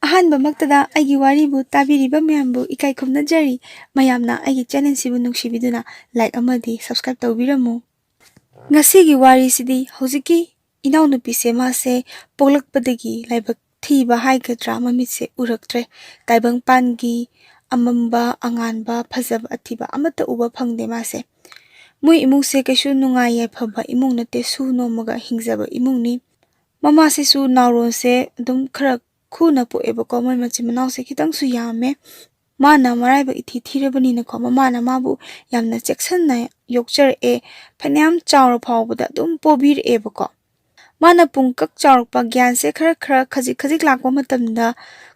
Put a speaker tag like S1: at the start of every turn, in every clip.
S1: ꯑꯍꯥꯟꯕꯃꯛꯇꯗ ꯑꯩꯒꯤ ꯋꯥꯔꯤꯕꯨ ꯇꯥꯕꯤꯔꯤꯕ ꯃꯌꯥꯝꯕꯨ ꯏꯀꯥꯏ ꯈꯨꯝꯅꯖꯔꯤ ꯃꯌꯥꯝꯅ ꯑꯩꯒꯤ ꯆꯦꯅꯦꯜꯁꯤꯕꯨ ꯅꯨꯡꯁꯤꯕꯤꯗꯨꯅ ꯂꯥꯏꯛ ꯑꯃꯗꯤ ꯁꯕꯁꯀ꯭ꯔꯥꯏꯕ ꯇꯧꯕꯤꯔꯝꯃꯨ ꯉꯁꯤꯒꯤ ꯋꯥꯔꯤꯁꯤꯗꯤ ꯍꯧꯖꯤꯛꯀꯤ ꯏꯅꯥꯎꯅꯨꯄꯤꯁꯦ ꯃꯥꯁꯦ ꯄꯣꯛꯂꯛꯄꯗꯒꯤ ꯂꯥꯏꯕꯛ ꯊꯤꯕ ꯍꯥꯏꯒꯗ꯭ꯔꯥ ꯃꯃꯤꯠꯁꯦ ꯎꯔꯛꯇ꯭ꯔꯦ ꯇꯥꯏꯕꯪꯄꯥꯟꯒꯤ ꯑꯃꯝꯕ ꯑꯉꯥꯟꯕ ꯐꯖꯕ ꯑꯊꯤꯕ ꯑꯃꯠꯇ ꯎꯕ ꯐꯪꯗꯦ ꯃꯥꯁꯦ ꯃꯣꯏ ꯏꯃꯨꯡꯁꯦ ꯀꯩꯁꯨ ꯅꯨꯡꯉꯥꯏ ꯌꯥꯏꯐꯕ ꯏꯃꯨꯡ ꯅꯠꯇꯦ ꯁꯨ ꯅꯣꯝꯃꯒ ꯍꯤꯡꯖꯕ ꯏꯃꯨꯡꯅꯤ ꯃꯃꯥꯁꯤꯁꯨ ꯅꯥꯎꯔꯣꯟꯁꯦ ꯑꯗꯨꯝ ꯈꯔ ꯈꯨꯅ ꯄꯣꯛꯑꯦꯕꯀꯣ ꯃꯣꯏ ꯃꯆꯤꯟ ꯃꯅꯥꯎꯁꯦ ꯈꯤꯇꯪꯁꯨ ꯌꯥꯝꯃꯦ ꯃꯥꯅ ꯃꯔꯥꯏꯕꯛ ꯏꯊꯤ ꯊꯤꯔꯕꯅꯤꯅꯀꯣ ꯃꯃꯥꯅ ꯃꯥꯕꯨ ꯌꯥꯝꯅ ꯆꯦꯛꯁꯤꯟꯅ ꯌꯣꯛꯆꯔꯛꯑꯦ ꯐꯅꯌꯥꯝ ꯆꯥꯎꯔ ꯐꯥꯎꯕꯗ ꯑꯗꯨꯝ ꯄꯣꯕꯤꯔꯛꯑꯦꯕꯀꯣ ꯃꯥꯅ ꯄꯨꯡꯀꯛ ꯆꯥꯎꯔꯛꯄ ꯒ꯭ꯌꯥꯟꯁꯦ ꯈꯔ ꯈꯖꯤꯛ ꯈꯖꯤꯛ ꯂꯥꯛꯄ ꯃꯇꯝꯗ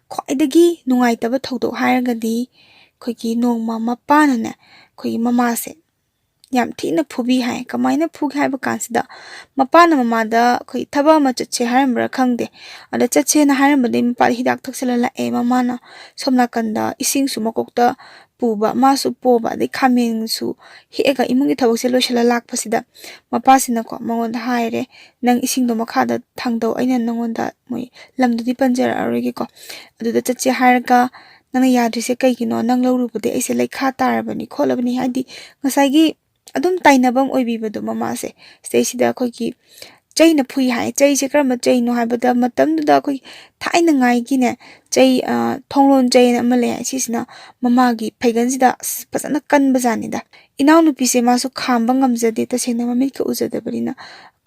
S1: ꯈ꯭ꯋꯥꯏꯗꯒꯤ ꯅꯨꯡꯉꯥꯏꯇꯕ ꯊꯧꯗꯣꯛ ꯍꯥꯏꯔꯒꯗꯤ ꯑꯩꯈꯣꯏꯒꯤ ꯅꯣꯡꯃ ꯃꯄꯥꯅꯅꯦ ꯑꯩꯈꯣꯏꯒꯤ ꯃꯃꯥꯁꯦ ꯌꯥꯝ ꯊꯤꯅ ꯐꯨꯕꯤ ꯍꯥꯏ ꯀꯃꯥꯏꯅ ꯐꯨꯒꯦ ꯍꯥꯏꯕ ꯀꯥꯟꯁꯤꯗ ꯃꯄꯥꯅ ꯃꯃꯥꯗ ꯑꯩꯈꯣꯏ ꯊꯕꯛ ꯑꯃ ꯆꯠꯁꯦ ꯍꯥꯏꯔꯝꯕ꯭ꯔꯥ ꯈꯪꯗꯦ ꯑꯗ ꯆꯠꯁꯦꯅ ꯍꯥꯏꯔꯝꯕꯗꯩ ꯃꯄꯥꯗ ꯍꯤꯗꯥꯛ ꯊꯛꯆꯜꯂ ꯂꯥꯛꯑꯦ ꯃꯃꯥꯅ ꯁꯣꯝ ナꯀꯟꯗ ꯏꯁꯤꯡꯁꯨ ꯃꯀꯣꯛꯇ ꯄꯨꯕ ꯃꯥꯁꯨ ꯄꯣꯕ ꯑꯗꯩ ꯈꯥꯃꯦꯟꯁꯨ ꯍꯦꯛꯑꯒ ꯏꯃꯨꯡꯒꯤ ꯊꯕꯛꯁꯦ ꯂꯣꯏꯁꯤꯜꯂ ꯂꯥꯛꯄꯁꯤꯗ ꯃꯄꯥꯁꯤꯅꯀꯣ ꯃꯉꯣꯟꯗ ꯍꯥꯏꯔꯦ ꯅꯪ ꯏꯁꯤꯡꯗꯣ ꯃꯈꯥꯗ ꯊꯥꯡꯗꯧ ꯑꯩꯅ ꯅꯪꯉꯣꯟꯗ ꯃꯣꯏ ꯂꯝꯗꯨꯗꯤ ꯄꯟꯖꯔꯛꯑꯔꯣꯏꯒꯦꯀꯣ ꯑꯗꯨꯗ ꯆꯠꯁꯦ ꯍꯥꯏꯔꯒ ꯅꯪꯅ ꯌꯥꯗ꯭ꯔꯤꯁꯦ ꯀꯩꯒꯤꯅꯣ ꯅꯪ ꯂꯧꯔꯨꯕꯗꯤ ꯑꯩꯁꯦ ꯂꯩꯈꯥ ꯇꯥꯔꯕꯅꯤ ꯈꯣꯠꯂꯕꯅꯤ ꯍꯥꯏꯗꯤ ꯉꯁꯥꯏꯒꯤ ꯑꯗꯨꯝ ꯇꯥꯏꯅꯐꯝ ꯑꯣꯏꯕꯤꯕꯗꯣ ꯃꯃꯥꯁꯦ ꯁꯤꯗꯩꯁꯤꯗ ꯑꯩꯈꯣꯏꯒꯤ ꯆꯩꯅ ꯐꯨꯏ ꯍꯥꯏ ꯆꯩꯁꯦ ꯀꯔꯝꯕ ꯆꯩꯅꯣ ꯍꯥꯏꯕꯗ ꯃꯇꯝꯗꯨꯗ ꯑꯩꯈꯣꯏ ꯊꯥꯏꯅꯉꯥꯏꯒꯤꯅꯦ ꯆꯩ ꯊꯣꯡꯂꯣꯟ ꯆꯩꯅ ꯑꯃ ꯂꯩ ꯍꯥꯏ ꯁꯤꯁꯤꯅ ꯃꯃꯥꯒꯤ ꯐꯩꯒꯟꯁꯤꯗ ꯐꯖꯅ ꯀꯟꯕꯖꯥꯠꯅꯤꯗ ꯏꯅꯥꯎꯅꯨꯄꯤꯁꯦ ꯃꯥꯁꯨ ꯈꯥꯝꯕ ꯉꯝꯖꯗꯦ ꯇꯁꯦꯡꯅ ꯃꯃꯤꯠꯀ ꯎꯖꯗꯕꯅꯤ나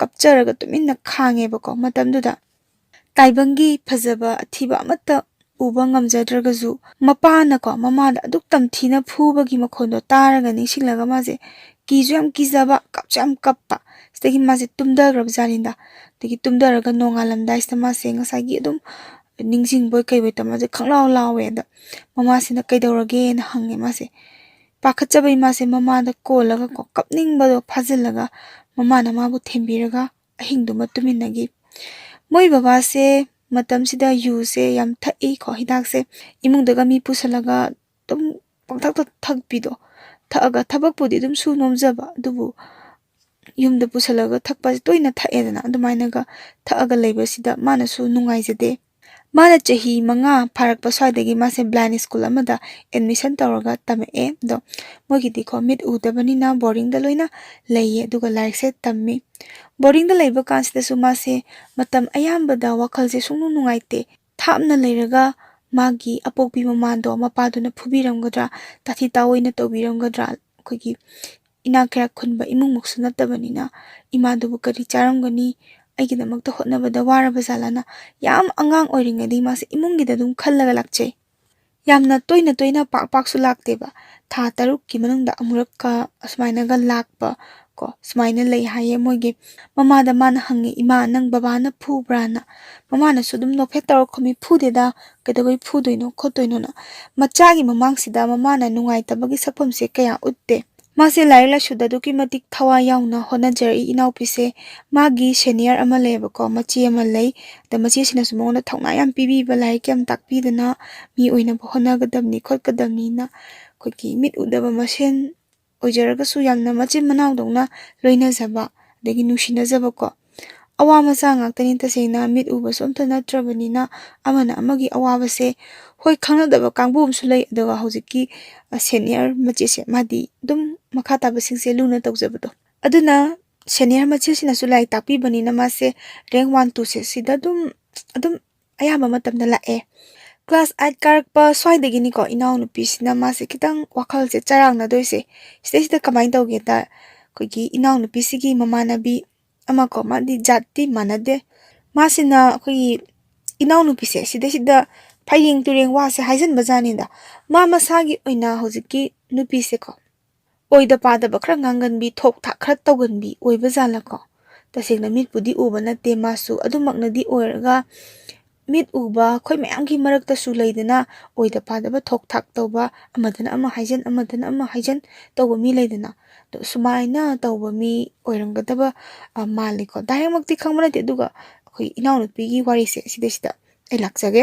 S1: ꯀꯞꯆꯔꯒ ꯇꯨꯃꯤꯟꯅ ꯈꯥꯡꯉꯦꯕꯀꯣ ꯃꯇꯝꯗꯨꯗ ꯇꯥꯏꯕꯪꯒꯤ ꯐꯖꯕ ꯑꯊꯤꯕ ꯑꯃꯠꯇ ꯎꯕ ꯉꯝꯖꯗ꯭ꯔꯒꯁꯨ ꯃꯄꯥꯅꯀꯣ ꯃꯃꯥꯗ ꯑꯗꯨꯛ ꯇꯝꯊꯤꯅ ꯐꯨꯕꯒꯤ ꯃꯈꯣꯟꯗꯣ ꯇꯥꯔꯒ ꯅꯤꯡꯁꯤꯡꯂꯒ ꯃꯥꯁꯦ ꯀꯤꯁꯨ ꯌꯥꯝ ꯀꯤꯖꯕ ꯀꯞꯁꯨ ꯌꯥꯝ ꯀꯞꯄ ꯁꯤꯗꯒꯤ ꯃꯥꯁꯦ ꯇꯨꯝꯊꯈ꯭ꯔꯕꯖꯥꯠꯅꯤꯗ ꯑꯗꯒꯤ ꯇꯨꯝꯊꯔꯒ ꯅꯣꯡꯉꯥꯜꯂꯝꯗꯥꯏꯁꯤꯗ ꯃꯥꯁꯦ ꯉꯁꯥꯏꯒꯤ ꯑꯗꯨꯝ ꯅꯤꯡꯁꯤꯡꯕꯣꯏ ꯀꯩꯕꯣꯏ ꯇꯧ ꯃꯥꯁꯦ ꯈꯪꯂꯥꯎ ꯂꯥꯎꯋꯦ ꯑꯗ ꯃꯃꯥꯁꯤꯅ ꯀꯩꯗꯧꯔꯒꯦꯅ ꯍꯪꯉꯦ ꯃꯥꯁꯦ ꯄꯥꯈꯠꯆꯕꯩ ꯃꯥꯁꯦ ꯃꯃꯥꯗ ꯀꯣꯜꯂꯒ ꯀꯣ ꯀꯞꯅꯤꯡꯕꯗꯣ ꯐꯥꯖꯤꯜꯂꯒ ꯃꯃꯥꯅ ꯃꯥꯕꯨ ꯊꯦꯝꯕꯤꯔꯒ ꯑꯍꯤꯡꯗꯨꯃ ꯇꯨꯃꯤꯟꯅꯈꯤ ꯃꯣꯏ ꯕꯕꯥꯁꯦ ꯃꯇꯝꯁꯤꯗ ꯌꯨꯁꯦ ꯌꯥꯝ ꯊꯛꯏꯀꯣ ꯍꯤꯗꯥꯛꯁꯦ ꯏꯃꯨꯡꯗꯒ ꯃꯤ ꯄꯨꯁꯜꯂꯒ ꯑꯗꯨꯝ ꯄꯪꯊꯛꯇ ꯊꯛꯄꯤꯗꯣ ꯊꯛꯑꯒ ꯊꯕꯛꯄꯨꯗꯤ ꯑꯗꯨꯝ ꯁꯨ ꯅꯣꯝꯖꯕ ꯑꯗꯨꯕꯨ ꯌꯨꯝꯗ ꯄꯨꯁꯜꯂꯒ ꯊꯛꯄꯁꯦ ꯇꯣꯏꯅ ꯊꯛꯑꯦꯗꯅ ꯑꯗꯨꯃꯥꯏꯅꯒ ꯊꯛꯑꯒ ꯂꯩꯕꯁꯤꯗ ꯃꯥꯅꯁꯨ ꯅꯨꯡꯉꯥꯏꯖꯗꯦ ꯃꯥꯅ ꯆꯍꯤ 5 ꯐꯥꯔꯛꯄ ꯁ꯭ꯋꯥꯏꯗꯒꯤ ꯃꯥꯁꯦ ꯕ꯭ꯂꯥꯏꯟ ꯁ꯭ꯀꯨꯜ ꯑꯃꯗ ꯑꯦꯗꯃꯤꯁꯟ ꯇꯧꯔꯒ ꯇꯝꯃꯛꯑꯦ ꯑꯗꯣ ꯃꯣꯏꯒꯤꯗꯤꯀꯣ ꯃꯤꯠ ꯎꯗꯕꯅꯤꯅ ꯕꯣꯔꯗꯤꯡꯗ ꯂꯣꯏꯅ ꯂꯩꯌꯦ ꯑꯗꯨꯒ ꯂꯥꯏꯔꯤꯛꯁꯦ ꯇꯝꯃꯤ ꯕꯣꯔꯗꯤꯡꯗ ꯂꯩꯕ ꯀꯥꯟꯁꯤꯗꯁꯨ ꯃꯥꯁꯦ ꯃꯇꯝ ꯑꯌꯥꯝꯕꯗ ꯋꯥꯈꯜꯁꯦ ꯁꯨꯡꯅꯨꯡ ꯅꯨꯡꯉꯥꯏꯇꯦ ꯊꯥꯞꯅ ꯂꯩꯔꯒ ꯃꯥꯒꯤ ꯑꯄꯣꯛꯄꯤ ꯃꯃꯥꯗꯣ ꯃꯄꯥꯗꯨꯅ ꯐꯨꯕꯤꯔꯝꯒꯗ꯭ꯔꯥ ꯇꯥꯊꯤ ꯇꯥꯑꯣꯏꯅ ꯇꯧꯕꯤꯔꯝꯒꯗ꯭ꯔꯥ ꯑꯩꯈꯣꯏꯒꯤ ꯏꯅꯥꯛ ꯀꯩꯔꯥꯛ ꯈꯨꯟꯕ ꯏꯃꯨꯡꯃꯛꯁꯨ ꯅꯠꯇꯕꯅꯤꯅ ꯏꯃꯥꯗꯨꯕꯨ ꯀꯔꯤ ꯆꯥꯔꯝꯒꯅꯤ ꯑꯩꯒꯤꯗꯃꯛꯇ ꯍꯣꯠꯅꯕꯗ ꯋꯥꯔꯕ ꯖꯥꯠꯂꯅ ꯌꯥꯝ ꯑꯉꯥꯡ ꯑꯣꯏꯔꯤꯉꯩꯗꯒꯤ ꯃꯥꯁꯦ ꯏꯃꯨꯡꯒꯤꯗ ꯑꯗꯨꯝ ꯈꯜꯂꯒ ꯂꯥꯛꯆꯩ ꯌꯥꯝꯅ ꯇꯣꯏꯅ ꯄꯥꯛꯁꯨ ꯂꯥꯛꯇꯦꯕ ꯊꯥ 6ꯀꯤ ꯃꯅꯨꯡꯗ ꯑꯃꯨꯔꯛꯀ ꯑꯁꯨꯃꯥꯏꯅꯒ ꯂꯥꯛꯄ ꯀꯣ ꯁꯨꯃꯥꯏꯅ ꯂꯩ ꯍꯥꯏꯌꯦ ꯃꯣꯏꯒꯤ ꯃꯃꯥꯗ ꯃꯥꯅ ꯍꯪꯉꯦ ꯏꯃꯥ ꯅꯪ ꯕꯕꯥꯅ ꯐꯨꯕ꯭ꯔꯥꯅ ꯃꯃꯥꯅꯁꯨ ꯑꯗꯨꯝ ꯅꯣꯛꯐꯦꯠ ꯇꯧꯔ ꯈꯨꯝꯃꯤ ꯐꯨꯗꯦꯗ ꯀꯩꯗꯧꯕꯩ ꯐꯨꯗꯣꯏꯅꯣ ꯈꯣꯠꯇꯣꯏꯅꯣꯅ ꯃꯆꯥꯒꯤ ꯃꯃꯥꯡꯁꯤꯗ ꯃꯃꯥꯅ ꯅꯨꯡꯉꯥꯏꯇꯕꯒꯤ ꯁꯛꯐꯝꯁꯦ ꯀꯌꯥ ꯎꯠꯇꯦ ꯃꯥꯁꯦ ꯂꯥꯏꯔꯤꯛ ꯂꯥꯏꯁꯨꯗ ꯑꯗꯨꯛꯀꯤ ꯃꯇꯤꯛ ꯊꯋꯥꯏ ꯌꯥꯎꯅ ꯍꯣꯠꯅꯖꯔꯛꯏ ꯏꯅꯥꯎꯄꯤꯁꯦ ꯃꯥꯒꯤ ꯁꯦꯅꯤꯌꯔ ꯑꯃ ꯂꯩꯌꯦꯕꯀꯣ ꯃꯆꯦ ꯑꯃ ꯂꯩ ꯑꯗ ꯃꯆꯦꯁꯤꯅꯁꯨ ꯃꯉꯣꯟꯗ ꯊꯧꯅꯥ ꯌꯥꯝ ꯄꯤꯕꯤꯕ ꯂꯥꯏꯔꯤꯛ ꯌꯥꯝ ꯇꯥꯛꯄꯤꯗꯅ ꯃꯤ ꯑꯣꯏꯅꯕ ꯍꯣꯠꯅꯒꯗꯕꯅꯤ ꯈꯣꯠꯀꯗꯕꯅꯤꯅ ꯑꯩꯈꯣꯏꯒꯤ ꯃꯤꯠ ꯎꯗꯕ ꯃꯁꯦꯟ ꯑꯣꯏꯖꯔꯒꯁꯨ ꯌꯥꯝꯅ ꯃꯆꯤꯟ ꯃꯅꯥꯎꯗꯧꯅ ꯂꯣꯏꯅꯖꯕ ꯑꯗꯒꯤ ꯅꯨꯡꯁꯤꯅꯖꯕꯀꯣ ꯑꯋꯥ ꯃꯆꯥ ꯉꯥꯛꯇꯅꯤ ꯇꯁꯦꯡꯅ ꯃꯤꯠ ꯎꯕꯁꯨ ꯑꯝꯇ ꯅꯠꯇ꯭ꯔꯕꯅꯤꯅ ꯑꯃꯅ ꯑꯃꯒꯤ ꯑꯋꯥꯕꯁꯦ ꯍꯣꯏ ꯈꯪꯅꯗꯕ ꯀꯥꯡꯕꯨ ꯑꯃꯁꯨ ꯂꯩ ꯑꯗꯨꯒ ꯍꯧꯖꯤꯛꯀꯤ ꯁꯦꯅꯤꯌꯔ ꯃꯆꯦꯁꯦ ꯃꯥꯗꯤ ꯑꯗꯨꯝ ꯃꯈꯥ ꯇꯥꯕꯁꯤꯡꯁꯦ ꯂꯨꯅ ꯇꯧꯖꯕꯗꯣ ꯑꯗꯨꯅ ꯁꯦꯅꯤꯌꯔ ꯃꯆꯦꯁꯤꯅꯁꯨ ꯂꯥꯏꯔꯤꯛ ꯇꯥꯛꯄꯤꯕꯅꯤꯅ ꯃꯥꯁꯦ ꯔꯦꯡ 1, 2ꯁꯦ ꯁꯤꯗ ꯑꯗꯨꯝ ꯑꯌꯥꯝꯕ ꯃꯇꯝꯗ ꯂꯥꯛꯑꯦ ꯀ꯭ꯂꯥꯁ 8 ꯀꯥꯔꯛꯄ ꯁ꯭ꯋꯥꯏꯗꯒꯤꯅꯤꯀꯣ ꯏꯅꯥꯎꯅꯨꯄꯤꯁꯤꯅ ꯃꯥꯁꯦ ꯈꯤꯇꯪ ꯋꯥꯈꯜꯁꯦ ꯆꯔꯥꯡꯅꯗꯣꯏꯁꯦ ꯁꯤꯗꯩꯁꯤꯗ ꯀꯃꯥꯏꯅ ꯇꯧꯒꯦꯗ ꯑꯩꯈꯣꯏꯒꯤ ꯏꯅꯥꯎꯅꯨꯄꯤꯁꯤꯒꯤ ꯃꯃꯥꯟꯅꯕꯤ ꯑꯃꯀꯣ ꯃꯥꯗꯤ ꯖꯥꯠꯇꯤ ꯃꯥꯟꯅꯗꯦ ꯃꯥꯁꯤꯅ ꯑꯩꯈꯣꯏꯒꯤ ꯏꯅꯥꯎꯅꯨꯄꯤꯁꯦ ꯁꯤꯗꯩꯁꯤꯗ ꯐꯩꯔꯦꯡ ꯇꯨꯔꯦꯡ ꯋꯥꯁꯦ ꯍꯥꯏꯖꯟꯕꯖꯥꯠꯅꯤꯗ ꯃꯥ ꯃꯁꯥꯒꯤ ꯑꯣꯏꯅ ꯍꯧꯖꯤꯛꯀꯤ ꯅꯨꯄꯤꯁꯦꯀꯣ ꯑꯣꯏꯗ ꯄꯥꯗꯕ ꯈꯔ ꯉꯥꯡꯒꯟꯕꯤ ꯊꯣꯛ ꯊꯥꯛ ꯈꯔ ꯇꯧꯒꯟꯕꯤ ꯑꯣꯏꯕ ꯖꯥꯠꯂꯀꯣ ꯇꯁꯦꯡꯅ ꯃꯤꯠꯄꯨꯗꯤ ꯎꯕ ꯅꯠꯇꯦ ꯃꯥꯁꯨ ꯑꯗꯨꯃꯛꯅꯗꯤ ꯑꯣꯏꯔꯒ ꯃꯤꯠ ꯎꯕ ꯑꯩꯈꯣꯏ ꯃꯌꯥꯝꯒꯤ ꯃꯔꯛꯇꯁꯨ ꯂꯩꯗꯅ ꯑꯣꯏꯗ ꯄꯥꯗꯕ ꯊꯣꯛ ꯊꯥꯛ ꯇꯧꯕ ꯑꯃꯗꯅ ꯑꯃ ꯍꯥꯏꯖꯟ ꯑꯃꯗꯅ ꯑꯃ ꯍꯥꯏꯖꯟ ꯇꯧꯕ ꯃꯤ ꯂꯩꯗꯅ ꯑꯗꯣ ꯁꯨꯃꯥꯏꯅ ꯇꯧꯕ ꯃꯤ ꯑꯣꯏꯔꯝꯒꯗꯕ ꯃꯥꯜꯂꯤꯀꯣ ꯗꯥꯏꯔꯦꯛꯃꯛꯇꯤ ꯈꯪꯕ ꯅꯠꯇꯦ ꯑꯗꯨꯒ ꯑꯩꯈꯣꯏ ꯏꯅꯥꯎꯅꯨꯄꯤꯒꯤ ꯋꯥꯔꯤꯁꯦ ꯁꯤꯗꯩꯁꯤꯗ ꯑꯩ ꯂꯥꯛꯆꯒꯦ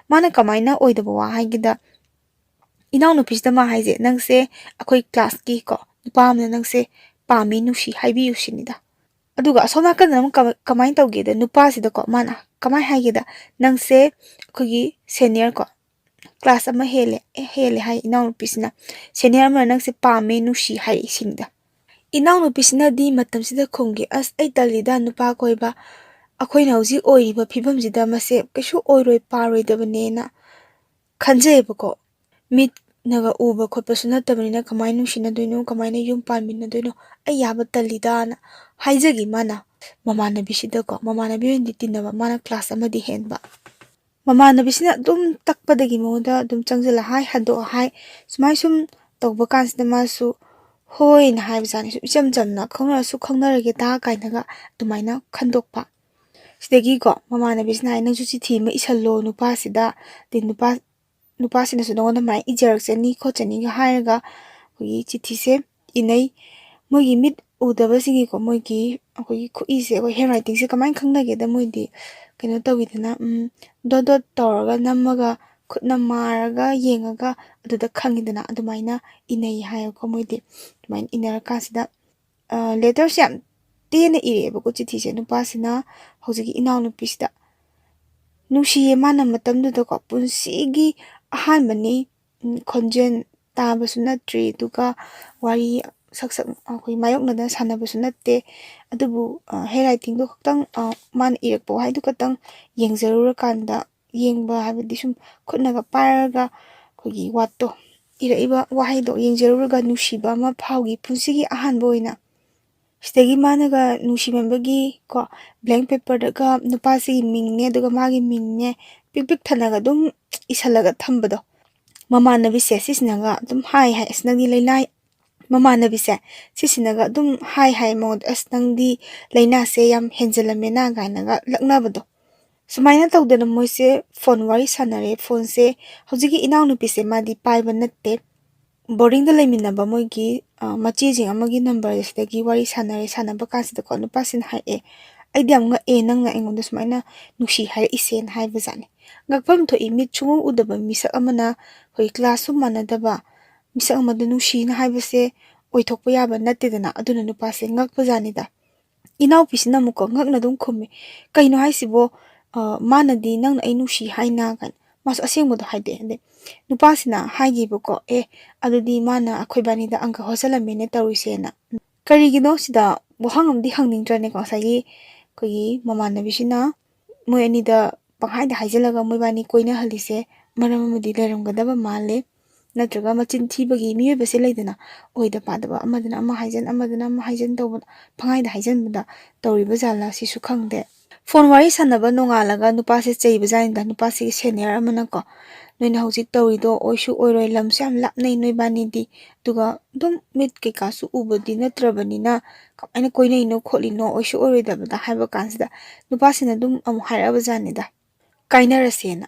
S1: ꯃꯥꯅ ꯀꯃꯥꯏꯅ ꯑꯣꯏꯗꯕ ꯋꯥ ꯍꯥꯏꯒꯦꯗ ꯏꯅꯥꯎꯅꯨꯄꯤꯁꯤꯗ ꯃꯥ ꯍꯥꯏꯁꯦ ꯅꯪꯁꯦ ꯑꯩꯈꯣꯏ ꯀ꯭ꯂꯥꯁꯀꯤ ꯀꯣ ꯅꯨꯄꯥ ꯑꯃꯅ ꯅꯪꯁꯦ ꯄꯥꯝꯃꯤ ꯅꯨꯡꯁꯤ ꯍꯥꯏꯕꯤꯌꯨ ꯁꯤꯅꯤꯗ aduga asona kan nam kamai tawge da nupa sida ko mana kamai haige da nangse akogi senior ko class ama hele hai inaw nupisina senior ma nangse pame nushi hai singda inaw nupisina di matam sida khongi as ai talida nupa koiba akoina hauji oiriba phibam jida mase kesu oiroi paroi dabanena khanjebako mit naga uba khotpa sunatabnina kamai nushina doino kamaina yum palmina doino ai yaba talida na haijagi mana mamanabi sida ko mamanabi wendi tinaba mana class amadi henba mamanabi sina dum takpadagi moda dum changjala hai hado hai sumai sum tawba kansida masu hoi na hai bjani su icham jamna khongna su khongnarage ta kainaga dumaina khandokpa sidagi ko mamanabi sina nang su chithi ma isallo nupa sida de nupa sina su nongona mai ijarak chani khochani ga hairaga hoyi chithi se inai mogi mit udaba singi ko mogi akogi khu se ko handwriting se kamai khangnage da moidi keno tawidana dot tawraga namaga khutna maraga yengaga aduda khangidana adumaina inai hayo ko moidi dumain inara kasida letters yam tena ireba ko chithi se nupa sina hojigi inaw nupisida nushi mana matamduda ko punsigi ahanbani khonjen tabasu natri duga wari saksak akoi mayoknada sanabasu natte adubu handwriting do khotang man irakpo haidu katang yengjarura kanda yengba habidi sum khutnaga paraga khogi watto iraiba wahaido yengjaruraga nushiba ma phawgi punsigi ahanba oina sidagi managa nushimambagi ko blank paper daga nupasi mingne duga magi mingne pik thanaga dum isalaga thambado mamanabi se sisnaga dum hai asnagi lainai mamanabi se sisinaga dum hai mod asnangdi laina se yam henjalamena gainaga laknabado sumaina tawdana moise phone wari sanare phone se hojigi inaw nupi se madi paiba natte boarding da laiminaba moigi machi jing amagi number sidagi wari sanaba kansida ko nupasin hai aidi amga nangna engonda sumaina nushi hai isen hai bajani ngakpam tho imit chungu udaba misak amana hoi class sum manadaba misak amada nushi na hai base oithokpa yaba nattedana aduna nupase ngakpa janida inaw pisina muko ngakna dum khome kaino haisibo manadi nangna ai nushi haina kan mas asengbodo haide ande nupasina haigibako adudi mana akhoi da angka hosalamene tawisena karigino sida bohangamdi hangningrane ko sagi kogi mamanabisina moi anida panghaida haijalaga moibani koina halise maramamadi leramgadaba male natraga machin thibagi miyebase leidana oida padaba amadana ama haijan tawba panghaida haijanbada tawriba jala sisu khangde phone wari sanaba nongalaga nupase cheiba janida nupase senior amana ko noina hojik tawrido oisu oiroi lamse am lapnai noibani di duga dum mit ke kasu ubadi natrabanina kamaina koinai no kholino oisu oiroi dabada haiba kansida nupasina dum am hairaba janida kainarasena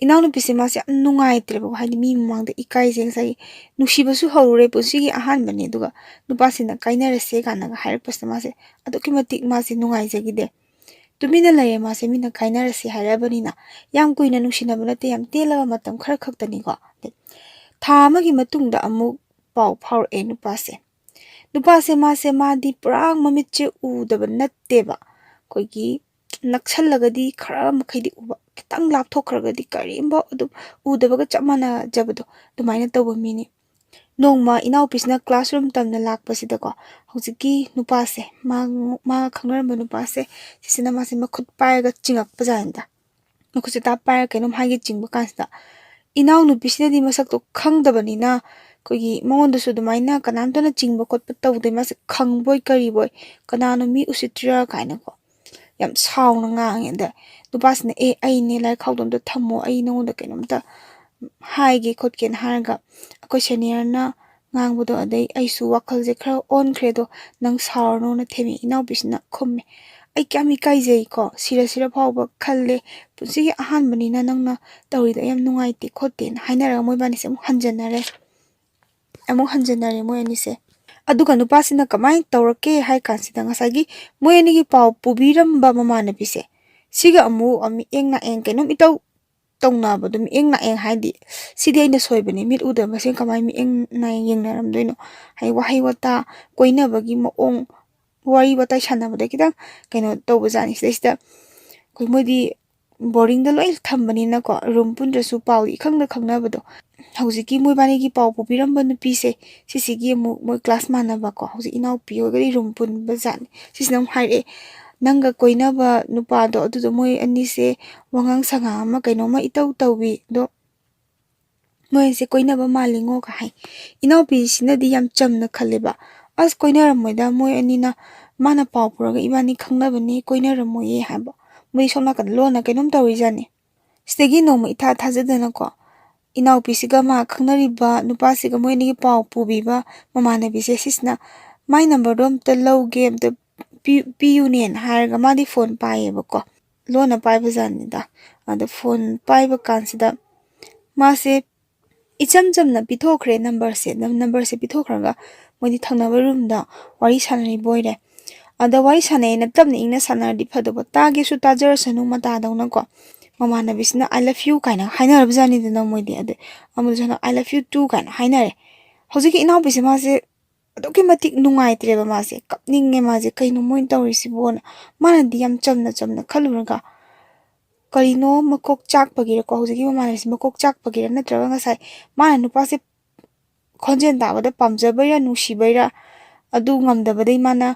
S1: inaw nupise mase am nungaitreba haidi mi mamangda ikai jeng sai nushibasu horure punsigi ahanbane duga nupasina kainarase kanaga hairapasna mase adukimatik mase nungaijagide tumina laye mase mina kainarase hairabanina yam kuina nushinaba nate yam telaga matam khara khaktani ko tha amagi matungda amuk pau phawr nupase mase madi purang mamitche udaba natteba koigi nakshallagadi khara makhaidi uba kitang lapthokhragadi karimba adum udabaga chamana jabado dumaina tawba mini nongma inaw pisna classroom tamna lakpasida ko hojiki nupase ma khangaramba nupase sisina mase makhut paiga chingak pajanda makhuse ta pair kenom haigi chingba kansda inaw nupisina di masakto khangdabanina kogi mongonda su dumaina kanamtona chingba khotpa tawde mase khangboy kariboy kanano mi usitra kaina ko yam sauna ngangenda nupasina aine lai khawdonda thammo ai nongonda kenomta haige khotken harga akoi senior na ngangbodo adai aisu wakhalje khara on khredo nang sarno na themi inaw bisna khomme ai kyami kaijei ko sira phawba khalle punsigi ahanbanina nangna tawrida yam nungaite khoten hainara moibani se amuk hanjanare moyani se aduga nupasina kamai tawrake hai kansida ngasagi moyani gi paw pubiramba mamanabi se siga amu ami engna kenom itaw tongna badum engna haidi sidi aina soibani mit uda mase kamai mi engna yengnaram doino hai wahai wata koina bagi mo ong wari watai sanabada kitang kaino tawbajani sida koi moidi boring da loi thambani na ko room pundrasu pau ikhangda khangnabado hौजिकी मोइबानी की पाउ पुबिरम नुपी से सिसिगी मोइ class मानबा को हौजि इनाउ पियो गरी room पुन बजान सिसनम हाइरे नंगा कोइनाबा नुपादो अदुदो मोइ अनि से वंगांग संगा अमा कैनोमा इतौ तौबी दो मोइ से कोइनाबा मालिंगो का हाइ इनाउ पि सिनदि याम चमना खलेबा अस कोइनारमोइदा मोइ अनिना माना पाउ पुरगा इबानी खंगनाबनी कोइनारमोइ हाबा मोइ सोना का लोना कैनोम तौरि जाने सितगी नोम इथा थाजदना को इनाउ पिसिगा मा खंगनरिबा नुपासिगा मोइनी पाउ पुबिबा ममानबिसे सिसना माइ नंबर दोम त लौगे द पियुनेन हारगा मादी फोन पाएबको लोना पाइबा जानिदा अद फोन पाइबा कांसिदा मासे इचम चमना पिथोखरे नंबर से पिथोखरगा मोइनी थंगनाबा रूमदा वारी सानरी बोइरे अद वारी साने न तबने इंगना सानरदि फदोबा तागेसु ताजरसनु मतादौना को ममानबिसना आई लव यू काइना हाइनरब जानिदना मोइदि अदे अमुजना आई लव यू टू काइना हाइनरे हौजिकी इनाउ पिसे मासे अदुकी मतिक नुंगाइत्रेबा मासे कपनिंगे मासे कैनो मोइन तौरिसिबोना मानदि याम चमना खलुरगा करिनो मकोक चाकपगिरा को हौजिकी ममानबिसे मकोक चाकपगिरा नत्रगा ngasai माना नुपासे खonjen दाबदा पामजबैरा नुसिबैरा अदु ngamdabadai माना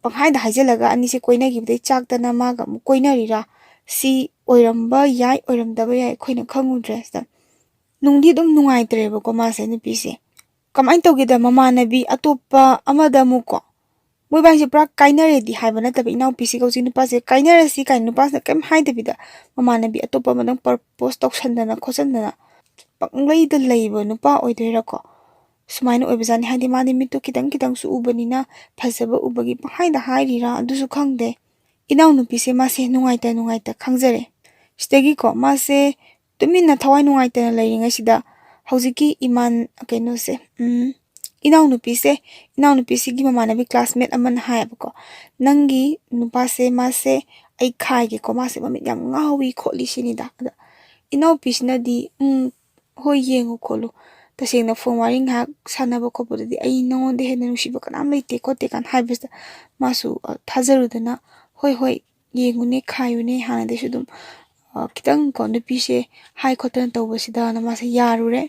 S1: पंखाइदा हाइजलगा अनिसे कोइनागिबदai चाकतना मागा कोइनारिरा सी ओइरम्बा याइ ओइरमदबा याइ खोइना खंगुद्रे स नुंगदि दुम नुंगाइत्रेबको मासे नुपिसे कमाइन तौगेदा ममानबी अतोप्पा अमदा मुको मोइबाइसे पुरा काइनरेदि हाइबा नतबा इनाउ पिसे गौजि नुपासे काइनरसी काइन नुपासना केम हाइदबिदा ममानबी अतोप्पा मदंग प्रपोज तौसन्दना खोसन्दना पंगलैदा लैबा नुपा ओइदैरको सुमाइना ओइबजानि हाइदि मादि मितु कितंग कितंग सु उबनिना फजबा उबगी पंहाइदा हाइरिरा अदुसु खंगदे इनाउ नुपिसे मासे नुंगाइता खंगजरे सितगी को मासे तुमिना थवाइ नुंगाइता लैरिङसिदा हौजिकी इमान कैनोसे इनाउ नुपिसे गी ममानबी क्लासमेट अमन हायबको नंगी नुपासे मासे आई खाइगे को मासे ममित याम ngawi खोली सिनिदा इनाउ पिसनदि होय येंगु खोलु तसेंगना फोन वारि ngak सानबा खोपदि आई नंगोंदे हेना नुसिबा कनाम लैते खोते कान हाइबस मासु थाजरुदना होय येंगुने खायुने हानदेसु दुम कितंग को नुपिसे हाइ खोतन तौबसिदा ना मासे यारुरे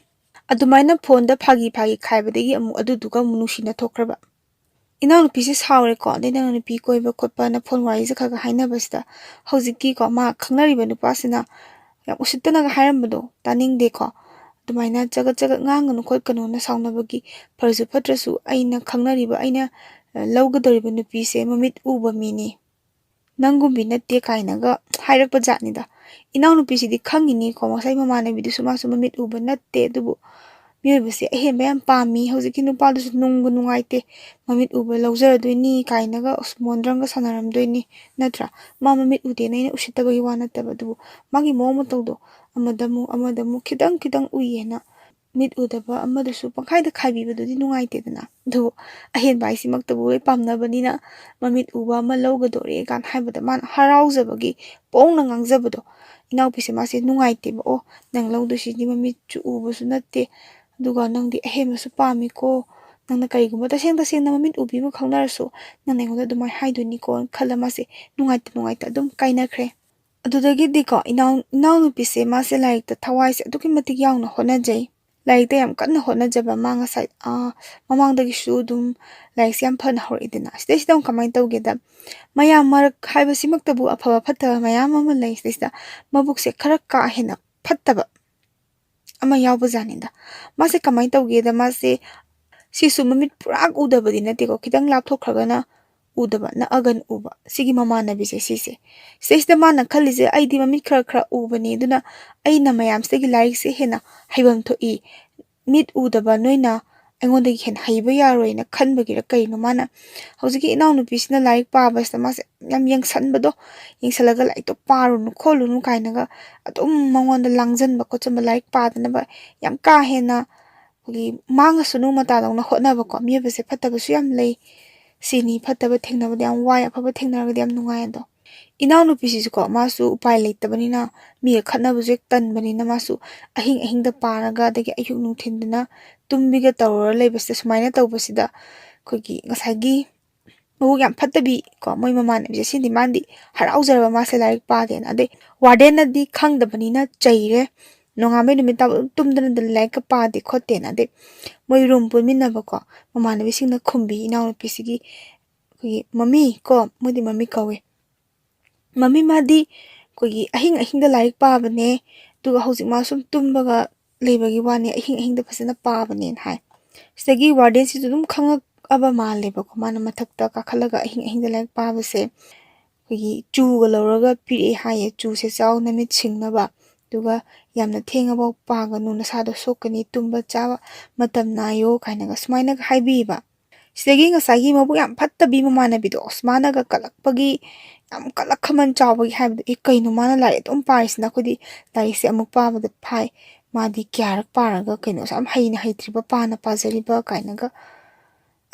S1: अदुमाइना फोन दा फागी खाइबदगी अमु अदुदुगा मुनुसिना थोखरबा इनाउ नुपिसे सावरे को देना नुपि कोइबा खोपा ना फोन वारि जखगा हाइनबसदा हौजिकी को मा खंगनरिबा नुपासिना याम उसितनागा हाइरमबदो तानिंगदे को अदुमाइना जगत nganगनु खोतकनु ना साउनबगी फरजु फत्रसु आइना खंगनरिबा आइना लौगदरिबा नुपिसे ममित उबा मिनी नंगुम्बी नत्ते काइनागा हाइरकपा जातनिदा इनाउ नुपिसिदि खंगिनी को मसाइ ममानबिदुसु मासु ममित उबा नत्ते दुबु मियोबसे अहेंबा याम पामी हौजिकी नुपादुसु नुंगु नुंगाइते ममित उबा लौजरदोइनी काइनागा मोंद्रंगा सनारमदोइनी नत्रा मा ममित उदे नैना उसितबगी वा नत्तबा दुबु मागी मोमो तौदो अमदमु खितंग उइयेना मित उदबा अमदुसु पंखाइदा खाइबिबदुदि नुंगाइतेदना दुबु अहेंबा आइसिमक्तबु लै पामनबनिना ममित उबा अमा लौगदोरे कान हाइबदा मान हराउजबगी पोंगना ngangjabado इनाउ पिसे मासे नुंगाइतेबा ओ नंग लौदुसिदि ममित चु उबसु नत्ते दुगा नंगदि अहेंबसु पामिको नंगना करिगुम्बा तसेंग ममित उबिमा खंगनारसु नंग नेगोदा दुमाइ हाइदोनी को खला मासे नुंगाइता दुम काइनाख्रे अदुदगिदि को इनाउ नुपिसे मासे लाइकता थवाइसे अदुकि मतिक याउना होनाजै लाइकता याम कन्ना होनाजबा मांगा साइड ममांगदगिसु दुम लाइक्स याम फन हौरिदना सिदैसिदम कमाइन तौगेदा मयाम मरक हाइबसिमक्तबु अफबा फत्तबा मयाम अमा लै सिदैसिदा मबुकसे खरक का हेना फत्तबा अमा यावबा जानिदा मासे कमाइन तौगेदा मासे सिसु ममित पुराग उदबदि नतेको खितंग लापथोखरगना उदबा ना अगन उबा सिगी ममानबिसे सिसे सिदैसिदा माना खलिजे आइदि ममित खरा उबनी दुना आइना मयामसेगी लाइक्से हेना हाइबम थोई मित उदबा नोइना अङोंदगी हेन हाइबा यारोइना खनबगिरा कइनो माना हौजिकी इनाउ नुपिसिना लाइक पाबसता मासे याम यंगसनबदो यंगसलगा लाइक तो पारुनु खोलुनु काइनागा अदुम मंगोंदा लांगजनबा कोचंबा लाइक पादनबा याम का हेना होगी मांगसुनु मतादौना होतनबको मियबसे फत्तबसु याम लै सिनी फत्तबा थेंगनबदि याम वाय अफबा थेंगनरगदि याम नुंगायदो इनाउ नुपिसिसुको मासु उपाय लैतबनिना मिया खतनबसु एक तनबनिना मासु अहिंदा पारगा दगी अयुक नुंथिंदना तुम्बिगा तौरा लैबसदा सुमाइना तौबसिदा खोगी ngसाइगी ꯃꯕꯨꯛ ꯌꯥꯝ ꯐꯠꯇꯕꯤ ꯀꯣ ꯃꯣꯏ ꯃꯃꯥꯟꯅꯕꯤꯁꯦ ꯁꯤꯗꯤ ꯃꯥꯗꯤ ꯍꯔꯥꯎꯖꯔꯕ ꯃꯥꯁꯦ ꯂꯥꯏꯔꯤꯛ ꯄꯥꯗꯦꯅ ꯑꯗꯩ ꯋꯥꯔꯗꯦꯟꯅꯗꯤ ꯈꯪꯗꯕꯅꯤꯅ ꯆꯩꯔꯦ ꯅꯣꯡꯉꯥꯟꯕꯩ ꯅꯨꯃꯤꯠ ꯇꯥꯕ ꯇꯨꯝꯗꯅ ꯂꯥꯏꯔꯤꯛꯀ ꯄꯥꯗꯦ ꯈꯣꯠꯇꯦꯅ ꯑꯗꯩ ꯃꯣꯏ ꯔꯨꯝ ꯄꯨꯟꯃꯤꯟꯅꯕꯀꯣ ꯃꯃꯥꯟꯅꯕꯤꯁꯤꯡꯅ ꯈꯨꯝꯕꯤ ꯏꯅꯥꯎꯅꯨꯄꯤꯁꯤꯒꯤ ꯑꯩꯈꯣꯏꯒꯤ ꯃꯃꯤ ꯀꯣ ꯃꯣꯏꯗꯤ ꯃꯃꯤ ꯀꯧꯋꯦ ꯃꯃꯤ ꯃꯥꯗꯤ ꯑꯩꯈꯣꯏꯒꯤ ꯑꯍꯤꯡꯗ ꯂꯥꯏꯔꯤꯛ ꯄꯥꯕꯅꯦ ꯑꯗꯨꯒ ꯍꯧꯖꯤꯛ ꯃꯥ ꯁꯨꯝ ꯇꯨꯝꯕꯒ ꯂꯩꯕꯒꯤ ꯋꯥꯅꯤ ꯑꯍꯤꯡꯗ ꯐꯖꯅ ꯄꯥꯕꯅꯦꯅ ꯍꯥꯏ ꯁꯤꯗꯒꯤ ꯋꯥꯔꯗꯦꯟꯁꯤꯁꯨ ꯑꯗꯨꯝ ꯈꯪꯉꯛꯑꯕ ꯃꯥꯜꯂꯦꯕꯀꯣ ꯃꯥꯅ ꯃꯊꯛꯇ ꯀꯥꯈꯠꯂꯒ ꯑꯍꯤꯡꯗ ꯂꯥꯏꯔꯤꯛ ꯄꯥꯕꯁꯦ ꯑꯩꯈꯣꯏꯒꯤ ꯆꯨꯒ ꯂꯧꯔꯒ ꯄꯤꯔꯛꯑꯦ ꯍꯥꯏꯌꯦ ꯆꯨꯁꯦ ꯆꯥꯎ ꯅꯨꯃꯤꯠ ꯁꯤꯡꯅꯕ ꯑꯗꯨꯒ ꯌꯥꯝꯅ ꯊꯦꯡꯉꯐꯥꯎ ꯄꯥꯒꯅꯨ ꯅꯁꯥꯗꯣ ꯁꯣꯛꯀꯅꯤ ꯇꯨꯝꯕ ꯆꯥꯕ ꯃꯇꯝ ꯅꯥꯏꯌꯣ ꯀꯥꯏꯅꯒ ꯁꯨꯃꯥꯏꯅꯒ ꯍꯥꯏꯕꯤꯌꯦꯕ ꯁꯤꯗꯒꯤ ꯉꯁꯥꯏꯒꯤ ꯃꯕꯨꯛ ꯌꯥꯝ ꯐꯠꯇꯕꯤ ꯃꯃꯥꯟꯅꯕꯤꯗꯣ ꯑꯁ ꯃꯥꯅꯒ ꯀꯜꯂꯛꯄꯒꯤ ꯌꯥꯝ ꯀꯜꯂꯛ ꯈꯃꯟ ꯆꯥꯎꯕꯒꯤ ꯍꯥꯏꯕꯗꯣ ꯀꯩꯅꯣ ꯃꯥꯅ ꯂꯥꯏꯔꯤꯛ ꯑꯗꯨꯝ ꯄꯥꯔꯤꯁꯤꯅ ꯑꯩꯈꯣꯏꯗꯤ ꯂꯥꯏꯔꯤꯛꯁꯦ ꯑꯃꯨꯛ ꯄꯥꯕꯗ ꯐꯥꯏ ꯃꯥꯗꯤ ꯀꯌꯥꯔꯛ ꯄꯥꯔꯒ ꯀꯩꯅꯣꯁꯦ ꯌꯥꯝ ꯍꯩꯇ꯭ꯔꯤꯕ ꯄꯥꯖꯔꯤꯕ ꯀꯥꯏꯅꯒ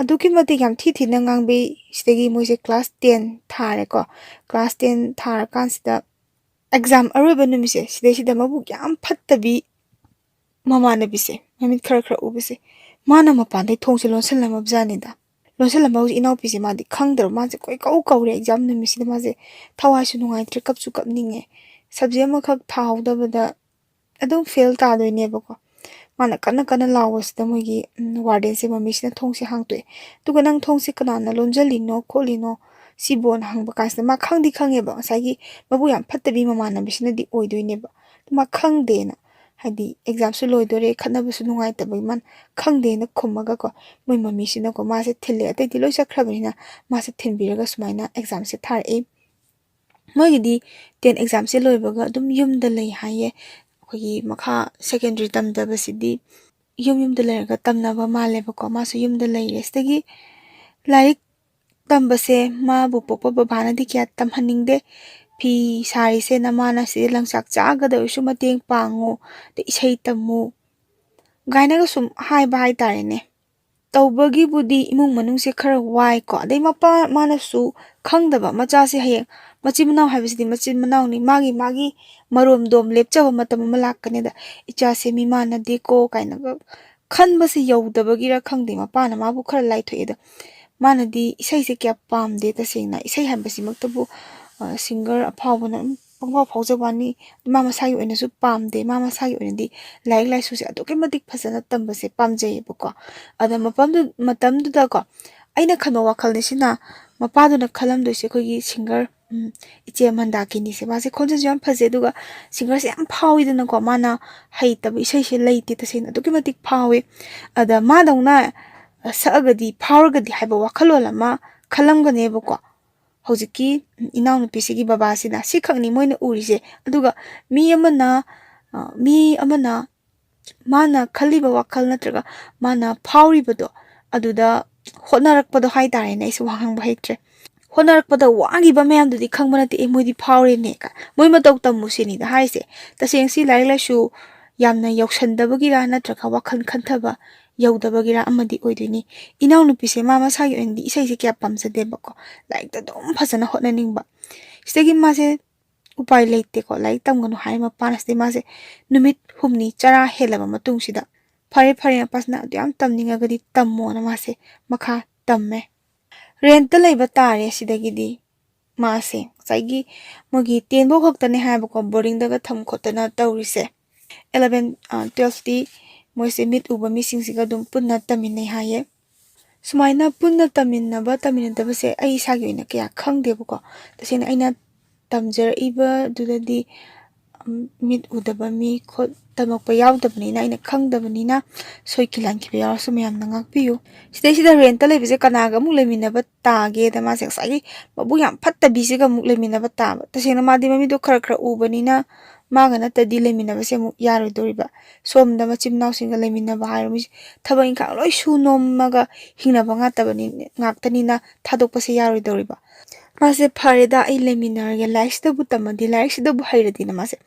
S1: ꯑꯗꯨꯛꯀꯤ ꯃꯇꯤꯛ ꯌꯥꯝ ꯊꯤꯅ ꯉꯥꯡꯕꯤ ꯁꯤꯗꯒꯤ ꯃꯣꯏꯁꯦ ꯀ꯭ꯂꯥꯁ 10 ꯊꯥꯔꯦꯀꯣ ꯀ꯭ꯂꯥꯁ 10 ꯊꯥꯔꯀꯥꯟꯁꯤꯗ ꯑꯦꯛꯖꯥꯝ ꯑꯔꯣꯏꯕ ꯅꯨꯃꯤꯠꯁꯦ ꯁꯤꯗꯩꯁꯤꯗ ꯃꯕꯨꯛ ꯌꯥꯝ ꯐꯠꯇꯕꯤ ꯃꯃꯥꯟꯅꯕꯤꯁꯦ ꯃꯃꯤꯠ ꯈꯔ ꯎꯕꯁꯦ ꯃꯥꯅ ꯃꯄꯥꯟꯗꯩ ꯊꯣꯡꯁꯦ ꯂꯣꯟꯁꯤꯜꯂꯝꯃꯕꯖꯥꯠꯅꯤꯗ ꯂꯣꯟꯁꯤꯜꯂꯝꯕ ꯍꯧꯖꯤꯛ ꯏꯅꯥꯎꯄꯤꯁꯦ ꯃꯥꯗꯤ ꯈꯪꯗ꯭ꯔꯕ ꯃꯥꯁꯦ ꯀꯧꯔꯦ ꯑꯦꯛꯖꯥꯝ ꯅꯨꯃꯤꯠꯁꯤꯗ ꯃꯥꯁꯦ ꯊꯋꯥꯏꯁꯨ ꯅꯨꯡꯉꯥꯏꯇ꯭ꯔꯦ ꯀꯞꯁꯨ ꯀꯞꯅꯤꯡꯉꯦ ꯁꯕꯖꯦꯛ ꯑꯃꯈꯛ ꯊꯥꯍꯧꯗꯕꯗ ꯑꯗꯨꯝ ꯐꯦꯜ ꯇꯥꯗꯣꯏꯅꯦꯕꯀꯣ ꯃꯥꯅ ꯀꯟꯅ ꯂꯥꯎꯕꯁꯤꯗ ꯃꯣꯏꯒꯤ ꯋꯥꯔꯗꯦꯟꯁꯦ ꯃꯃꯤꯁꯤꯅ ꯊꯣꯡꯁꯦ ꯍꯥꯡꯇꯣꯛꯑꯦ ꯑꯗꯨꯒ ꯅꯪ ꯊꯣꯡꯁꯦ ꯀꯅꯥꯅ ꯂꯣꯟꯖꯜꯂꯤꯅꯣ ꯈꯣꯠꯂꯤꯅꯣ ꯁꯤꯕꯣꯅ ꯍꯪꯕ ꯀꯥꯟꯁꯤꯗ ꯃꯥ ꯈꯪꯉꯦꯕ ꯉꯁꯥꯏꯒꯤ ꯃꯕꯨꯛ ꯌꯥꯝ ꯐꯠꯇꯕꯤ ꯃꯃꯥꯟꯅꯕꯤꯁꯤꯅꯗꯤ ꯑꯣꯏꯗꯣꯏꯅꯦꯕ ꯃꯥ ꯈꯪꯗꯦꯅ ꯍꯥꯏꯗꯤ ꯑꯦꯛꯖꯥꯝꯁꯨ ꯂꯣꯏꯗꯣꯔꯦ ꯈꯠꯅꯕꯁꯨ ꯅꯨꯡꯉꯥꯏꯇꯕꯒꯤ ꯃꯥꯅ ꯈꯪꯗꯦꯅ ꯈꯨꯝꯃꯒꯀꯣ ꯃꯣꯏ ꯃꯃꯤꯁꯤꯅꯀꯣ ꯃꯥꯁꯦ ꯊꯤꯜꯂꯦ ꯑꯇꯩꯗꯤ ꯂꯣꯏ ꯆꯠꯈ꯭ꯔꯕꯅꯤ나 ꯃꯥꯁꯦ ꯊꯤꯟꯕꯤꯔꯒ ꯁꯨꯃꯥꯏꯅ ꯑꯦꯛꯖꯥꯝꯁꯦ ꯊꯥꯔꯛꯏ ꯃꯣꯏꯒꯤꯗꯤ 10 ꯑꯦꯛꯖꯥꯝꯁꯦ ꯂꯣꯏꯕꯒ ꯑꯗꯨꯝ ꯌꯨꯝꯗ ꯂꯩ ꯍꯥꯏꯌꯦ ꯑꯩꯈꯣꯏꯒꯤ ꯃꯈꯥ ꯁꯦꯀꯦꯟꯗꯔꯤ ꯇꯝꯗꯕꯁꯤꯗꯤ ꯌꯨꯝꯗ ꯂꯩꯔꯒ ꯇꯝꯅꯕ ꯃꯥꯜꯂꯦꯕꯀꯣ ꯃꯥꯁꯨ ꯌꯨꯝꯗ ꯂꯩꯔꯦ ꯁꯤꯗꯒꯤ ꯂꯥꯏꯔꯤꯛ ꯇꯝꯕꯁꯦ ꯃꯥꯕꯨ ꯄꯣꯛꯄ ꯕꯕꯥꯅꯗꯤ ꯀꯌꯥ ꯇꯝꯍꯟꯅꯤꯡꯗꯦ ꯐꯤ ꯁꯥꯔꯤꯁꯦ ꯅꯃꯥꯅ ꯁꯤꯗ ꯂꯪꯆꯥꯛ ꯆꯥꯛꯒꯗ ꯑꯣꯏꯔꯁꯨ ꯃꯇꯦꯡ ꯄꯥꯡꯉꯨ ꯑꯗꯩ ꯏꯁꯩ ꯇꯝꯃꯨ ꯒꯥꯏꯅꯒ ꯁꯨꯝ ꯍꯥꯏꯕ ꯍꯥꯏꯇꯥꯔꯦꯅꯦ ꯇꯧꯕꯒꯤꯕꯨꯗꯤ ꯏꯃꯨꯡ ꯃꯅꯨꯡꯁꯦ ꯈꯔ ꯋꯥꯏꯀꯣ ꯑꯗꯩ ꯃꯥꯅꯁꯨ ꯈꯪꯗꯕ ꯃꯆꯥꯁꯦ ꯍꯌꯦꯡ ꯃꯆꯤꯟ ꯃꯅꯥꯎ ꯍꯥꯏꯕꯁꯤꯗꯤ ꯃꯆꯤꯟ ꯃꯅꯥꯎꯅꯤ ꯃꯥꯒꯤ ꯃꯔꯣꯝꯗꯣꯝ ꯂꯦꯞꯆꯕ ꯃꯇꯝ ꯑꯃ ꯂꯥꯛꯀꯅꯤꯗ ꯏꯆꯥꯁꯦ ꯃꯤꯃꯥꯟꯅꯗꯦꯀꯣ ꯀꯥꯏꯅꯒ ꯈꯟꯕꯁꯦ ꯌꯧꯗꯕꯒꯤꯔ ꯈꯪꯗꯦ ꯃꯄꯥꯅ ꯃꯥꯕꯨ ꯈꯔ ꯂꯥꯏꯊꯣꯛꯑꯦꯗ ꯃꯥꯅꯗꯤ ꯏꯁꯩꯁꯦ ꯀꯌꯥ ꯄꯥꯝꯗꯦ ꯇꯁꯦꯡꯅ ꯏꯁꯩ ꯍꯥꯏꯕꯁꯤꯃꯛꯇꯕꯨ ꯁꯤꯡꯒꯔ ꯑꯐꯥꯎꯕꯅ ꯄꯪꯐꯥꯎ ꯐꯥꯎꯖꯕ ꯋꯥꯅꯤ ꯃꯥ ꯃꯁꯥꯒꯤ ꯑꯣꯏꯅꯁꯨ ꯄꯥꯝꯗꯦ ꯃꯥ ꯃꯁꯥꯒꯤ ꯑꯣꯏꯅꯗꯤ ꯂꯥꯏꯔꯤꯛ ꯂꯥꯏꯁꯨꯁꯦ ꯑꯗꯨꯛꯀꯤ ꯃꯇꯤꯛ ꯐꯖꯅ ꯇꯝꯕꯁꯦ ꯄꯥꯝꯖꯩꯌꯦꯕꯀꯣ ꯑꯗ ꯃꯇꯝꯗꯨꯗꯀꯣ ꯑꯩꯅ ꯈꯟꯕ ꯋꯥꯈꯜꯁꯤꯅ ꯃꯄꯥꯗꯨꯅ ꯈꯜꯂꯝꯗꯣꯏꯁꯦ ꯑꯩꯈꯣꯏꯒꯤ ꯁꯤꯡꯒꯔ ꯏꯆꯦ ꯃꯟꯗꯥꯀꯤꯅꯤꯁꯦ ꯃꯥꯁꯦ ꯈꯣꯟꯖꯦꯜꯁꯨ ꯌꯥꯝ ꯐꯖꯩ ꯑꯗꯨꯒ ꯁꯤꯡꯒꯔꯁꯦ ꯌꯥꯝ ꯐꯥꯎꯋꯤꯗꯅꯀꯣ ꯃꯥꯅ ꯍꯩꯇꯕ ꯏꯁꯩꯁꯦ ꯂꯩꯇꯦ ꯇꯁꯦꯡꯅ ꯑꯗꯨꯛꯀꯤ ꯃꯇꯤꯛ ꯐꯥꯎꯋꯦ ꯑꯗ ꯃꯥꯗꯧꯅ ꯁꯛꯑꯒꯗꯤ ꯐꯥꯎꯔꯒꯗꯤ ꯍꯥꯏꯕ ꯋꯥꯈꯜꯂꯣꯟ ꯑꯃ ꯈꯜꯂꯝꯒꯅꯦꯕꯀꯣ ꯍꯧꯖꯤꯛꯀꯤ ꯏꯅꯥꯎꯅꯨꯄꯤꯁꯤꯒꯤ ꯕꯕꯥꯁꯤꯅ ꯁꯤꯈꯛꯅꯤ ꯃꯣꯏꯅ ꯎꯔꯤꯁꯦ ꯑꯗꯨꯒ ꯃꯤ ꯑꯃꯅ ꯃꯥꯅ ꯈꯜꯂꯤꯕ ꯋꯥꯈꯜ ꯅꯠꯇ꯭ꯔꯒ ꯃꯥꯅ ꯐꯥꯎꯔꯤꯕꯗꯣ ꯑꯗꯨꯗ ꯍꯣꯠꯅꯔꯛꯄꯗꯣ ꯍꯥꯏꯇꯥꯔꯦꯅꯦ ꯑꯩꯁꯨ ꯋꯥ ꯉꯥꯡꯕ ꯍꯩꯇ꯭ꯔꯦ ꯍꯣꯠꯅꯔꯛꯄꯗ ꯋꯥꯈꯤꯕ ꯃꯌꯥꯝꯗꯨꯗꯤ ꯈꯪꯕ ꯅꯠꯇꯦ ꯃꯣꯏꯗꯤ ꯐꯥꯎꯔꯦꯅꯦ ꯃꯣꯏ ꯃꯇꯧ ꯇꯝꯃꯨ ꯁꯤꯅꯤꯗ ꯍꯥꯏꯁꯦ ꯇꯁꯦꯡꯁꯤ ꯂꯥꯏꯔꯤꯛ ꯂꯥꯏꯁꯨ ꯌꯥꯝꯅ ꯌꯧꯁꯟꯗꯕꯒꯤꯔ ꯅꯠꯇ꯭ꯔꯒ ꯋꯥꯈꯜ ꯈꯟꯊꯕ ꯌꯧꯗꯕꯒꯤꯔ ꯑꯃꯗꯤ ꯑꯣꯏꯗꯣꯏꯅꯤ ꯏꯅꯥꯎꯅꯨꯄꯤꯁꯦ ꯃꯥ ꯃꯁꯥꯒꯤ ꯑꯣꯏꯅꯗꯤ ꯏꯁꯩꯁꯦ ꯀꯌꯥ ꯄꯥꯝꯖꯗꯦꯕꯀꯣ ꯂꯥꯏꯔꯤꯛꯇ ꯑꯗꯨꯝ ꯐꯖꯅ ꯍꯣꯠꯅꯅꯤꯡꯕ ꯁꯤꯗꯒꯤ ꯃꯥꯁꯦ ꯎꯄꯥꯏ ꯂꯩꯇꯦꯀꯣ ꯂꯥꯏꯔꯤꯛ ꯇꯝꯒꯅꯨ ꯍꯥꯏ ꯃꯄꯥꯅ ꯁꯤꯗꯩ ꯃꯥꯁꯦ ꯅꯨꯃꯤꯠ ꯍꯨꯝꯅꯤ ꯆꯔꯥ ꯍꯦꯜꯂꯕ ꯃꯇꯨꯡꯁꯤꯗ ꯐꯔꯦ ꯃꯄꯥꯁꯤꯅ ꯑꯗꯨ ꯌꯥꯝ ꯇꯝꯅꯤꯡꯉꯒꯗꯤ ꯇꯝꯃꯣꯅ ꯃꯥꯁꯦ ꯃꯈꯥ ꯇꯝꯃꯦ ꯔꯦꯟꯇ ꯂꯩꯕ ꯇꯥꯔꯦ ꯁꯤꯗꯒꯤꯗꯤ ꯃꯥꯁꯦ ꯉꯁꯥꯏꯒꯤ ꯃꯣꯏꯒꯤ 10 ꯐꯥꯎ ꯈꯛꯇꯅꯦ ꯍꯥꯏꯕꯀꯣ ꯕꯣꯔꯗꯤꯡꯗꯒ ꯊꯝ ꯈꯣꯠꯇꯅ ꯇꯧꯔꯤꯁꯦ 11 12ꯗꯤ ꯃꯣꯏꯁꯦ ꯃꯤꯠ ꯎꯕ ꯃꯤꯁꯤꯡꯁꯤꯒ ꯑꯗꯨꯝ ꯄꯨꯟꯅ ꯇꯝꯃꯤꯟꯅꯩ ꯍꯥꯏꯌꯦ ꯁꯨꯃꯥꯏꯅ ꯄꯨꯟꯅ ꯇꯝꯃꯤꯟꯅꯗꯕꯁꯦ ꯑꯩ ꯏꯁꯥꯒꯤ ꯑꯣꯏꯅ ꯀꯌꯥ ꯈꯪꯗꯦꯕꯀꯣ ꯇꯁꯦꯡꯅ ꯑꯩꯅ ꯇꯝꯖꯔꯛꯏꯕꯗꯨꯗꯗꯤ ꯃꯤꯠ ꯎꯗꯕ ꯃꯤ ꯇꯝꯃꯛꯄ ꯌꯥꯎꯗꯕꯅꯤꯅ ꯑꯩꯅ ꯈꯪꯗꯕꯅꯤꯅ ꯁꯣꯏꯈꯤ ꯂꯥꯟꯈꯤꯕ ꯌꯥꯎꯔꯁꯨ ꯃꯌꯥꯝꯅ ꯉꯥꯛꯄꯤꯌꯨ ꯁꯤꯗꯩꯁꯤꯗ ꯔꯦꯟꯇ ꯂꯩꯕꯁꯦ ꯀꯅꯥꯒ ꯑꯃꯨꯛ ꯂꯩꯃꯤꯟꯅꯕ ꯇꯥꯒꯦꯗ ꯃꯥꯁꯦ ꯉꯁꯥꯏꯒꯤ ꯃꯕꯨꯛ ꯌꯥꯝ ꯐꯠꯇꯕꯤꯁꯤꯒ ꯑꯃꯨꯛ ꯂꯩꯃꯤꯟꯅꯕ ꯇꯥꯕ ꯇꯁꯦꯡꯅ ꯃꯥꯗꯤ ꯃꯃꯤꯠꯇꯣ ꯈꯔ ꯎꯕꯅꯤꯅ ꯃꯥꯒ ꯅꯠꯇꯗꯤ ꯂꯩꯃꯤꯟꯅꯕꯁꯦ ꯑꯃꯨꯛ ꯌꯥꯔꯣꯏꯗꯧꯔꯤꯕ ꯁꯣꯝꯗ ꯃꯆꯤꯟ ꯃꯅꯥꯎꯁꯤꯡꯒ ꯂꯩꯃꯤꯟꯅꯕ ꯍꯥꯏꯔꯣ ꯊꯕꯛ ꯏꯪꯈꯥꯡ ꯂꯣꯏ ꯁꯨ ꯅꯣꯝꯃꯒ ꯍꯤꯡꯅꯕ ꯉꯥꯛꯇꯅꯤꯅ ꯊꯥꯗꯣꯛꯄꯁꯦ ꯌꯥꯔꯣꯏꯗꯧꯔꯤꯕ ꯃꯥꯁꯦ ꯐꯔꯦꯗ ꯑꯩ ꯂꯩꯃꯤꯟꯅꯔꯒꯦ ꯂꯥꯏꯔꯤꯛꯁꯤꯗꯕꯨ ꯇꯝꯃꯗꯤ ꯂꯥꯏꯔꯤꯛꯁꯤꯗꯕꯨ ꯍꯩꯔꯗꯤꯅ ꯃꯥꯁꯦ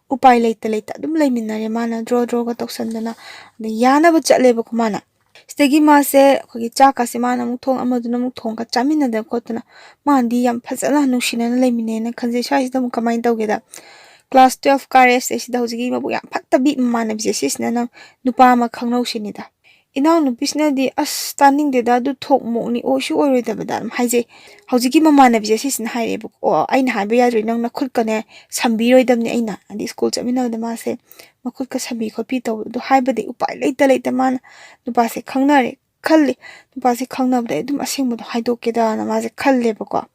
S1: ꯎꯄꯥꯏ ꯂꯩꯇ ꯑꯗꯨꯝ ꯂꯩꯃꯤꯟꯅꯔꯦ ꯃꯥꯅ ꯗ꯭ꯔꯣꯒ ꯇꯧꯁꯟꯗꯅ ꯑꯗꯩ ꯌꯥꯅꯕ ꯆꯠꯂꯦꯕꯀꯣ ꯃꯥꯅ ꯁꯤꯗꯒꯤ ꯃꯥꯁꯦ ꯑꯩꯈꯣꯏꯒꯤ ꯆꯥꯛꯀꯁꯦ ꯃꯥꯅ ꯑꯃꯨꯛ ꯊꯣꯡ ꯑꯃꯗꯨꯅ ꯑꯃꯨꯛ ꯊꯣꯡꯒ ꯆꯥꯃꯤꯟꯅꯗꯅ ꯈꯣꯠꯇꯅ ꯃꯥꯅꯗꯤ ꯌꯥꯝ ꯐꯖꯅ ꯅꯨꯡꯁꯤꯅꯅ ꯂꯩꯃꯤꯟꯅꯩꯅ ꯈꯟꯖꯩ ꯁ꯭ꯋꯥꯏꯁꯤꯗ ꯑꯃꯨꯛ ꯀꯃꯥꯏꯅ ꯇꯧꯒꯦꯗ ꯀ꯭ꯂꯥꯁ 12 ꯀꯥꯔꯦ ꯁꯤꯗ ꯍꯧꯖꯤꯛꯀꯤ ꯃꯕꯨꯛ ꯌꯥꯝ ꯐꯠꯇꯕꯤ ꯃꯃꯥꯟꯅꯕꯤꯁꯦ ꯁꯤꯁꯤꯅ ꯅꯪ ꯅꯨꯄꯥ ꯑꯃ ꯈꯪꯅꯧꯁꯤꯅꯤꯗ ꯏꯅꯥꯎꯅꯨꯄꯤꯁꯤꯅꯗꯤ ꯑꯁ ꯇꯥꯅꯤꯡꯗꯦꯗ ꯑꯗꯨ ꯊꯣꯛ ꯃꯣꯛꯅꯤ ꯑꯣꯏꯁꯨ ꯑꯣꯏꯔꯣꯏꯗꯕꯗ ꯑꯗꯨꯝ ꯍꯥꯏꯖꯩ ꯍꯧꯖꯤꯛꯀꯤ ꯃꯃꯥꯟꯅꯕꯤꯁꯦ ꯁꯤꯁꯤꯅ ꯍꯥꯏꯔꯛꯑꯦꯕꯀꯣ ꯑꯣ ꯑꯩꯅ ꯍꯥꯏꯕ ꯌꯥꯗ꯭ꯔꯦ ꯅꯪꯅ ꯈꯨꯠꯀꯅꯦ ꯁꯝꯕꯤꯔꯣꯏꯗꯕꯅꯤ ꯑꯩꯅ ꯑꯗꯩ ꯁ꯭ꯀꯨꯜ ꯆꯠꯃꯤꯟꯅꯕꯗ ꯃꯥꯁꯦ ꯃꯈꯨꯠꯀ ꯁꯝꯕꯤ ꯈꯣꯠꯄꯤ ꯇꯧꯕꯗꯣ ꯍꯥꯏꯕꯗꯤ ꯎꯄꯥꯏ ꯂꯩꯇ ꯃꯥꯅ ꯅꯨꯄꯥꯁꯦ ꯈꯪꯅꯔꯦ ꯈꯜꯂꯤ ꯅꯨꯄꯥꯁꯦ ꯈꯪꯅꯕꯗ ꯑꯗꯨꯝ ꯑꯁꯦꯡꯕꯗꯣ ꯍꯥꯏꯗꯣꯛꯀꯦꯗꯅ ꯃꯥꯁꯦ ꯈꯜꯂꯦꯕꯀോ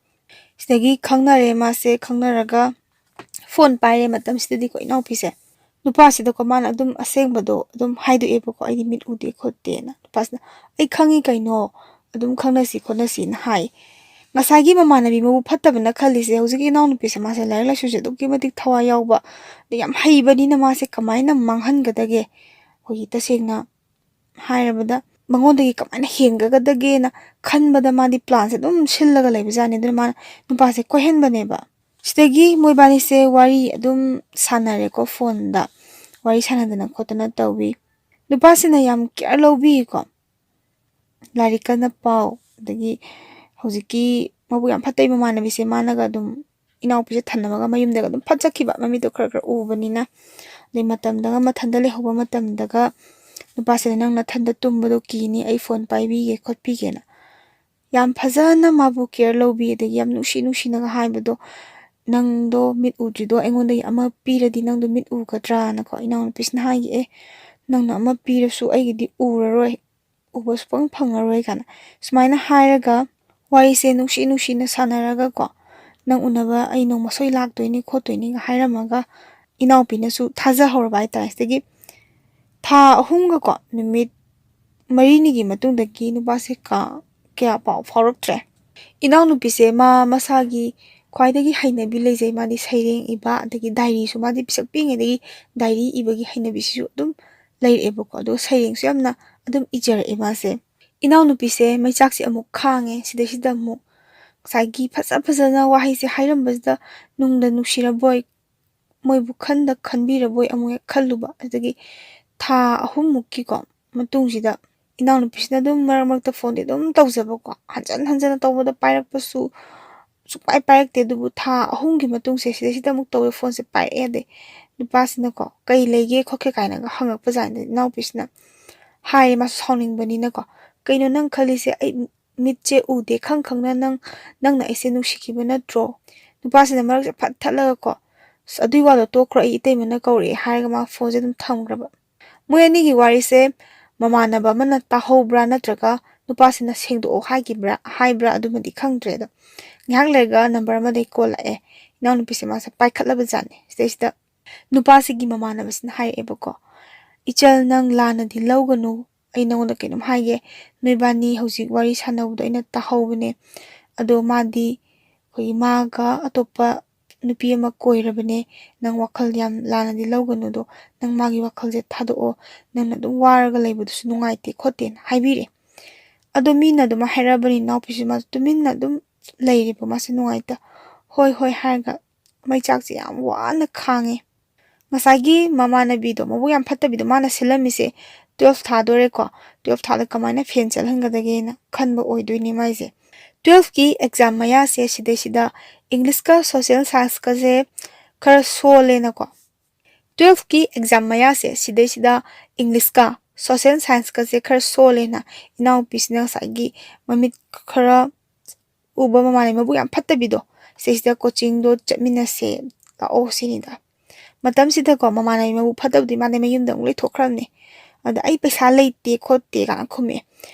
S1: ꯁꯤꯗꯒꯤ ꯈꯪꯅꯔꯦ ꯃꯥꯁꯦ ꯈꯪꯅꯔꯒ ꯐꯣꯟ ꯄꯥꯏꯔꯦ ꯃꯇꯝꯁꯤꯗꯗꯤꯀꯣ ꯏꯅꯥꯎꯄꯤꯁꯦ ꯅꯨꯄꯥꯁꯤꯗꯀꯣ ꯃꯥꯅ ꯑꯗꯨꯝ ꯑꯁꯦꯡꯕꯗꯣ ꯑꯗꯨꯝ ꯍꯥꯏꯗꯣꯛꯑꯦꯕꯀꯣ ꯑꯩꯗꯤ ꯃꯤꯠ ꯎꯗꯦ ꯈꯣꯠꯇꯦꯅ ꯅꯨꯄꯥꯁꯤꯅ ꯑꯩ ꯈꯪꯉꯤ ꯀꯩꯅꯣ ꯑꯗꯨꯝ ꯈꯪꯅꯁꯤ ꯈꯣꯠꯅꯁꯤꯅ ꯍꯥꯏ ꯉꯁꯥꯏꯒꯤ ꯃꯃꯥꯟꯅꯕꯤ ꯃꯕꯨ ꯐꯠꯇꯕꯅ ꯈꯜꯂꯤꯁꯦ ꯍꯧꯖꯤꯛꯀꯤ ꯏꯅꯥꯎꯅꯨꯄꯤꯁꯦ ꯃꯥꯁꯦ ꯂꯥꯏꯔꯤꯛ ꯂꯥꯏꯁꯨꯁꯦ ꯑꯗꯨꯛꯀꯤ ꯃꯇꯤꯛ ꯊꯋꯥꯏ ꯌꯥꯎꯕ ꯌꯥꯝ ꯍꯩꯕꯅꯤꯅ ꯃꯥꯁꯦ ꯀꯃꯥꯏꯅ ꯃꯥꯡꯍꯟꯒꯗꯒꯦ ꯑꯩꯈꯣꯏꯒꯤ ꯇꯁꯦꯡꯅ ꯍꯥꯏꯔꯕꯗ ꯃꯉꯣꯟꯗꯒꯤ ꯀꯃꯥꯏꯅ ꯍꯦꯟꯒꯗꯒꯦꯅ ꯈꯟꯕꯗ ꯃꯥꯗꯤ ꯄ꯭ꯂꯥꯟꯁꯦ ꯑꯗꯨꯝ ꯁꯤꯜꯂꯒ ꯂꯩꯕꯖꯥꯠꯅꯤ ꯑꯗꯨꯅ ꯃꯥꯅ ꯅꯨꯄꯥꯁꯦ ꯀꯣꯏꯍꯟꯕꯅꯦꯕ ꯁꯤꯗꯒꯤ ꯃꯣꯏꯕꯥꯅꯤꯁꯦ ꯋꯥꯔꯤ ꯑꯗꯨꯝ ꯁꯥꯟꯅꯔꯦꯀꯣ ꯐꯣꯟꯗ ꯋꯥꯔꯤ ꯁꯥꯟꯅꯗꯅ ꯈꯣꯠꯇꯅ ꯇꯧꯋꯤ ꯅꯨꯄꯥꯁꯤꯅ ꯌꯥꯝ ꯀꯦꯌꯔ ꯂꯧꯕꯤꯀꯣ ꯂꯥꯏꯔꯤꯛ ꯀꯟꯅ ꯄꯥꯎ ꯑꯗꯒꯤ ꯍꯧꯖꯤꯛꯀꯤ ꯃꯕꯨꯛ ꯌꯥꯝ ꯐꯠꯇꯩ ꯃꯃꯥꯟꯅꯕꯤꯁꯦ ꯃꯥꯅꯒ ꯑꯗꯨꯝ ꯏꯅꯥꯎꯄꯤꯁꯦ ꯊꯟꯅꯕꯒ ꯃꯌꯨꯝꯗꯒ ꯑꯗꯨꯝ ꯐꯠꯆꯈꯤꯕ ꯃꯃꯤꯠꯇꯣ ꯈꯔ ꯎꯕꯅꯤꯅ ꯑꯗꯩ ꯃꯇꯝꯗꯒ ꯃꯊꯟꯇ ꯂꯩꯍꯧꯕ ꯃꯇꯝꯗꯒ ꯅꯨꯄꯥꯁꯤꯅ ꯅꯪ ꯅꯊꯟꯇ ꯇꯨꯝꯕꯗꯣ ꯀꯤꯅꯤ ꯑꯩ ꯐꯣꯟ ꯄꯥꯏꯕꯤꯒꯦ ꯈꯣꯠꯄꯤꯒꯦꯅ ꯌꯥꯝ ꯐꯖꯅ ꯃꯥꯕꯨ ꯀꯦꯌꯔ ꯂꯧꯕꯤ ꯑꯗꯒꯤ ꯌꯥꯝ ꯅꯨꯡꯁꯤꯅꯒ ꯍꯥꯏꯕꯗꯣ ꯅꯪꯗꯣ ꯃꯤꯠ ꯎꯗ꯭ꯔꯤꯗꯣ ꯑꯩꯉꯣꯟꯗꯒꯤ ꯑꯃ ꯄꯤꯔꯗꯤ ꯅꯪꯗꯣ ꯃꯤꯠ ꯎꯒꯗ꯭ꯔꯥꯅꯀꯣ ꯏꯅꯥꯎꯅꯨꯄꯤꯁꯤꯅ ꯍꯥꯏꯒꯦ ꯅꯪꯅ ꯑꯃ ꯄꯤꯔꯁꯨ ꯑꯩꯒꯤꯗꯤ ꯎꯔꯔꯣꯏ ꯎꯕ ꯁꯨꯡꯐꯪ ꯐꯪꯉꯔꯣꯏ ꯀꯥꯏꯅ ꯁꯨꯃꯥꯏꯅ ꯍꯥꯏꯔꯒ ꯋꯥꯔꯤꯁꯦ ꯅꯨꯡꯁꯤꯅ ꯁꯥꯟꯅꯔꯒꯀꯣ ꯅꯪ ꯎꯅꯕ ꯑꯩ ꯅꯣꯡꯃ ꯁꯣꯏ ꯂꯥꯛꯇꯣꯏꯅꯤ ꯈꯣꯠꯇꯣꯏꯅꯤꯒ ꯍꯥꯏꯔꯝꯃꯒ ꯏꯅꯥꯎꯄꯤꯅꯁꯨ ꯊꯥꯖꯍꯧꯔꯕ ꯍꯥꯏꯇꯥꯔꯦ ꯁꯤꯗꯒꯤ ꯊꯥ 3ꯒꯀꯣ ꯅꯨꯃꯤꯠ 4ꯅꯤꯒꯤ ꯃꯇꯨꯡꯗꯒꯤ ꯅꯨꯄꯥꯁꯦ ꯀꯌꯥ ꯄꯥꯎ ꯐꯥꯎꯔꯛꯇ꯭ꯔꯦ ꯏꯅꯥꯎꯅꯨꯄꯤꯁꯦ ꯃꯁꯥꯒꯤ ꯈ꯭ꯋꯥꯏꯗꯒꯤ ꯍꯩꯅꯕꯤ ꯂꯩꯖꯩ ꯃꯥꯗꯤ ꯁꯩꯔꯦꯡ ꯏꯕ ꯑꯗꯒꯤ ꯗꯥꯏꯔꯤꯁꯨ ꯃꯥꯗꯤ ꯄꯤꯁꯛ ꯄꯤꯛꯉꯩꯗꯒꯤ ꯗꯥꯏꯔꯤ ꯏꯕꯒꯤ ꯍꯩꯅꯕꯤꯁꯤꯁꯨ ꯑꯗꯨꯝ ꯂꯩꯔꯛꯑꯦꯕꯀꯣ ꯑꯗꯨꯒ ꯁꯩꯔꯦꯡꯁꯨ ꯌꯥꯝꯅ ꯑꯗꯨꯝ ꯏꯖꯔꯛꯑꯦ ꯃꯥꯁꯦ ꯏꯅꯥꯎꯅꯨꯄꯤꯁꯦ ꯃꯩꯆꯥꯛꯁꯦ ꯑꯃꯨꯛ ꯈꯥꯡꯉꯦ ꯁꯤꯗꯩꯁꯤꯗ ꯑꯃꯨꯛ ꯉꯁꯥꯏꯒꯤ ꯐꯖꯅ ꯋꯥꯍꯩꯁꯦ ꯍꯥꯏꯔꯝꯕꯁꯤꯗ ꯅꯨꯡꯗ ꯅꯨꯡꯁꯤꯔꯕꯣꯏ ꯃꯣꯏꯕꯨ ꯈꯟꯕꯤꯔꯕꯣꯏ ꯑꯃꯨꯛ ꯍꯦꯛ ꯈꯜꯂꯨꯕ ꯑꯗꯒꯤ ꯊꯥ 3ꯃꯨꯛꯀꯤꯀꯣ ꯃꯇꯨꯡꯁꯤꯗ ꯏꯅꯥꯎꯅꯨꯄꯤꯁꯤꯅ ꯑꯗꯨꯝ ꯃꯔꯛꯇ ꯐꯣꯟꯗꯤ ꯑꯗꯨꯝ ꯇꯧꯖꯕꯀꯣ ꯍꯟꯖꯟ ꯇꯧꯕꯗ ꯄꯥꯏꯔꯛꯄꯁꯨ ꯁꯨꯡꯄꯥꯏ ꯄꯥꯏꯔꯛꯇꯦ ꯑꯗꯨꯕꯨ ꯊꯥ 3ꯒꯤ ꯃꯇꯨꯡꯁꯦ ꯁꯤꯗꯩꯁꯤꯗ ꯑꯃꯨꯛ ꯇꯧꯋꯦ ꯐꯣꯟꯁꯦ ꯄꯥꯏꯔꯛꯑꯦ ꯑꯗꯩ ꯅꯨꯄꯥꯁꯤꯅꯀꯣ ꯀꯩ ꯂꯩꯒꯦ ꯈꯣꯠꯀꯦ ꯀꯥꯏꯅꯒ ꯍꯪꯉꯛꯄꯖꯥꯠꯅꯤ ꯏꯅꯥꯎꯄꯤꯁꯤꯅ ꯍꯥꯏꯌꯦ ꯃꯥꯁꯨ ꯁꯥꯎꯅꯤꯡꯕꯅꯤꯅꯀꯣ ꯀꯩꯅꯣ ꯅꯪ ꯈꯜꯂꯤꯁꯦ ꯑꯩ ꯃꯤꯠꯁꯦ ꯎꯗꯦ ꯈꯪꯅ ꯅꯪꯅ ꯑꯩꯁꯦ ꯅꯨꯡꯁꯤꯈꯤꯕ ꯅꯠꯇ꯭ꯔꯣ ꯅꯨꯄꯥꯁꯤꯅ ꯃꯔꯛꯁꯦ ꯐꯠ ꯊꯠꯂꯒꯀꯣ ꯑꯗꯨꯏ ꯋꯥꯗꯣ ꯇꯣꯛꯈ꯭ꯔꯣ ꯑꯩ ꯏꯇꯩꯃꯅ ꯀꯧꯔꯛꯑꯦ ꯍꯥꯏꯔꯒ ꯃꯥ ꯐꯣꯟꯁꯦ ꯑꯗꯨꯝ ꯊꯝꯈ꯭ꯔꯕ ꯃꯣꯏ ꯑꯅꯤꯒꯤ ꯋꯥꯔꯤꯁꯦ ꯃꯃꯥꯟꯅꯕ ꯑꯃꯅ ꯇꯥꯍꯧꯕ꯭ꯔꯥ ꯅꯠꯇ꯭ꯔꯒ ꯅꯨꯄꯥꯁꯤꯅ ꯁꯦꯡꯗꯣꯛꯑꯣ ꯍꯥꯏꯕ꯭ꯔꯥ ꯑꯗꯨꯃꯗꯤ ꯈꯪꯗ꯭ꯔꯦ ꯑꯗꯣ ꯉꯥꯏꯍꯥꯛ ꯂꯩꯔꯒ ꯅꯝꯕꯔ ꯑꯃꯗꯒꯤ ꯀꯣꯜ ꯂꯥꯛꯑꯦ ꯏꯅꯥꯎꯅꯨꯄꯤꯁꯦ ꯃꯥꯁꯦ ꯄꯥꯏꯈꯠꯂꯕ ꯖꯥꯠꯅꯦ ꯁꯤꯗꯩꯁꯤꯗ ꯅꯨꯄꯥꯁꯤꯒꯤ ꯃꯃꯥꯟꯅꯕꯁꯤꯅ ꯍꯥꯏꯔꯛꯑꯦꯕꯀꯣ ꯏꯆꯜ ꯅꯪ ꯂꯥꯟꯅꯗꯤ ꯂꯧꯒꯅꯨ ꯑꯩ ꯅꯉꯣꯟꯗ ꯀꯩꯅꯣꯝ ꯍꯥꯏꯒꯦ ꯅꯣꯏꯕꯥꯅꯤ ꯍꯧꯖꯤꯛ ꯋꯥꯔꯤ ꯁꯥꯟꯅꯕꯗꯣ ꯑꯩꯅ ꯇꯥꯍꯧꯕꯅꯦ ꯑꯗꯣ ꯃꯥꯗꯤ ꯑꯩꯈꯣꯏꯒꯤ ꯃꯥꯒ ꯑꯇꯣꯞꯄ ꯅꯨꯄꯤ ꯑꯃ ꯀꯣꯏꯔꯕꯅꯦ ꯅꯪ ꯋꯥꯈꯜ ꯌꯥꯝ ꯂꯥꯟꯅꯗꯤ ꯂꯧꯒꯅꯨꯗꯣ ꯅꯪ ꯃꯥꯒꯤ ꯋꯥꯈꯜꯁꯦ ꯊꯥꯗꯣꯛꯑꯣ ꯅꯪꯅ ꯑꯗꯨꯝ ꯋꯥꯔꯒ ꯂꯩꯕꯗꯨꯁꯨ ꯅꯨꯡꯉꯥꯏꯇꯦ ꯈꯣꯠꯇꯦꯅ ꯍꯥꯏꯕꯤꯔꯦ ꯑꯗꯣ ꯃꯤꯅ ꯑꯗꯨꯝ ꯍꯥꯏꯔꯛꯑꯕꯅꯤ ꯏꯅꯥꯎꯄꯤꯁꯤ ꯃꯥꯁꯨ ꯇꯨꯃꯤꯟꯅ ꯑꯗꯨꯝ ꯂꯩꯔꯤꯕ ꯃꯥꯁꯦ ꯅꯨꯡꯉꯥꯏꯇ ꯍꯣꯏ ꯍꯥꯏꯔꯒ ꯃꯩꯆꯥꯛꯁꯦ ꯌꯥꯝ ꯋꯥꯅ ꯈꯥꯡꯉꯦ ꯉꯁꯥꯏꯒꯤ ꯃꯃꯥꯟꯅꯕꯤꯗꯣ ꯃꯕꯨꯛ ꯌꯥꯝ ꯐꯠꯇꯕꯤꯗꯣ ꯃꯥꯅ ꯁꯤꯜꯂꯝꯃꯤꯁꯦ 12 ꯊꯥꯗꯣꯔꯦꯀꯣ 12 ꯊꯥꯗ ꯀꯃꯥꯏꯅ ꯐꯦꯟ ꯆꯠꯍꯟꯒꯗꯒꯦꯅ ꯈꯟꯕ ꯑꯣꯏꯗꯣꯏꯅꯤ ꯃꯥꯏꯁꯦ 12ꯀꯤ ꯑꯦꯛꯖꯥꯝ ꯃꯌꯥꯁꯦ ꯁꯤꯗꯩꯁꯤꯗ ꯏꯪꯂꯤꯁꯀ ꯁꯣꯁꯤꯌꯦꯜ ꯁꯥꯏꯟꯁꯀꯁꯦ ꯈꯔ ꯁꯣꯜꯂꯦꯅꯀꯣ 12ꯀꯤ ꯑꯦꯛꯖꯥꯝ ꯃꯌꯥꯁꯦ ꯁꯤꯗꯩꯁꯤꯗ ꯏꯪꯂꯤꯁꯀ ꯁꯣꯁꯤꯌꯦꯜ ꯁꯥꯏꯟꯁꯀꯁꯦ ꯈꯔ ꯁꯣꯜꯂꯦꯅ ꯏꯅꯥꯎꯄꯤꯁꯤꯅ ꯉꯁꯥꯏꯒꯤ ꯃꯃꯤꯠ ꯈꯔ ꯎꯕ ꯃꯃꯥꯟꯅꯕꯤ ꯃꯕꯨꯛ ꯌꯥꯝ ꯐꯠꯇꯕꯤꯗꯣ ꯁꯤꯁꯤꯗ ꯀꯣꯆꯤꯡꯗꯣ ꯆꯠꯃꯤꯟꯅꯁꯦ ꯂꯥꯛꯑꯣ ꯁꯤꯅꯤꯗ ꯃꯇꯝꯁꯤꯗꯀꯣ ꯃꯃꯥꯟꯅꯕꯤ ꯃꯕꯨꯛ ꯐꯠꯇꯕꯗꯤ ꯃꯥꯅ ꯃꯌꯨꯝꯗ ꯑꯃꯨꯛ ꯂꯩꯊꯣꯛꯈ꯭ꯔꯕꯅꯦ ꯑꯗ ꯑꯩ ꯄꯩꯁꯥ ꯂꯩꯇꯦ ꯈꯣꯠꯇꯦ ꯀꯥꯏꯅ ꯈꯨꯝꯃꯛꯑꯦ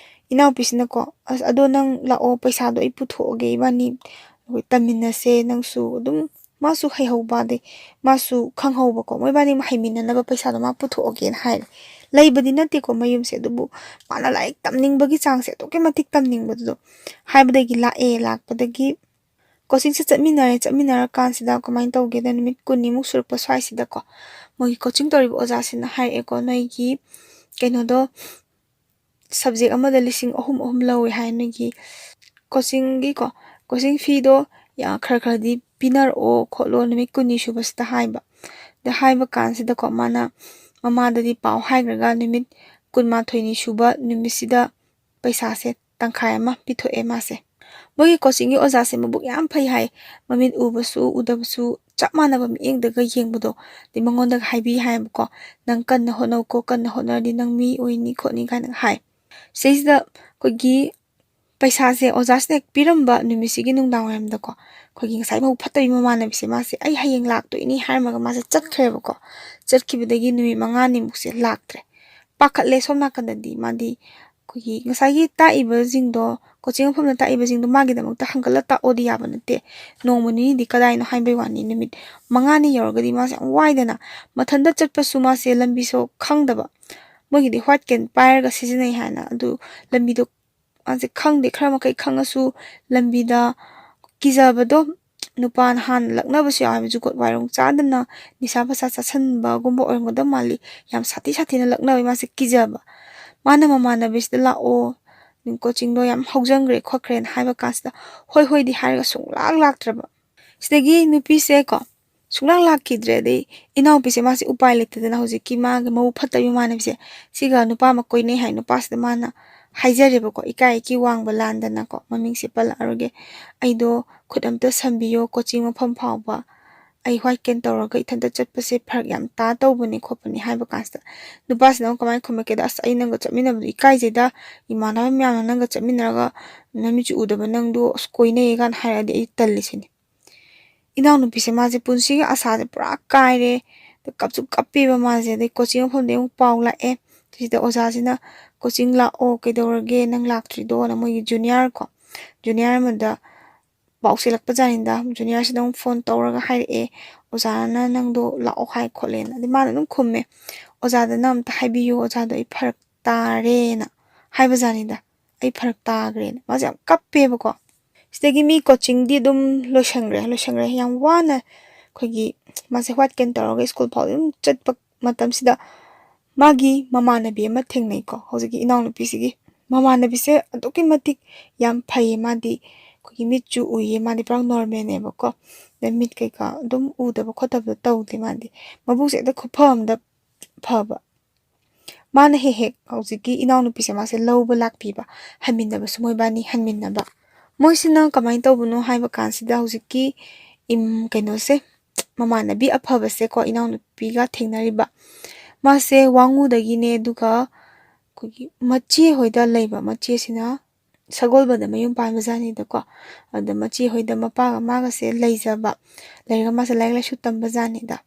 S1: ꯏꯅꯥꯎꯄꯤꯁꯤꯅꯀꯣ ꯑꯁ ꯑꯗꯣ ꯅꯪ ꯂꯥꯛꯑꯣ ꯄꯩꯁꯥꯗꯣ ꯑꯩ ꯄꯨꯊꯣꯛꯑꯒꯦ ꯏꯕꯥꯅꯤ ꯑꯩꯈꯣꯏ ꯇꯝꯃꯤꯟꯅꯁꯦ ꯅꯪꯁꯨ ꯑꯗꯨꯝ ꯃꯥꯁꯨ ꯍꯩꯍꯧꯕ ꯑꯗꯩ ꯃꯥꯁꯨ ꯈꯪꯍꯧꯕꯀꯣ ꯃꯣꯏꯕꯥꯅꯤ ꯍꯩꯃꯤꯟꯅꯅꯕ ꯄꯩꯁꯥꯗꯣ ꯃꯥ ꯄꯨꯊꯣꯛꯑꯒꯦꯅ ꯍꯥꯏꯔꯦ ꯂꯩꯕꯗꯤ ꯅꯠꯇꯦꯀꯣ ꯃꯌꯨꯝꯁꯦ ꯑꯗꯨꯕꯨ ꯃꯥꯅ ꯂꯥꯏꯔꯤꯛ ꯇꯝꯅꯤꯡꯕꯒꯤ ꯆꯥꯡꯁꯦ ꯑꯗꯨꯛꯀꯤ ꯃꯇꯤꯛ ꯇꯝꯅꯤꯡꯕꯗꯨꯗꯣ ꯍꯥꯏꯕꯗꯒꯤ ꯂꯥꯛꯄꯗꯒꯤ ꯀꯣꯆꯤꯡꯁꯦ ꯆꯠꯃꯤꯟꯅꯔꯀꯥꯟꯁꯤꯗ ꯀꯃꯥꯏꯅ ꯇꯧꯒꯦꯗ ꯅꯨꯃꯤꯠ 20ꯃꯨꯛ ꯁꯨꯔꯛꯄ ꯁ꯭ꯋꯥꯏꯁꯤꯗꯀꯣ ꯃꯣꯏꯒꯤ ꯀꯣꯆꯤꯡ ꯇꯧꯔꯤꯕ ꯑꯣꯖꯥꯁꯤꯅ ꯍꯥꯏꯔꯛꯑꯦꯀꯣ ꯅꯣꯏꯒꯤ ꯀꯩꯅꯣꯗꯣ ꯁꯕꯖꯦꯛ ꯑꯃꯗ 3,000 ꯂꯧꯋꯦ ꯍꯥꯏ ꯅꯣꯏꯒꯤ ꯀꯣꯆꯤꯡ ꯐꯤꯗꯣ ꯈꯔꯗꯤ ꯄꯤꯅꯔꯛꯑꯣ ꯈꯣꯠꯂꯣ ꯅꯨꯃꯤꯠ 20 ꯁꯨꯕꯁꯤꯗ ꯍꯥꯏꯕ ꯑꯗ ꯍꯥꯏꯕ ꯀꯥꯟꯁꯤꯗꯀꯣ ꯃꯥꯅ ꯃꯃꯥꯗꯗꯤ ꯄꯥꯎ ꯍꯥꯏꯈ꯭ꯔꯒ ꯅꯨꯃꯤꯠ 22ꯅꯤ ꯁꯨꯕ ꯅꯨꯃꯤꯠꯁꯤꯗ ꯄꯩꯁꯥꯁꯦ ꯇꯪꯈꯥꯏ ꯑꯃ ꯄꯤꯊꯣꯛꯑꯦ ꯃꯥꯁꯦ ꯃꯣꯏꯒꯤ ꯀꯣꯆꯤꯡꯒꯤ ꯑꯣꯖꯥꯁꯦ ꯃꯕꯨꯛ ꯌꯥꯝ ꯐꯩ ꯍꯥꯏ ꯃꯃꯤꯠ ꯎꯕꯁꯨ ꯎꯗꯕꯁꯨ ꯆꯞ ꯃꯥꯟꯅꯕ ꯃꯤꯠꯌꯦꯡꯗꯒ ꯌꯦꯡꯕꯗꯣ ꯑꯗꯩ ꯃꯉꯣꯟꯗꯒ ꯍꯥꯏꯕꯤ ꯍꯥꯏꯌꯦꯕꯀꯣ ꯅꯪ ꯀꯟꯅ ꯍꯣꯠꯅꯧꯀꯣ ꯀꯟꯅ ꯍꯣꯠꯅꯔꯗꯤ ꯅꯪ ꯃꯤ ꯑꯣꯏꯅꯤ ꯈꯣꯠꯅꯤ ꯀꯥꯏꯅ ꯍꯥꯏ ꯁꯤꯗꯩꯁꯤꯗ ꯑꯩꯈꯣꯏꯒꯤ ꯄꯩꯁꯥꯁꯦ ꯑꯣꯖꯥꯁꯤꯅ ꯄꯤꯔꯝꯕ ꯅꯨꯃꯤꯠꯁꯤꯒꯤ ꯅꯨꯡꯗꯥꯡ ꯋꯥꯏꯔꯝꯗꯀꯣ ꯑꯩꯈꯣꯏꯒꯤ ꯉꯁꯥꯏ ꯃꯕꯨꯛ ꯐꯠꯇꯕꯤ ꯃꯃꯥꯟꯅꯕꯤꯁꯦ ꯃꯥꯁꯦ ꯑꯩ ꯍꯌꯦꯡ ꯂꯥꯛꯇꯣꯏꯅꯤ ꯍꯥꯏꯔꯝꯃꯒ ꯃꯥꯁꯦ ꯆꯠꯈ꯭ꯔꯦꯕꯀꯣ ꯆꯠꯈꯤꯕꯗꯒꯤ ꯅꯨꯃꯤꯠ 5ꯅꯤꯃꯨꯛꯁꯦ ꯂꯥꯛꯇ꯭ꯔꯦ ꯄꯥꯈꯠꯂꯦ ꯁꯣꯝ ꯅꯥꯀꯟꯗꯗꯤ ꯃꯥꯗꯤ ꯑꯩꯈꯣꯏꯒꯤ ꯉꯁꯥꯏꯒꯤ ꯇꯥꯛꯏꯕꯁꯤꯡꯗꯣ ꯀꯣꯆꯤꯡ ꯃꯐꯝꯗ ꯇꯥꯛꯏꯕꯁꯤꯡꯗꯣ ꯃꯥꯒꯤꯗꯃꯛꯇ ꯍꯪꯒꯠꯂ ꯇꯥꯛꯑꯣꯗꯤ ꯌꯥꯕ ꯅꯠꯇꯦ ꯅꯣꯡꯃ ꯅꯤꯅꯤꯗꯤ ꯀꯗꯥꯏꯅꯣ ꯍꯥꯏꯕꯩ ꯋꯥꯅꯤ ꯅꯨꯃꯤꯠ 5ꯅꯤ ꯌꯧꯔꯒꯗꯤ ꯃꯥꯁꯦ ꯌꯥꯝ ꯋꯥꯏꯗꯅ ꯃꯊꯟꯇ ꯆꯠꯄꯁꯨ ꯃꯥꯁꯦ ꯂꯝꯕꯤꯁꯨ ꯈꯪꯗꯕ ꯃꯣꯏꯒꯤꯗꯤ ꯍ꯭ꯋꯥꯏꯠ ꯀꯦꯟ ꯄꯥꯏꯔꯒ ꯁꯤꯖꯤꯟꯅꯩ ꯍꯥꯏꯅ ꯑꯗꯨ ꯂꯝꯕꯤꯗꯣ ꯃꯥꯁꯦ ꯈꯪꯗꯦ ꯈꯔ ꯃꯈꯩ ꯈꯪꯉꯁꯨ ꯂꯝꯕꯤꯗ ꯀꯤꯖꯕꯗꯣ ꯅꯨꯄꯥ ꯅꯍꯥꯟ ꯂꯛꯅꯕꯁꯨ ꯌꯥꯎꯋꯦꯕ ꯖꯨꯒꯣꯠ ꯋꯥꯏꯔꯣꯡ ꯆꯥꯗꯅ ꯅꯤꯁꯥ ꯄꯁꯥ ꯆꯥꯁꯟꯕꯒꯨꯝꯕ ꯑꯣꯏꯔꯝꯒꯗꯕ ꯃꯥꯜꯂꯤ ꯌꯥꯝ ꯁꯥꯊꯤꯅ ꯂꯛꯅꯕ ꯃꯥꯁꯦ ꯀꯤꯖꯕ ꯃꯥꯅ ꯃꯃꯥꯟꯅꯕꯤꯁꯤꯗ ꯂꯥꯛꯑꯣ ꯀꯣꯆꯤꯡꯗꯣ ꯌꯥꯝ ꯍꯧꯖꯪꯈ꯭ꯔꯦ ꯈꯣꯠꯈ꯭ꯔꯦꯅ ꯍꯥꯏꯕ ꯀꯥꯟꯁꯤꯗ ꯍꯣꯏꯗꯤ ꯍꯥꯏꯔꯒ ꯂꯥꯛꯇ꯭ꯔꯕ ꯁꯤꯗꯒꯤ ꯅꯨꯄꯤꯁꯦ ꯀꯣ ꯂꯥꯛꯈꯤꯗ꯭ꯔꯦ ꯑꯗꯩ ꯏꯅꯥꯎꯄꯤꯁꯦ ꯃꯥꯁꯦ ꯎꯄꯥꯏ ꯂꯩꯇꯗꯅ ꯍꯧꯖꯤꯛꯀꯤ ꯃꯥꯒ ꯃꯕꯨꯛ ꯐꯠꯇꯕ ꯃꯃꯥꯟꯅꯕꯤꯁꯦ ꯁꯤꯒ ꯅꯨꯄꯥ ꯑꯃ ꯀꯣꯏꯅꯩ ꯍꯥꯏ ꯅꯨꯄꯥꯁꯤꯗ ꯃꯥꯅ ꯍꯥꯏꯖꯔꯦꯕꯀꯣ ꯏꯀꯥꯏ ꯋꯥꯡꯕ ꯂꯥꯟꯗꯅꯀꯣ ꯃꯃꯤꯡꯁꯦ ꯄꯜꯂꯛꯑꯔꯣꯏꯒꯦ ꯑꯩꯗꯣ ꯈꯨꯠ ꯑꯝꯇ ꯁꯝꯕꯤꯌꯣ ꯀꯣꯆꯤꯡ ꯃꯐꯝ ꯐꯥꯎꯕ ꯑꯩ ꯍ꯭ꯋꯥꯏꯠ ꯀꯦꯟ ꯇꯧꯔꯒ ꯏꯊꯟꯇ ꯆꯠꯄꯁꯦ ꯐꯔꯛ ꯌꯥꯝ ꯇꯧꯕꯅꯤ ꯈꯣꯠꯄꯅꯤ ꯍꯥꯏꯕ ꯀꯥꯟꯁꯤꯗ ꯅꯨꯄꯥꯁꯤꯅ ꯑꯃꯨꯛ ꯀꯃꯥꯏꯅ ꯈꯨꯝꯃꯛꯀꯦꯗ ꯑꯁ ꯑꯩ ꯅꯪꯒ ꯆꯠꯃꯤꯟꯅꯕꯗꯣ ꯏꯀꯥꯏꯖꯩꯗ ꯏꯃꯥꯟꯅꯕ ꯃꯌꯥꯝꯅ ꯅꯪꯒ ꯆꯠꯃꯤꯟꯅꯔꯒ ꯅꯃꯤꯠꯁꯨ ꯎꯗꯕ ꯅꯪꯗꯣ ꯑꯁ ꯀꯣꯏꯅꯩꯌꯦ ꯀꯥꯟꯅ ꯍꯥꯏꯔꯛꯑꯗꯤ ꯑꯩ ꯇꯜꯂꯤꯁꯤꯅꯤ ꯏꯅꯥꯎꯅꯨꯄꯤꯁꯦ ꯃꯥꯁꯦ ꯄꯨꯟꯁꯤꯒꯤ ꯑꯁꯥꯁꯦ ꯄꯨꯔꯥ ꯀꯥꯏꯔꯦ ꯀꯞꯁꯨ ꯀꯞꯄꯦꯕ ꯃꯥꯁꯦ ꯑꯗꯩ ꯀꯣꯆꯤꯡ ꯃꯐꯝꯗꯩ ꯑꯃꯨꯛ ꯄꯥꯎ ꯂꯥꯛꯑꯦ ꯁꯤꯗ ꯑꯣꯖꯥꯁꯤꯅ ꯀꯣꯆꯤꯡ ꯂꯥꯛꯑꯣ ꯀꯩꯗꯧꯔꯒꯦ ꯅꯪ ꯂꯥꯛꯇ꯭ꯔꯤꯗꯣꯅ ꯃꯣꯏꯒꯤ ꯖꯨꯅꯤꯌꯔ ꯑꯃꯗ ꯄꯥꯎ ꯆꯦꯜꯂꯛꯄꯖꯥꯠꯅꯤꯗ ꯖꯨꯅꯤꯌꯔꯁꯤꯗ ꯑꯃꯨꯛ ꯐꯣꯟ ꯇꯧꯔꯒ ꯍꯥꯏꯔꯛꯑꯦ ꯑꯣꯖꯥꯅ ꯅꯪꯗꯣ ꯂꯥꯛꯑꯣ ꯍꯥꯏ ꯈꯣꯠꯂꯦꯅ ꯑꯗꯩ ꯃꯥꯅ ꯑꯗꯨꯝ ꯈꯨꯝꯃꯦ ꯑꯣꯖꯥꯗꯅ ꯑꯝꯇ ꯍꯥꯏꯕꯤꯌꯨ ꯑꯣꯖꯥꯗꯣ ꯑꯩ ꯐꯔꯛ ꯇꯥꯔꯦꯅ ꯍꯥꯏꯕꯖꯥꯠꯅꯤꯗ ꯑꯩ ꯐꯔꯛ ꯇꯥꯈ꯭ꯔꯦꯅ ꯃꯥꯁꯦ ꯌꯥꯝ ꯀꯞꯄꯦꯕꯀꯣ ꯁꯤꯗꯒꯤ ꯃꯤ ꯀꯣꯆꯤꯡꯗꯤ ꯑꯗꯨꯝ ꯂꯣꯏꯁꯟꯈ꯭ꯔꯦ ꯌꯥꯝ ꯋꯥꯅ ꯑꯩꯈꯣꯏꯒꯤ ꯃꯥꯁꯦ ꯍ꯭ꯋꯥꯏꯠ ꯀꯦꯟ ꯇꯧꯔꯒ ꯁ꯭ꯀꯨꯜ ꯐꯥꯎ ꯑꯗꯨꯝ ꯆꯠꯄ ꯃꯇꯝꯁꯤꯗ ꯃꯥꯒꯤ ꯃꯃꯥꯟꯅꯕꯤ ꯑꯃ ꯊꯦꯡꯅꯩꯀꯣ ꯍꯧꯖꯤꯛꯀꯤ ꯏꯅꯥꯎꯅꯨꯄꯤꯁꯤꯒꯤ ꯃꯃꯥꯟꯅꯕꯤꯁꯦ ꯑꯗꯨꯛꯀꯤ ꯃꯇꯤꯛ ꯌꯥꯝ ꯐꯩꯌꯦ ꯃꯥꯗꯤ ꯑꯩꯈꯣꯏꯒꯤ ꯃꯤꯠꯁꯨ ꯎꯏꯌꯦ ꯃꯥꯗꯤ ꯄꯨꯔꯥ ꯅꯣꯔꯃꯦꯜꯅꯦꯕꯀꯣ ꯑꯗꯩ ꯃꯤꯠ ꯀꯩꯀꯥ ꯑꯗꯨꯝ ꯎꯗꯕ ꯈꯣꯠꯇꯕꯗꯣ ꯇꯧꯗꯦ ꯃꯥꯗꯤ ꯃꯕꯨꯛꯁꯦ ꯍꯦꯛꯇ ꯈꯨꯐ ꯑꯃꯗ ꯐꯕ ꯃꯥꯅ ꯍꯦꯛ ꯍꯧꯖꯤꯛꯀꯤ ꯏꯅꯥꯎꯅꯨꯄꯤꯁꯦ ꯃꯥꯁꯦ ꯂꯧꯕ ꯂꯥꯛꯄꯤꯕ ꯍꯟꯃꯤꯟꯅꯕꯁꯨ ꯃꯣꯏꯕꯥꯅꯤ ꯍꯟꯃꯤꯟꯅꯕ ꯃꯣꯏꯁꯤꯅ ꯀꯃꯥꯏꯅ ꯇꯧꯕꯅꯣ ꯍꯥꯏꯕ ꯀꯥꯟꯁꯤꯗ ꯍꯧꯖꯤꯛꯀꯤ ꯀꯩꯅꯣꯁꯦ ꯃꯃꯥꯟꯅꯕꯤ ꯑꯐꯕꯁꯦꯀꯣ ꯏꯅꯥꯎꯅꯨꯄꯤꯒ ꯊꯦꯡꯅꯔꯤꯕ ꯃꯥꯁꯦ ꯋꯥꯡꯉꯨꯗꯒꯤꯅꯦ ꯑꯗꯨꯒ ꯑꯩꯈꯣꯏꯒꯤ ꯃꯆꯦ ꯍꯣꯏꯗ ꯂꯩꯕ ꯃꯆꯦꯁꯤꯅ ꯁꯒꯣꯜꯕꯟꯗ ꯃꯌꯨꯝ ꯄꯥꯟꯕꯖꯥꯠꯅꯤꯗꯀꯣ ꯑꯗ ꯃꯆꯦ ꯍꯣꯏꯗ ꯃꯄꯥꯒ ꯃꯥꯒꯁꯦ ꯂꯩꯔꯒ ꯃꯥꯁꯦ ꯂꯥꯏꯔꯤꯛ ꯂꯥꯏꯁꯨ ꯇꯝꯕꯖꯥꯠꯅꯤꯗ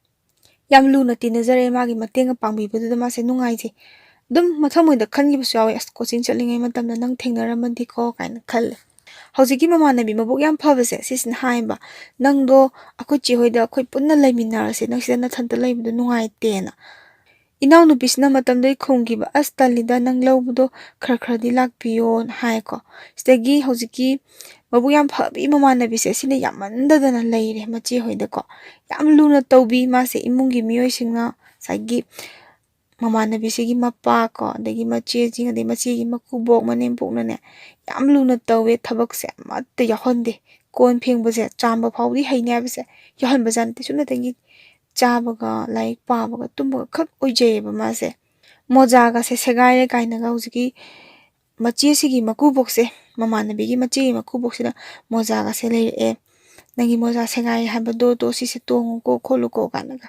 S1: ꯌꯥꯝ ꯂꯨꯅ ꯇꯤꯟꯅꯖꯔꯦ ꯃꯥꯒꯤ ꯃꯇꯦꯡꯒ ꯄꯥꯡꯕꯤꯕꯗꯨꯗ ꯃꯥꯁꯦ ꯅꯨꯡꯉꯥꯏꯖꯩ ꯑꯗꯨꯝ ꯃꯊꯪ ꯃꯣꯏꯗ ꯈꯟꯈꯤꯕꯁꯨ ꯌꯥꯎꯋꯦ ꯑꯁ ꯀꯣꯆꯤꯡ ꯆꯠꯂꯤꯉꯩ ꯃꯇꯝꯗ ꯅꯪ ꯊꯦꯡꯅꯔꯝꯃꯗꯤꯀꯣ ꯀꯥꯏꯅ ꯈꯜꯂꯦ ꯍꯧꯖꯤꯛꯀꯤ ꯃꯃꯥꯟꯅꯕꯤ ꯃꯕꯨꯛ ꯌꯥꯝ ꯐꯕꯁꯦ ꯁꯤꯁꯤꯅ ꯍꯥꯏꯕ ꯅꯪꯗꯣ ꯑꯩꯈꯣꯏ ꯆꯦ ꯍꯣꯏꯗ ꯑꯩꯈꯣꯏ ꯄꯨꯟꯅ ꯂꯩꯃꯤꯟꯅꯔꯁꯦ ꯅꯪ ꯁꯤꯗ ꯅꯊꯟꯇ ꯂꯩꯕꯗꯣ ꯅꯨꯡꯉꯥꯏꯇꯦꯅ ꯏꯅꯥꯎꯅꯨꯄꯤꯁꯤꯅ ꯃꯇꯝꯗꯩ ꯈꯨꯝꯈꯤꯕ ꯑꯁ ꯇꯜꯂꯤꯗ ꯅꯪ ꯂꯧꯕꯗꯣ ꯈꯔꯗꯤ ꯂꯥꯛꯄꯤꯌꯣꯅ ꯍꯥꯏꯀꯣ ꯁꯤꯗꯒꯤ ꯍꯧꯖꯤꯛꯀꯤ ꯃꯕꯨꯛ ꯌꯥꯝ ꯐꯕꯤ ꯃꯃꯥꯟꯅꯕꯤꯁꯦ ꯁꯤꯅ ꯌꯥꯝꯃꯟꯗꯗꯅ ꯂꯩꯔꯦ ꯃꯆꯦ ꯍꯣꯏꯗꯀꯣ ꯌꯥꯝ ꯂꯨꯅ ꯇꯧꯕꯤ ꯃꯥꯁꯦ ꯏꯃꯨꯡꯒꯤ ꯃꯤꯑꯣꯏꯁꯤꯡꯅ ꯉꯁꯥꯏꯒꯤ ꯃꯃꯥꯟꯅꯕꯤꯁꯤꯒꯤ ꯃꯄꯥ ꯀꯣ ꯑꯗꯒꯤ ꯃꯆꯦꯁꯤꯡ ꯑꯗꯩ ꯃꯆꯦꯒꯤ ꯃꯀꯨꯕꯣꯛ ꯃꯅꯦꯝꯄꯣꯛꯅꯅꯦ ꯌꯥꯝ ꯂꯨꯅ ꯇꯧꯋꯦ ꯊꯕꯛꯁꯦ ꯑꯃꯠꯇ ꯌꯥꯎꯍꯟꯗꯦ ꯀꯣꯟ ꯐꯦꯡꯕꯁꯦ ꯆꯥꯝꯕ ꯐꯥꯎꯗꯤ ꯍꯩꯅꯤ ꯍꯥꯏꯕꯁꯦ ꯌꯥꯎꯍꯟꯕꯖꯥꯠ ꯅꯠꯇꯦ ꯁꯨꯞꯅꯇꯒꯤ ꯆꯥꯕꯒ ꯂꯥꯏꯔꯤꯛ ꯄꯥꯕꯒ ꯇꯨꯝꯕꯒ ꯈꯛ ꯑꯣꯏꯖꯩꯌꯦꯕ ꯃꯥꯁꯦ ꯃꯣꯖꯥꯒꯁꯦ ꯁꯦꯒꯥꯏꯔꯦ ꯀꯥꯏꯅꯒ ꯍꯧꯖꯤꯛꯀꯤ ꯃꯆꯦꯁꯤꯒꯤ ꯃꯀꯨꯕꯣꯛꯁꯦ ꯃꯃꯥꯟꯅꯕꯤꯒꯤ ꯃꯆꯦꯒꯤ ꯃꯀꯨꯕꯣꯛꯁꯤꯅ ꯃꯣꯖꯥꯒꯁꯦ ꯂꯩꯔꯛꯑꯦ ꯅꯪꯒꯤ ꯃꯣꯖꯥ ꯁꯦꯒꯥꯏ ꯍꯥꯏꯕꯗꯣ ꯁꯤꯁꯦ ꯇꯣꯡꯉꯨꯀꯣ ꯈꯣꯠꯂꯨꯀꯣ ꯀꯥꯏꯅꯒ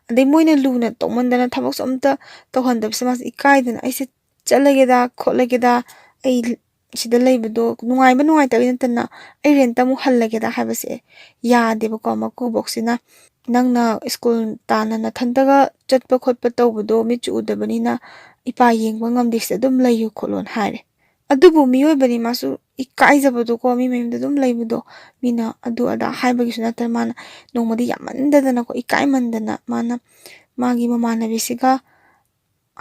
S1: ꯑꯗꯩ ꯃꯣꯏꯅ ꯂꯨꯅ ꯇꯧꯃꯟꯗꯅ ꯊꯕꯛꯁꯨ ꯑꯝꯇ ꯇꯧꯍꯟꯗꯕꯁꯦ ꯃꯥꯁꯦ ꯏꯀꯥꯏꯗꯅ ꯑꯩꯁꯦ ꯆꯠꯂꯒꯦꯗ ꯈꯣꯠꯂꯒꯦꯗ ꯑꯩ ꯁꯤꯗ ꯂꯩꯕꯗꯣ ꯅꯨꯡꯉꯥꯏꯕ ꯅꯨꯡꯉꯥꯏꯇꯕꯩ ꯅꯠꯇꯅ ꯑꯩ ꯔꯦꯟꯇ ꯑꯃꯨꯛ ꯍꯜꯂꯒꯦꯗ ꯍꯥꯏꯕꯁꯦ ꯌꯥꯗꯦꯕꯀꯣ ꯃꯀꯨꯕꯣꯛꯁꯤꯅ ꯅꯪꯅ ꯁ꯭ꯀꯨꯜ ꯇꯥꯟꯅ ꯅꯊꯟꯇꯒ ꯆꯠꯄ ꯈꯣꯠꯄ ꯇꯧꯕꯗꯣ ꯃꯤꯠꯁꯨ ꯎꯗꯕꯅꯤna ꯏꯄꯥ ꯌꯦꯡꯕ ꯉꯝꯗꯦ ꯁꯤꯗ ꯑꯗꯨꯝ ꯂꯩꯌꯨ ꯈꯣꯠꯂꯣꯅ ꯍꯥꯏꯔꯦ ꯑꯗꯨꯕꯨ ꯃꯤꯑꯣꯏꯕꯅꯤ ꯃꯥꯁꯨ ꯏꯀꯥꯏꯖꯕꯗꯣꯀꯣ ꯃꯤ ꯃꯌꯨꯝꯗ ꯑꯗꯨꯝ ꯂꯩꯕꯗꯣ ꯃꯤꯅ ꯑꯗꯨ ꯑꯗꯥ ꯍꯥꯏꯕꯒꯤꯁꯨ ꯅꯠꯇꯅ ꯃꯥꯅ ꯅꯣꯡꯃꯗꯤ ꯌꯥꯝꯃꯟꯗꯗꯅꯀꯣ ꯏꯀꯥꯏꯃꯟꯗꯅ ꯃꯥꯅ ꯃꯥꯒꯤ ꯃꯃꯥꯟꯅꯕꯤꯁꯤꯒ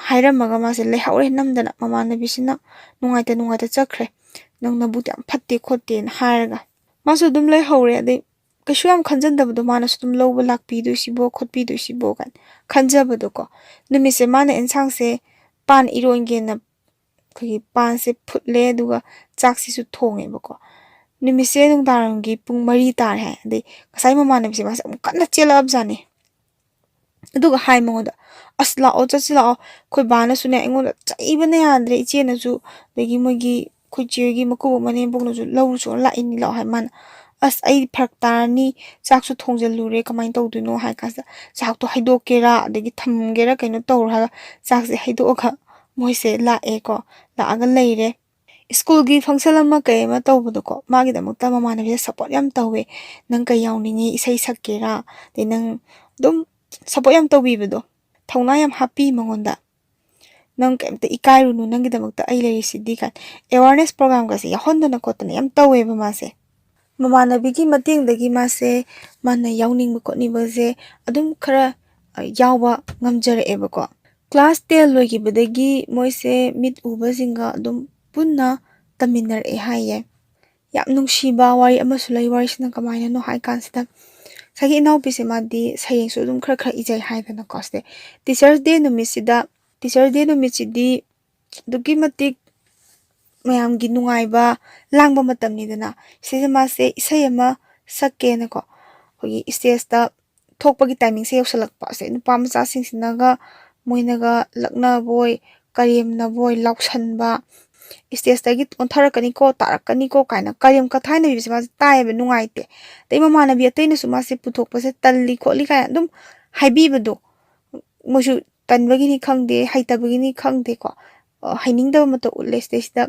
S1: ꯍꯥꯏꯔꯝꯃꯒ ꯃꯥꯁꯦ ꯂꯩꯍꯧꯔꯦ ꯅꯝꯗꯅ ꯃꯃꯥꯟꯅꯕꯤꯁꯤꯅ ꯅꯨꯡꯉꯥꯏꯇ ꯆꯠꯈ꯭ꯔꯦ ꯅꯪ ꯅꯕꯨꯛ ꯌꯥꯝ ꯐꯠꯇꯦ ꯈꯣꯠꯇꯦꯅ ꯍꯥꯏꯔꯒ ꯃꯥꯁꯨ ꯑꯗꯨꯝ ꯂꯩꯍꯧꯔꯦ ꯑꯗꯩ ꯀꯩꯁꯨ ꯌꯥꯝ ꯈꯟꯖꯟꯗꯕꯗꯣ ꯃꯥꯅꯁꯨ ꯑꯗꯨꯝ ꯂꯧꯕ ꯂꯥꯛꯄꯤꯗꯣꯏꯁꯤꯕꯣ ꯈꯣꯠꯄꯤꯗꯣꯏꯁꯤꯕꯣ ꯀꯥꯏꯅ ꯈꯟꯖꯕꯗꯣꯀꯣ ꯅꯨꯃꯤꯠꯁꯦ ꯃꯥꯅ ꯑꯦꯟꯁꯥꯡꯁꯦ ꯄꯥꯟ ꯏꯔꯣꯟꯒꯦꯅ ꯑꯩꯈꯣꯏꯒꯤ ꯄꯥꯟꯁꯦ ꯐꯨꯠꯂꯦ ꯑꯗꯨꯒ ꯆꯥꯛꯁꯤꯁꯨ ꯊꯣꯡꯉꯦꯕꯀꯣ ꯅꯨꯃꯤꯠꯁꯦ ꯅꯨꯡꯗꯥꯡꯋꯥꯏꯔꯝꯒꯤ ꯄꯨꯡ 4 ꯇꯥꯔꯦ ꯍꯥꯏ ꯑꯗꯩ ꯉꯁꯥꯏ ꯃꯃꯥꯟꯅꯕꯤꯁꯦ ꯃꯥꯁꯦ ꯑꯃꯨꯛ ꯀꯟꯅ ꯆꯦꯜꯂꯛꯑꯕꯖꯥꯠꯅꯤ ꯑꯗꯨꯒ ꯍꯥꯏ ꯃꯉꯣꯟꯗ ꯑꯁ ꯂꯥꯛꯑꯣ ꯆꯠꯁꯤ ꯂꯥꯛꯑꯣ ꯑꯩꯈꯣꯏ ꯕꯥꯅꯁꯨꯅꯦ ꯑꯩꯉꯣꯟꯗ ꯆꯩꯕꯅ ꯌꯥꯗ꯭ꯔꯦ ꯏꯆꯦꯅꯁꯨ ꯑꯗꯒꯤ ꯃꯣꯏꯒꯤ ꯑꯩꯈꯣꯏ ꯆꯦꯒꯤ ꯃꯀꯨꯕꯣꯛ ꯃꯅꯦꯝꯄꯣꯛꯅꯁꯨ ꯂꯧꯔꯨꯁꯨ ꯂꯥꯛꯏꯅꯤ ꯂꯥꯛꯑꯣ ꯍꯥꯏ ꯃꯥꯅ ꯑꯁ ꯑꯩ ꯐꯔꯛ ꯇꯥꯔꯅꯤ ꯆꯥꯛꯁꯨ ꯊꯣꯡꯖꯜꯂꯨꯔꯦ ꯀꯃꯥꯏꯅ ꯇꯧꯗꯣꯏꯅꯣ ꯍꯥꯏ ꯀꯥꯟꯁꯤꯗ ꯆꯥꯛꯇꯣ ꯍꯩꯗꯣꯛꯀꯦꯔꯥ ꯑꯗꯒꯤ ꯊꯝꯒꯦꯔꯥ ꯀꯩꯅꯣ ꯇꯧꯔꯣ ꯍꯥꯏꯔꯒ ꯆꯥꯛꯁꯦ ꯍꯩꯗꯣꯛꯑꯒ moise lae ko laaga leire school gi function ama kay ma tawbudo ko magi da mukta mamana bi support yam tawwe nang kay yawningi isai sakkera de nang dum support yam tawbibido thawna yam happy mangonda nang kemte ikairunu nangi da mukta ai leire siddi kan awareness program ga se yahondana kotana yam tawwe ba mase mamana bi gi mating dagi mase mana yawning ko ni baze adum khara yawa ngamjare eba ko class 10 logi badagi moise mit uba jinga adum punna taminar e haye yam nungsiba wari amasu lai wari sina kamaina no hai kansida sagi inaw pise madi sayeng su dum khara khara ijai haidana koste teachers day no misidi dugi matik mayam gi nungaiba langba matamni dana sise mase isai ama sakke na ko hogi stage ta thokpagi timing se yosalakpa se nupa macha singsinaga moinaga lakna boy kariem na boy lauksanba stage tagi ontharakani ko tarakani ko kaina kariem ka thaina bi se taiba nungaite dei mamana bi ateina su mase puthokpa se talli kholi ka dum haibi bado moju tanbagi ni khangde haitabagi ni khangde ko hainingda mato ulle stage da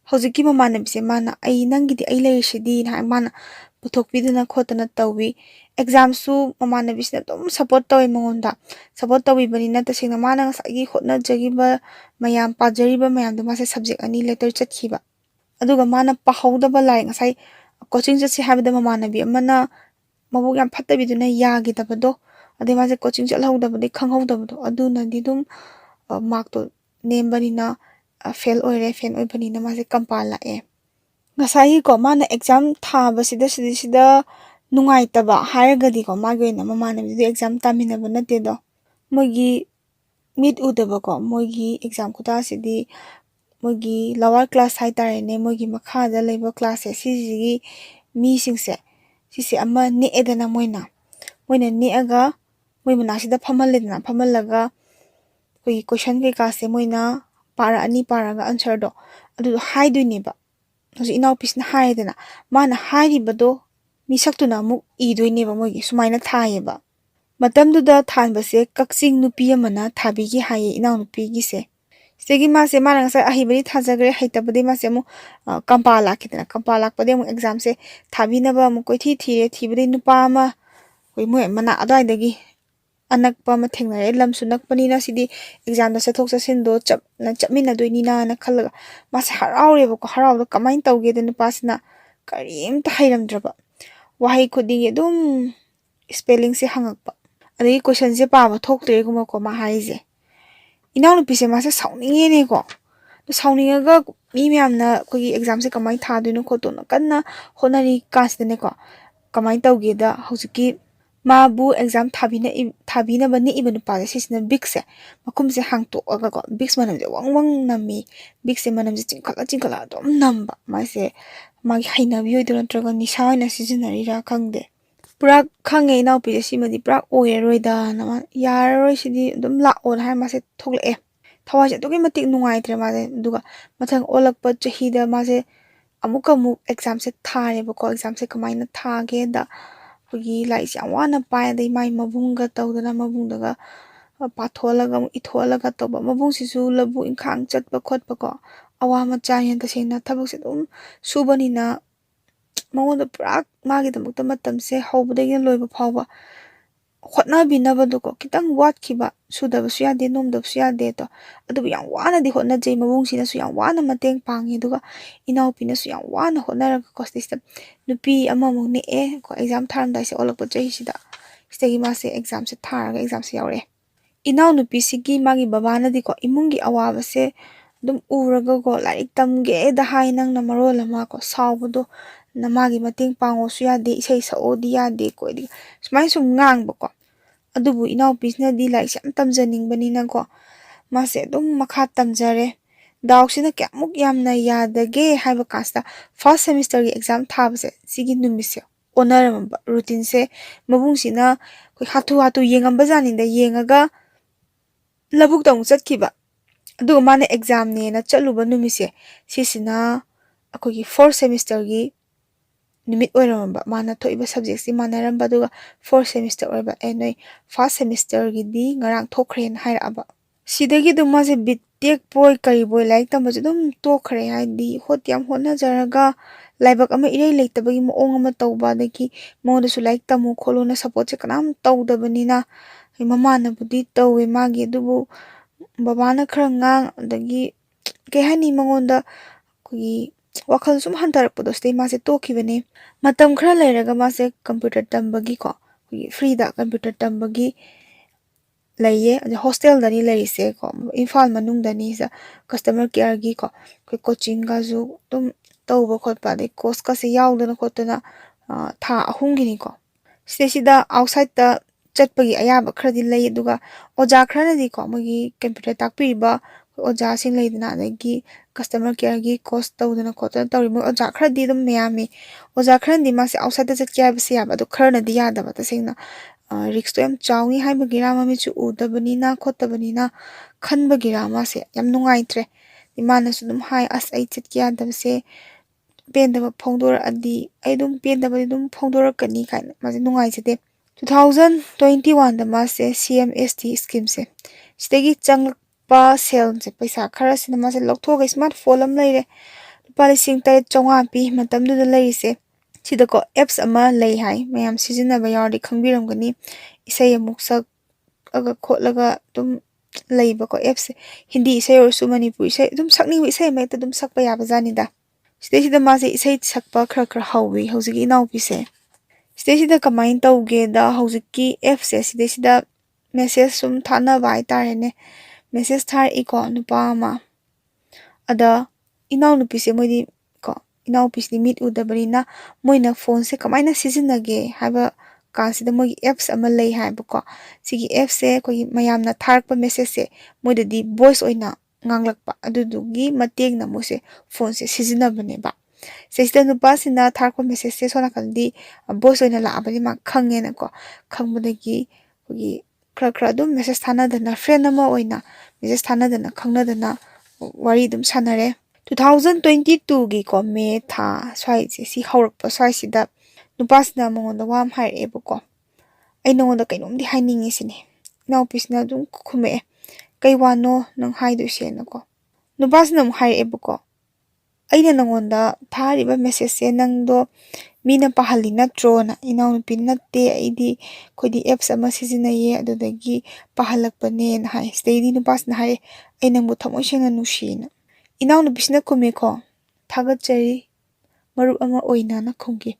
S1: hojiki mamana bi se mana ai nangi di ai leishidi na mana puthokpiduna khotana tawi exam su mamana bi se dum support tawi mongonda support tawi bani na tasing na mana sagi khotna jagiba mayam pajariba mayam duma se subject ani letter chatkiba aduga mana pahauda ba lai ngasai coaching jasi habida mamana bi amana mabuk yam phattabi duna yagi dabado ade ma se coaching chalhauda bade khanghauda bado aduna di dum mark to nembani na fail oire fail oibani na ma se kampala e ngasai ko mana exam thaba sida nungai taba hairgadi ko magi na mamana bi exam tamina bana te do mogi meet udaba ko mogi exam kuta sidi mogi lower class hai tare ne mogi makha da leba class e sigi mi singse sisi ama ne edana moina ne aga moi mana sida phamalledna phamallaga koi question ke ka se moina para ani paraga answer do adu haiduini ba hoji inaw pisna haidena mana hairibado misaktuna muk idoine ba mogi sumaina thayeba matamduda thanbase kakching nupi amana thabigi haye inaw nupi gi se segi mase mana ngasa ahibari thajagre haitabade mase mu kampala kitna kampala pade mu exam se thabina ba mu koi thire thibade nupa ama koi mo mana adai dagi anakpa ma thengnare lamsu nakpani na sidi exam da sathok sasin do chapmina doini na khalaga mase haraure ba ko harawdo kamain tawge de nupa sina karim ta hairamdraba wahai khuding dum spelling se hangakpa adai question se pa ba thoktre guma ko ma haije inaw nu pise mase sauninge ne ko sauninga mi myamna kogi exam se kamai tha doino khoto na kanna honari kas ne ko kamai tawge da hojiki mabu exam thabina bani ibanu pa sisna big se makum se hangto aga ko big manam je wangwang nami big se manam je chingkala dom namba mase magi haina bi hoidron traga ni saina seasonary ra khangde pura khange naw pi simadi pura oyeroida na yaroi sidi dum la on ha mase thokle e thawai je togi matik nungai tre mase duga mathang olakpa chahida mase amuk exam se thare ba ko exam se kamaina thage da pugi lai sia wana pai dai mai mabunga tawdana mabungdaga patholaga itholaga toba mabung sisu labu inkhang chatpa khotpa ko awa ma chayan ta sena thabuk se dum subani na mawda prak magi da mukta matam se hobdagi loiba phawba khotna binaba do ko kitang wat khiba sudaba suya de nom da suya de to adu yang wana di khotna jei mabung sina su yang wana mateng pangi duga inaw pina su yang wana khotna ko system nupi ama mong ne e ko exam tharam dai se olak pa jei sida stegi ma se exam se tharaga exam se yaure inaw nupi sigi magi baba na di ko imungi awa se dum uraga go like tamge da hainang na marola ma ko sawbudo na magi mateng pango suya de isai sa odia de ko di smai sum ngang ba ko adubu inaw pisna di like sam tamjaning bani na ko mase dum makha tamjare dausina kyamuk yamna yadage haiba kasta first semester gi exam thabse sigi numise onaram routine se mabung sina koi hatu yengam bajani da yengaga labuk tong chatkiba adu mane exam ne na chaluba numise sisina akogi fourth semester gi nimit oiramba mana thoiba subjects si manaramba duga fourth semester oiba enoi first semester gi di ngarang thokren hairaba सिदगी दु मासे B.Tech बोय करी बोय like तमबजे दुम तोखरे हाइदी होत याम होना जरगा लाइबक अमा इरै लेतबगी मोंग अमा तौबा दगी मोंदसु like तमु खोलोना support से कनाम तौदबनिना ममाना बुदी तौवे मागी दुबु बाबाना खरा ngang दगी के हानि मंगोंदा कोई वखल सुम हंतरपदो स्टे मासे तोखिबने मतम खरा लेरगा मासे कंप्यूटर तंबगी को फ्री दा कंप्यूटर तंबगी लइये हॉस्टल दनी लइसे को इम्फाल मनुंग दनी सा कस्टमर केयर गी को कोचिंग का जो तुम तौब खोटपा दे कोर्स का से यावदना खोटना था अहुंगिनी को स्टेसिदा आउटसाइड दा चटपगी अयाब खरदी लइ दुगा ओजा खरनदी को मगी कंप्यूटर ताकपीबा ओजा सिंग लइदना दगी कस्टमर केयर गी कोर्स तौदना खोटना तौरि मो ओजा खरदी दम मयामी ओजा खरनदी मासे आउटसाइड दा चट क्या बसे याबा दो खरनदी यादबा तसेंगना रिक्स तो यम चाउनी हाई बगिरा मामी चु उदबनीना खोतबनीना खन बगिरा मासे यम नुंगाइत्रे इमाना सुदुम हाई अस आई चित किया दबसे पेंदब फोंदोर अदी आई दुम पेंदब दुम फोंदोर कनी काइन मासे नुंगाइचते 2021 दा मासे CMST स्कीम से सितेगी चंगपा सेल से पैसा खरा सिना मासे लौथोग स्मार्टफोन अम लइरे लुपा लिसिंग 3,400 पी मतमदुदा लइसे सिदको एप्स अमा लइ हाई मैम सिजनबा यावदी खंगबिरमगनी इसै अमुक सक अगा खोलगा तुम लइबको एप्स हिंदी इसै औरसु मणिपुरी इसै तुम सकनी इसै मैत तुम सकपा याबा जानिदा सिदा मासे इसै सकपा खर खर हौवी हौजिकी इनाउपीसे सिदा कमाइन तौगे दा हौजिकी एप्स सिदा मेसेज सुम थाना बाय तारेने मेसेज थार इको नुपा अमा अदा इनाउनुपीसे मोइदी इनाउपीसनी मीट उदबनीना मोइना फोन से कमाइना सिजिनगे हाबा कांसिदा मोगी एप्स अमा लइ हाबको सिगी एप्स से कोई मयामना थारकपा मेसेज से मोइददी voice ओइना nganglakpa adudugi mateng na mose phone se sizinabane ba seista nupa sina tharko message se sona kaldi voice oina la abani ma khange na ko khangbadagi kogi khra khra dum message thana dana friend ama oina message thana dana khangna dana wari dum sanare 2022 gi ko me tha swai se si haurakpa swai sida nupa sina mongonda wam hair ebuko ai nongonda kainomdi hainingi sini now pisna dum khume kai wano nang haidu senako nubasna mu hai ebuko aina nangonda thariba message se nangdo mina pahali natro na inaw pin natte aidi khodi apps ama sizina ye adudagi pahalakpane na hai steady nubasna hai aina mu thamoi sena nushina inaw nu bisna kume ko thagat chari maru ama oina na khongi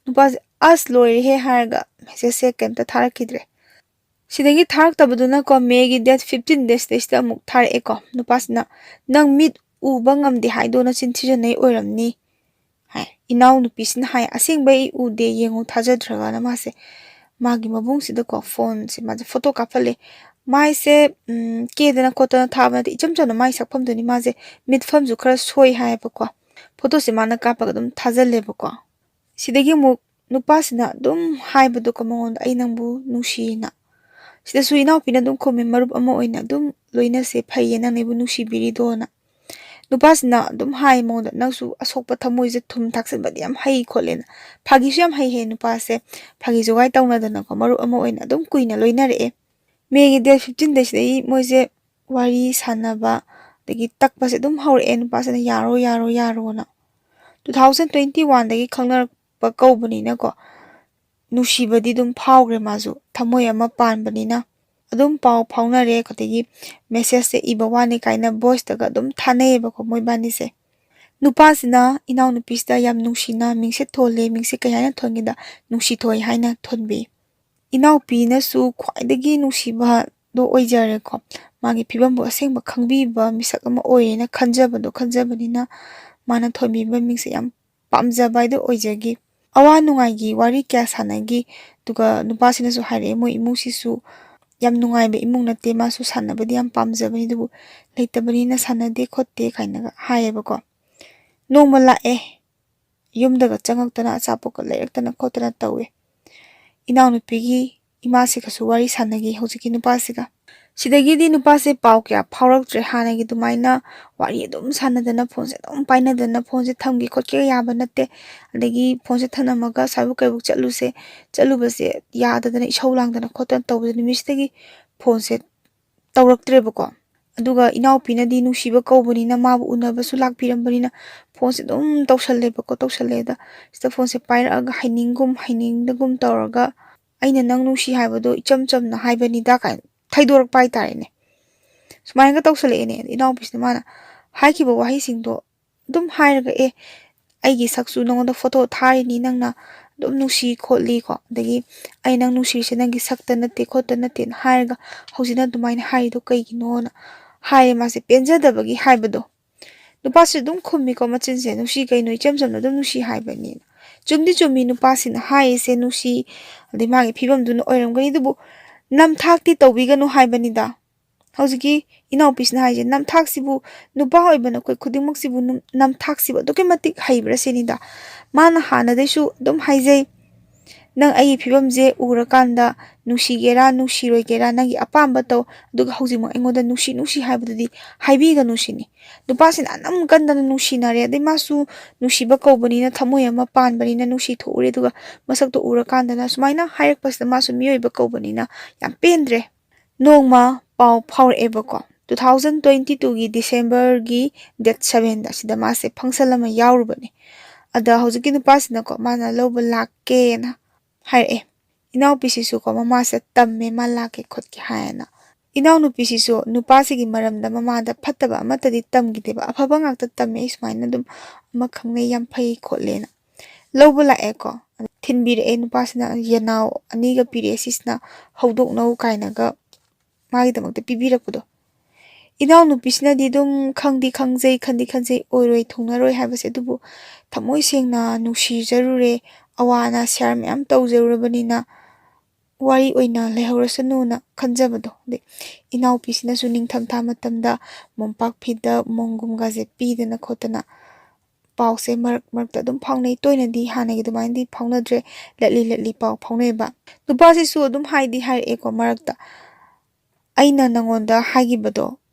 S1: nubas as loire he harga message se kemta tharakidre सिदगी थारक तबदुना को Maggi date 15 days तेस्ता मुक थार एको नुपासना नंग मिट उबंगम दे हाइदोना चिंथिजो नै ओइरमनी हाय इनाउ नुपिसिन हाय असिंगबै उदे येंगु थाजद्रगा ना मासे मागी मबुंग सिदा को फोन से माजे फोटो काफले माइ से केदना कोतना थाबना इचम चना माइ सकफम दुनी माजे मिट फम जु खरा सोइ हाय बको फोटो से माना कापगा दुम थाजले बको सिदगी मुक नुपासना दुम हाय बदो को मंगोन ai nangbu nushina sida suina opina dum khome marup ama oina dum loina se phaiye nang nebu nushi biri dona nupasna dum hai moda nangsu asokpa thamoi je thum thaksan badi am hai kholena phagi su am hai he nupase phagi jogai tauna dana ko marup ama oina dum kuina loina re megi de 15 days dei moje wari sanaba dagi takpa se dum haur en pasana yaro na 2021 dagi khangnar pa kaubani na ko nushibadi dum phawgre mazu thamoi ama panbanina adum paw phawna re khotegi message se ibawani kaina voice daga dum thanei ba ko moibani se nupasina inaw nupista yam nushina mingse thole mingse kayana thongida nushi thoi haina thonbi inaw pi na su khwaidagi nushiba do oijare ko magi phibam bo asengba khangbi ba misak ama oirena khanjabanina mana thonbi ba mingse yam pamjaba do oijagi awa nungai gi wari kya sanagi tuga nupasina su hare mo imusi su yam nungai be imung na tema su sanabadi yam pamjabani du leitabani na sanade khotte kaina haye bako nomala yum daga changak tana achapo ko lerak tana khotana tawe inaw nupigi imasi ka su wari sanagi hojiki nupasiga sidagi di nupase paw kya phawrak tre hanagi dumaina wari dum sanadana phone se dum paina dana phone se thamgi khotke yaba natte adagi phone se thanamaga sabu kai buk chalu base yada dana ishau lang dana khotan tawbani mistagi phone se ꯇꯧꯔꯛꯇ꯭ꯔꯦꯕꯀꯣ ꯑꯗꯨꯒ ꯏꯅꯥꯎꯄꯤꯅꯗꯤ ꯅꯨꯡꯁꯤꯕ ꯀꯧꯕꯅꯤꯅ ꯃꯥꯕꯨ ꯎꯅꯕꯁꯨ ꯂꯥꯛꯄꯤꯔꯝꯕꯅꯤꯅ ꯐꯣꯟꯁꯦ ꯑꯗꯨꯝ ꯇꯧꯁꯜꯂꯦꯕꯀꯣ ꯇꯧꯁꯜꯂꯦꯗ ꯁꯤꯗ ꯐꯣꯟꯁꯦ ꯄꯥꯏꯔꯛꯑꯒ ꯍꯩꯅꯤꯡꯗꯒꯨꯝ ꯇꯧꯔꯒ ꯑꯩꯅ ꯅꯪ ꯅꯨꯡꯁꯤ ꯍꯥꯏꯕꯗꯣ ꯏꯆꯝ ꯆꯝꯅ ꯍꯥꯏꯕꯅꯤꯗ ꯀꯥꯏꯅ ꯊꯩꯗꯣꯔꯛꯄ ꯍꯥꯏꯇꯥꯔꯦꯅꯦ ꯁꯨꯃꯥꯏꯅꯒ ꯇꯧꯁꯜꯂꯛꯑꯦꯅꯦ ꯏꯅꯥꯎꯄꯤꯁꯤꯅ ꯃꯥꯅ ꯍꯥꯏꯈꯤꯕ ꯋꯥꯍꯩꯁꯤꯡꯗꯣ ꯑꯗꯨꯝ ꯍꯥꯏꯔꯒ ꯑꯩꯒꯤ ꯁꯛꯁꯨ ꯅꯉꯣꯟꯗ ꯐꯣꯇꯣ ꯊꯥꯔꯤꯅꯤ ꯅꯪꯅ ꯑꯗꯨꯝ ꯅꯨꯡꯁꯤ ꯈꯣꯠꯂꯤꯀꯣ ꯑꯗꯒꯤ ꯑꯩ ꯅꯪ ꯅꯨꯡꯁꯤꯔꯤꯁꯦ ꯅꯪꯒꯤ ꯁꯛꯇ ꯅꯠꯇꯦ ꯈꯣꯠꯇ ꯅꯠꯇꯦꯅ ꯍꯥꯏꯔꯒ ꯍꯧꯖꯤꯛꯅ ꯑꯗꯨꯃꯥꯏꯅ ꯍꯥꯏꯔꯤꯗꯣ ꯀꯩꯒꯤꯅꯣꯅ ꯍꯥꯏꯌꯦ ꯃꯥꯁꯦ ꯄꯦꯟꯖꯗꯕꯒꯤ ꯍꯥꯏꯕꯗꯣ ꯅꯨꯄꯥꯁꯤ ꯑꯗꯨꯝ ꯈꯨꯝꯃꯤꯀꯣ ꯃꯆꯤꯟꯁꯦ ꯅꯨꯡꯁꯤ ꯀꯩꯅꯣ ꯏꯆꯝ ꯆꯝꯅ ꯑꯗꯨꯝ ꯅꯨꯡꯁꯤ ꯍꯥꯏꯕꯅꯤꯅ ꯆꯨꯝꯗꯤ ꯆꯨꯝꯃꯤ ꯅꯨꯄꯥꯁꯤꯅ ꯍꯥꯏꯔꯤꯁꯦ ꯅꯨꯡꯁꯤ ꯑꯗꯩ ꯃꯥꯒꯤ ꯐꯤꯕꯝꯗꯨꯅ ꯑꯣꯏꯔꯝꯒꯅꯤ ꯑꯗꯨꯕꯨ ꯅꯝꯊꯥꯛꯇꯤ ꯇꯧꯕꯤꯒꯅꯨ ꯍꯥꯏꯕꯅꯤꯗ ꯍꯧꯖꯤꯛꯀꯤ ꯏꯅꯥꯎꯄꯤꯁꯤꯅ ꯍꯥꯏꯁꯦ ꯅꯝꯊꯥꯛꯁꯤꯕꯨ ꯅꯨꯄꯥ ꯑꯣꯏꯕ ꯅꯈꯣꯏ ꯈꯨꯗꯤꯡꯃꯛꯁꯤꯕꯨ ꯅꯝꯊꯥꯛꯁꯤꯕꯨ ꯑꯗꯨꯛꯀꯤ ꯃꯇꯤꯛ ꯍꯩꯕ꯭ꯔꯥ ꯁꯤꯅꯤꯗ ꯃꯥꯅ ꯍꯥꯟꯅꯗꯩꯁꯨ ꯑꯗꯨꯝ ꯍꯥꯏꯖꯩ ꯅꯪ ꯑꯩꯒꯤ ꯐꯤꯕꯝꯁꯦ ꯎꯔꯀꯥꯟꯗ ꯅꯨꯡꯁꯤꯒꯦꯔꯥ ꯅꯨꯡꯁꯤꯔꯣꯏꯒꯦꯔꯥ ꯅꯪꯒꯤ ꯑꯄꯥꯝꯕ ꯇꯧ ꯑꯗꯨꯒ ꯍꯧꯖꯤꯛꯃꯛ ꯑꯩꯉꯣꯟꯗ ꯅꯨꯡꯁꯤ ꯍꯥꯏꯕꯗꯨꯗꯤ ꯍꯥꯏꯕꯤꯒꯅꯨ ꯁꯤꯅꯤ ꯅꯨꯄꯥꯁꯤꯅ ꯑꯅꯝ ꯀꯟꯗꯅ ꯅꯨꯡꯁꯤꯅꯔꯦ ꯑꯗꯩ ꯃꯥꯁꯨ ꯅꯨꯡꯁꯤꯕ ꯀꯧꯕꯅꯤꯅ ꯊꯃꯣꯏ ꯑꯃ ꯄꯥꯟꯕꯅꯤನ ꯅꯨꯡꯁꯤ ꯊꯣꯛꯎꯔꯦ ꯑꯗꯨꯒ ꯃꯁꯛꯇꯣ ꯎꯔꯀꯥꯟꯗꯅ ꯁꯨꯃꯥꯏꯅ ꯍꯥꯏꯔꯛꯄꯁꯤꯗ ꯃꯥꯁꯨ ꯃꯤꯑꯣꯏꯕ ꯀꯧꯕꯅꯤꯅ ꯌꯥꯝ ꯄꯦꯟꯗ꯭ꯔꯦ ꯅꯣꯡꯃ ꯄꯥꯎ ꯐꯥꯎꯔꯛꯑꯦꯕꯀꯣ 2022ꯒꯤ ꯗꯤꯁꯦꯝꯕꯔꯒꯤ ꯗꯦꯠ 7ꯗ ꯁꯤꯗ ꯃꯥꯁꯦ ꯐꯪꯁꯟ ꯑꯃ ꯌꯥꯎꯔꯨꯕꯅꯦ ꯑꯗ ꯍꯧꯖꯤꯛꯀꯤ ꯅꯨꯄꯥꯁꯤꯅꯀꯣ ꯃꯥꯅ ꯂꯧꯕ ꯂꯥꯛꯀꯦꯅ ꯍꯥꯏꯔꯛꯑꯦ ꯏꯅꯥꯎꯄꯤꯁꯤꯁꯨꯀꯣ ꯃꯃꯥꯁꯦ ꯇꯝꯃꯦ ꯃꯥ ꯂꯥꯛꯀꯦ ꯈꯣꯠꯀꯦ ꯍꯥꯏꯌꯦꯅ ꯏꯅꯥꯎꯅꯨꯄꯤꯁꯤꯁꯨ ꯅꯨꯄꯥꯁꯤꯒꯤ ꯃꯔꯝꯗ ꯃꯃꯥꯗ ꯐꯠꯇꯕ ꯑꯃꯠꯇꯗꯤ ꯇꯝꯈꯤꯗꯦꯕ ꯑꯐꯕ ꯉꯥꯛꯇ ꯇꯝꯃꯦ ꯑꯩ ꯁꯨꯃꯥꯏꯅ ꯑꯗꯨꯝ ꯑꯃ ꯈꯪꯅꯩ ꯌꯥꯝ ꯐꯩ ꯈꯣꯠꯂꯦꯅ ꯂꯧꯕ ꯂꯥꯛꯑꯦꯀꯣ ꯊꯤꯟꯕꯤꯔꯛꯑꯦ ꯅꯨꯄꯥꯁꯤꯅ ꯌꯦꯅꯥꯎ ꯑꯅꯤꯒ ꯄꯤꯔꯛꯑꯦ ꯁꯤꯁꯤꯅ ꯍꯧꯗꯣꯛꯅꯧ ꯀꯥꯏꯅꯒ ꯃꯥꯒꯤꯗꯃꯛꯇ ꯄꯤꯕꯤꯔꯛꯄꯗꯣ ꯏꯅꯥꯎꯅꯨꯄꯤꯁꯤꯅꯗꯤ ꯑꯗꯨꯝ ꯈꯪꯗꯤ ꯈꯪꯖꯩ ꯈꯟꯗꯤ ꯈꯟꯖꯩ ꯑꯣꯏꯔꯣꯏ ꯊꯨꯡꯅꯔꯣꯏ ꯍꯥꯏꯕꯁꯦ ꯑꯗꯨꯕꯨ ꯊꯃꯣꯏ ꯁꯦꯡꯅ ꯅꯨꯡꯁꯤꯖꯔꯨꯔꯦ ꯑꯋꯥ ꯑꯅꯥ ꯁꯤꯌꯥꯔ ꯃꯌꯥꯝ ꯇꯧꯖꯔꯨꯔꯕꯅꯤꯅ ꯋꯥꯔꯤ ꯑꯣꯏꯅ ꯂꯩꯍꯧꯔꯁꯅꯨꯅ ꯈꯟꯖꯕꯗꯣ ꯑꯗꯩ ꯏꯅꯥꯎꯄꯤꯁꯤꯅꯁꯨ ꯅꯤꯡꯊꯝꯊꯥ ꯃꯇꯝꯗ ꯃꯣꯝꯄꯥꯛ ꯐꯤꯗꯛ ꯃꯣꯝꯒꯨꯝꯒꯁꯦ ꯄꯤꯗꯅ ꯈꯣꯠꯇꯅ ꯄꯥꯎꯁꯦ ꯃꯔꯛ ꯃꯔꯛꯇ ꯑꯗꯨꯝ ꯐꯥꯎꯅꯩ ꯇꯣꯏꯅꯗꯤ ꯍꯥꯟꯅꯒꯤ ꯑꯗꯨꯃꯥꯏꯅꯗꯤ ꯐꯥꯎꯅꯗ꯭ꯔꯦ ꯂꯠꯂꯤ ꯄꯥꯎ ꯐꯥꯎꯅꯩꯕ ꯅꯨꯄꯥꯁꯤꯁꯨ ꯑꯗꯨꯝ ꯍꯥꯏꯗꯤ ꯍꯥꯏꯔꯛꯑꯦꯀꯣ ꯃꯔꯛꯇ ꯑꯩꯅ ꯅꯪꯉꯣꯟꯗ ꯍꯥꯏꯈꯤꯕꯗꯣ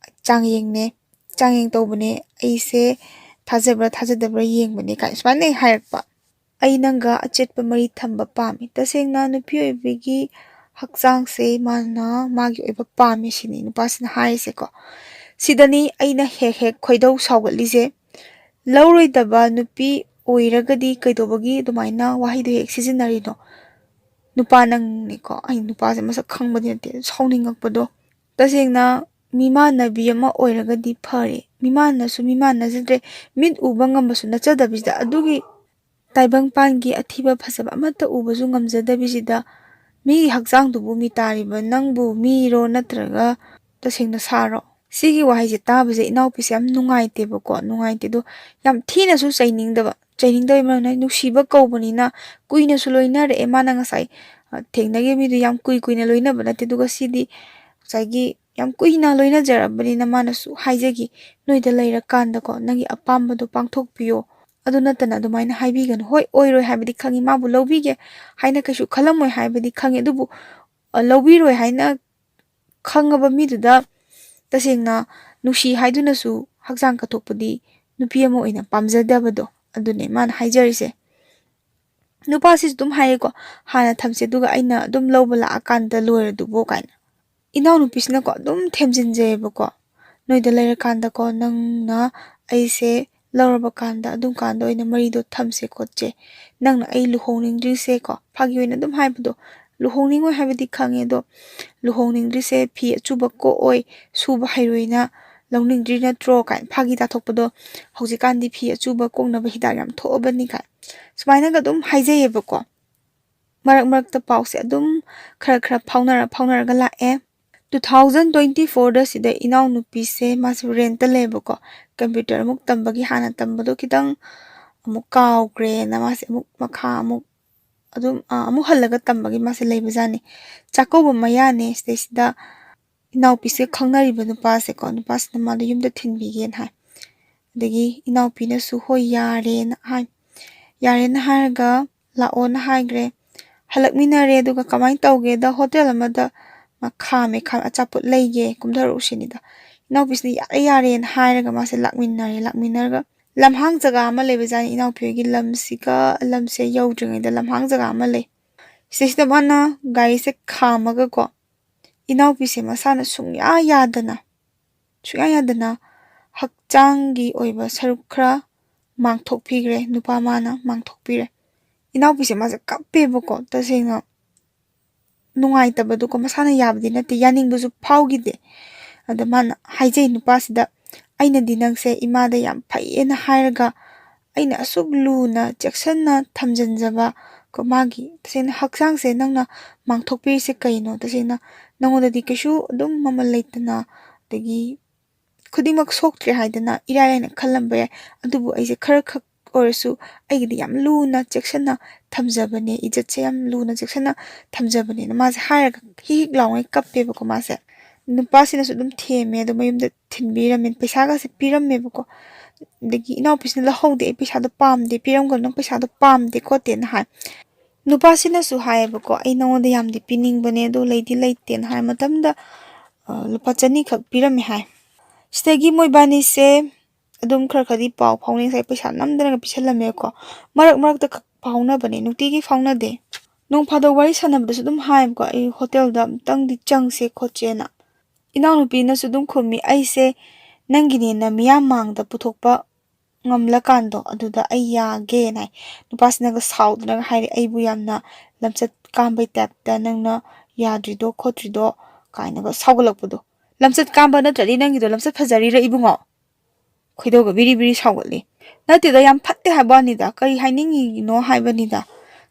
S1: ꯆꯥꯡꯌꯦꯡ ꯇꯧꯕꯅꯦ ꯑꯩꯁꯦ ꯊꯥꯖꯕ꯭ꯔꯥ ꯊꯥꯖꯗꯕ꯭ꯔꯥ ꯌꯦꯡꯕꯅꯦ ꯀꯥꯏꯅ ꯁꯨꯃꯥꯏꯅ ꯍꯥꯏꯔꯛꯄ ꯑꯩ ꯅꯪꯒ ꯑꯆꯦꯠꯄ ꯃꯔꯤ ꯊꯝꯕ ꯄꯥꯝꯃꯤ ꯇꯁꯦꯡꯅ ꯅꯨꯄꯤ ꯑꯣꯏꯕꯒꯤ ꯍꯛꯆꯥꯡꯁꯦ ꯃꯥꯅ ꯃꯥꯒꯤ ꯑꯣꯏꯕ ꯄꯥꯝꯃꯤ ꯁꯤꯅꯤ ꯅꯨꯄꯥꯁꯤꯅ ꯍꯥꯏꯔꯤꯁꯦꯀꯣ ꯁꯤꯗꯅꯤ ꯑꯩꯅ ꯍꯦꯛ ꯈꯣꯏꯗꯧ ꯁꯥꯎꯒꯠꯂꯤꯁꯦ ꯂꯧꯔꯣꯏꯗꯕ ꯅꯨꯄꯤ ꯑꯣꯏꯔꯒꯗꯤ ꯀꯩꯗꯧꯕꯒꯤ ꯑꯗꯨꯃꯥꯏꯅ ꯋꯥꯍꯩꯗꯣ ꯍꯦꯛ ꯁꯤꯖꯤꯟꯅꯔꯤꯅꯣ ꯅꯨꯄꯥ ꯅꯪꯅꯤꯀꯣ ꯑꯩ ꯅꯨꯄꯥꯁꯦ ꯃꯁꯛ ꯈꯪꯕꯗꯤ ꯅꯠꯇꯦ ꯁꯥꯎꯅꯤꯡꯉꯛꯄꯗꯣ ꯇꯁꯦꯡꯅ ꯃꯤꯃꯥꯟꯅꯕꯤ ꯑꯃ ꯑꯣꯏꯔꯒꯗꯤ ꯐꯔꯦ ꯃꯤꯃꯥꯟꯅꯖꯗ꯭ꯔꯦ ꯃꯤꯠ ꯎꯕ ꯉꯝꯕꯁꯨ ꯅꯠꯆꯗꯕꯤꯁꯤꯗ ꯑꯗꯨꯒꯤ ꯇꯥꯏꯕꯪꯄꯥꯟꯒꯤ ꯑꯊꯤꯕ ꯐꯖꯕ ꯑꯃꯠꯇ ꯎꯕꯁꯨ ꯉꯝꯖꯗꯕꯤꯁꯤꯗ ꯃꯤꯒꯤ ꯍꯛꯆꯥꯡꯗꯨꯕꯨ ꯃꯤ ꯇꯥꯔꯤꯕ ꯅꯪꯕꯨ ꯃꯤꯔꯣ ꯅꯠꯇ꯭ꯔꯒ ꯇꯁꯦꯡꯅ ꯁꯥꯔꯣ ꯁꯤꯒꯤ ꯋꯥꯍꯩꯁꯦ ꯇꯥꯕꯁꯦ ꯏꯅꯥꯎꯄꯤꯁꯦ ꯌꯥꯝ ꯅꯨꯡꯉꯥꯏꯇꯦꯕꯀꯣ ꯅꯨꯡꯉꯥꯏꯇꯦ ꯑꯗꯣ ꯌꯥꯝ ꯊꯤꯅꯁꯨ ꯆꯩꯅꯤꯡꯗꯕꯩ ꯃꯔꯝꯅ ꯅꯨꯡꯁꯤꯕ ꯀꯧꯕꯅꯤꯅ ꯀꯨꯏꯅꯁꯨ ꯂꯣꯏꯅꯔꯛꯑꯦ ꯃꯥꯅ ꯉꯁꯥꯏ ꯊꯦꯡꯅꯈꯤꯕ ꯃꯤꯗꯨ ꯌꯥꯝ ꯀꯨꯏꯅ ꯂꯣꯏꯅꯕ ꯅꯠꯇꯦ ꯑꯗꯨꯒ ꯁꯤꯗꯤ ꯉꯁꯥꯏꯒꯤ ꯌꯥꯝ ꯀꯨꯏꯅ ꯂꯣꯏꯅꯖꯔꯕꯅꯤꯅ ꯃꯥꯅꯁꯨ ꯍꯥꯏꯖꯈꯤ ꯅꯣꯏꯗ ꯂꯩꯔꯀꯥꯟꯗꯀꯣ ꯅꯪꯒꯤ ꯑꯄꯥꯝꯕꯗꯣ ꯄꯥꯡꯊꯣꯛꯄꯤꯌꯣ ꯑꯗꯨ ꯅꯠꯇꯅ ꯑꯗꯨꯃꯥꯏꯅ ꯍꯥꯏꯕꯤꯒꯅꯨ ꯍꯣꯏ ꯑꯣꯏꯔꯣꯏ ꯍꯥꯏꯕꯗꯤ ꯈꯪꯉꯤ ꯃꯥꯕꯨ ꯂꯧꯕꯤꯒꯦ ꯍꯥꯏꯅ ꯀꯩꯁꯨ ꯈꯜꯂꯝꯃꯣꯏ ꯍꯥꯏꯕꯗꯤ ꯈꯪꯉꯤ ꯑꯗꯨꯕꯨ ꯂꯧꯕꯤꯔꯣꯏ ꯍꯥꯏꯅ ꯈꯪꯉꯕ ꯃꯤꯗꯨꯗ ꯇꯁꯦꯡꯅ ꯅꯨꯡꯁꯤ ꯍꯥꯏꯗꯨꯅꯁꯨ ꯍꯛꯆꯥꯡ ꯀꯠꯊꯣꯛꯄꯗꯤ ꯅꯨꯄꯤ ꯑꯃ ꯑꯣꯏꯅ ꯄꯥꯝꯖꯗꯕꯗꯣ ꯑꯗꯨꯅꯦ ꯃꯥꯅ ꯍꯥꯏꯖꯔꯤꯁꯦ ꯅꯨꯄꯥꯁꯤꯁꯨ ꯑꯗꯨꯝ ꯍꯥꯏꯌꯦꯀꯣ ꯍꯥꯟꯅ ꯊꯝꯁꯦ ꯑꯗꯨꯒ ꯑꯩꯅ ꯑꯗꯨꯝ ꯂꯧꯕ ꯂꯥꯛꯑꯀꯥꯟꯗ ꯂꯣꯏꯔꯗꯨꯕꯣ ꯀꯥꯏꯅ ꯏꯅꯥꯎꯅꯨꯄꯤꯁꯤꯅꯀꯣ ꯑꯗꯨꯝ ꯊꯦꯝꯖꯤꯟꯖꯩꯌꯦꯕꯀꯣ ꯅꯣꯏꯗ ꯂꯩꯔꯀꯥꯟꯗꯀꯣ ꯅꯪꯅ ꯑꯩꯁꯦ ꯂꯧꯔꯕ ꯀꯥꯟꯗ ꯑꯗꯨꯝ ꯀꯥꯟꯗ ꯑꯣꯏꯅ ꯃꯔꯤꯗꯣ ꯊꯝꯁꯦ ꯈꯣꯠꯁꯦ ꯅꯪꯅ ꯑꯩ ꯂꯨꯍꯣꯡꯅꯤꯡꯗ꯭ꯔꯤꯁꯦꯀꯣ ꯐꯥꯒꯤ ꯑꯣꯏꯅ ꯑꯗꯨꯝ ꯍꯥꯏꯕꯗꯣ ꯂꯨꯍꯣꯡꯅꯤꯡꯉꯣꯏ ꯍꯥꯏꯕꯗꯤ ꯈꯪꯉꯦ ꯑꯗꯣ ꯂꯨꯍꯣꯡꯅꯤꯡꯗ꯭ꯔꯤꯁꯦ ꯐꯤ ꯑꯆꯨꯕ ꯀꯣꯛꯑꯣꯏ ꯁꯨꯕ ꯍꯩꯔꯣꯏꯅ ꯂꯧꯅꯤꯡꯗ꯭ꯔꯤ ꯅꯠꯇ꯭ꯔꯣ ꯀꯥꯏꯅ ꯐꯥꯒꯤ ꯇꯥꯊꯣꯛꯄꯗꯣ ꯍꯧꯖꯤꯛꯀꯥꯟꯗꯤ ꯐꯤ ꯑꯆꯨꯕ ꯀꯣꯛꯅꯕ ꯍꯤꯗꯥꯛ ꯌꯥꯝ ꯊꯣꯛꯑꯕꯅꯤ ꯀꯥꯏ ꯁꯨꯃꯥꯏꯅꯒ ꯑꯗꯨꯝ ꯍꯥꯏꯖꯩꯌꯦꯕꯀꯣ ꯃꯔꯛ ꯃꯔꯛꯇ ꯄꯥꯎꯁꯦ ꯑꯗꯨꯝ ꯈꯔ ꯐꯥꯎꯅꯔꯒ ꯂꯥꯛꯑꯦ 2024ꯗ ꯁꯤꯗ ꯏꯅꯥꯎꯅꯨꯄꯤꯁꯦ ꯃꯥꯁꯦ ꯔꯦꯟꯇ ꯂꯩꯌꯦꯕꯀꯣ ꯀꯝꯄ꯭ꯌꯨꯇꯔ ꯑꯃꯨꯛ ꯇꯝꯕꯒꯤ ꯍꯥꯟꯅ ꯇꯝꯕꯗꯣ ꯈꯤꯇꯪ ꯑꯃꯨꯛ ꯀꯥꯎꯈ꯭ꯔꯦꯅ ꯃꯥꯁꯦ ꯑꯃꯨꯛ ꯃꯈꯥ ꯑꯃꯨꯛ ꯍꯜꯂꯒ ꯇꯝꯕꯒꯤ ꯃꯥꯁꯦ ꯂꯩꯕꯖꯥꯠꯅꯤ ꯆꯥꯛꯀꯧꯕ ꯃꯌꯥꯅꯦ ꯁꯤꯗꯩꯁꯤꯗ ꯏꯅꯥꯎꯄꯤꯁꯦ ꯈꯪꯅꯔꯤꯕ ꯅꯨꯄꯥꯁꯤꯅ ꯃꯥꯗꯣ ꯌꯨꯝꯗ ꯊꯤꯟꯕꯤꯒꯦꯅ ꯍꯥꯏ ꯑꯗꯒꯤ ꯏꯅꯥꯎꯄꯤꯅꯁꯨ ꯍꯣꯏ ꯌꯥꯔꯦꯅ ꯍꯥꯏꯔꯒ ꯂꯥꯛꯑꯣꯅ ꯍꯥꯏꯈ꯭ꯔꯦ ꯍꯜꯂꯛꯃꯤꯟꯅꯔꯦ ꯑꯗꯨꯒ ꯀꯃꯥꯏꯅ ꯇꯧꯒꯦꯗ ꯍꯣꯇꯦꯜ ꯑꯃꯗ ꯈꯥꯝꯃꯦ ꯑꯆꯥꯄꯣꯠ ꯂꯩꯒꯦ ꯀꯨꯝꯊꯔꯛꯎ ꯁꯤꯅꯤꯗ ꯏꯅꯥꯎꯄꯤꯁꯤꯅ ꯌꯥꯔꯦꯅ ꯍꯥꯏꯔꯒ ꯃꯥꯁꯦ ꯂꯥꯛꯃꯤꯟꯅꯔꯒ ꯂꯝꯍꯥꯡ ꯖꯒꯥ ꯑꯃ ꯂꯩꯕꯖꯥꯠꯅꯤ ꯏꯅꯥꯎꯄꯤ ꯍꯣꯏꯒꯤ ꯂꯝꯁꯦ ꯌꯧꯗ꯭ꯔꯤꯉꯩꯗ ꯂꯝꯍꯥꯡ ꯖꯒꯥ ꯑꯃ ꯂꯩ ꯁꯤꯗꯩꯁꯤꯗ ꯃꯥꯅ ꯒꯥꯔꯤꯁꯦ ꯈꯥꯝꯃꯒꯀꯣ Inaupise masana sungya yadana hakjangi oiba saruk khara mangthokpigre nupa mana mangthokpire. Inaupise mase kappebako tasengna nungaitabadu ko masana yabdi nate yaningbusu phawgide. Ada mana haijay nupasida aina di nangse imada yam phayena hairaga aina asuk luna jaksana thamjanjaba ko magi tasena haksangse nangna mangthokpirse kaino tasena nangoda di keshu adum mamal leitana dagi khudingmak soktre haidana iraina khalamba adubu aise khar khak orasu aigidi yam luna jaksana thamjabane ijatse yam luna jaksana thamjabane namase hairaga hik lawngai kappeba ko mase nupasina su dum theme do mayumda thinbiramen paisaga se piramebako dagi inaupise la haude paisa do pamde piramgal nang paisa do pamde kote na hai nupasina su haibako ai nangoda yamdi piningbane do leidi leiten hai matamda lupa chani khak pirame hai stegi moibani se adum khar khadi paw phawning sai paisa namdana pisalame ko marak marak ta khak phawna bane nutigi phawna de nong phado wari sanabda su dum haibako ai hotel da tang di changse khochena inanupi na su dum khumi aise nangini na miyam mangda puthokpa ngamlakando aduda ai yage nai nupasina ga saudna hairi aibu yamna lamchat kambai tapta nangna yadrido khotrido kaina ga saugulakpudo lamchat kamba natradi nangido lamchat phajari ra ibungo khoidoga biri biri sauguli natida yam phatte habanida kari hainingi no haibanida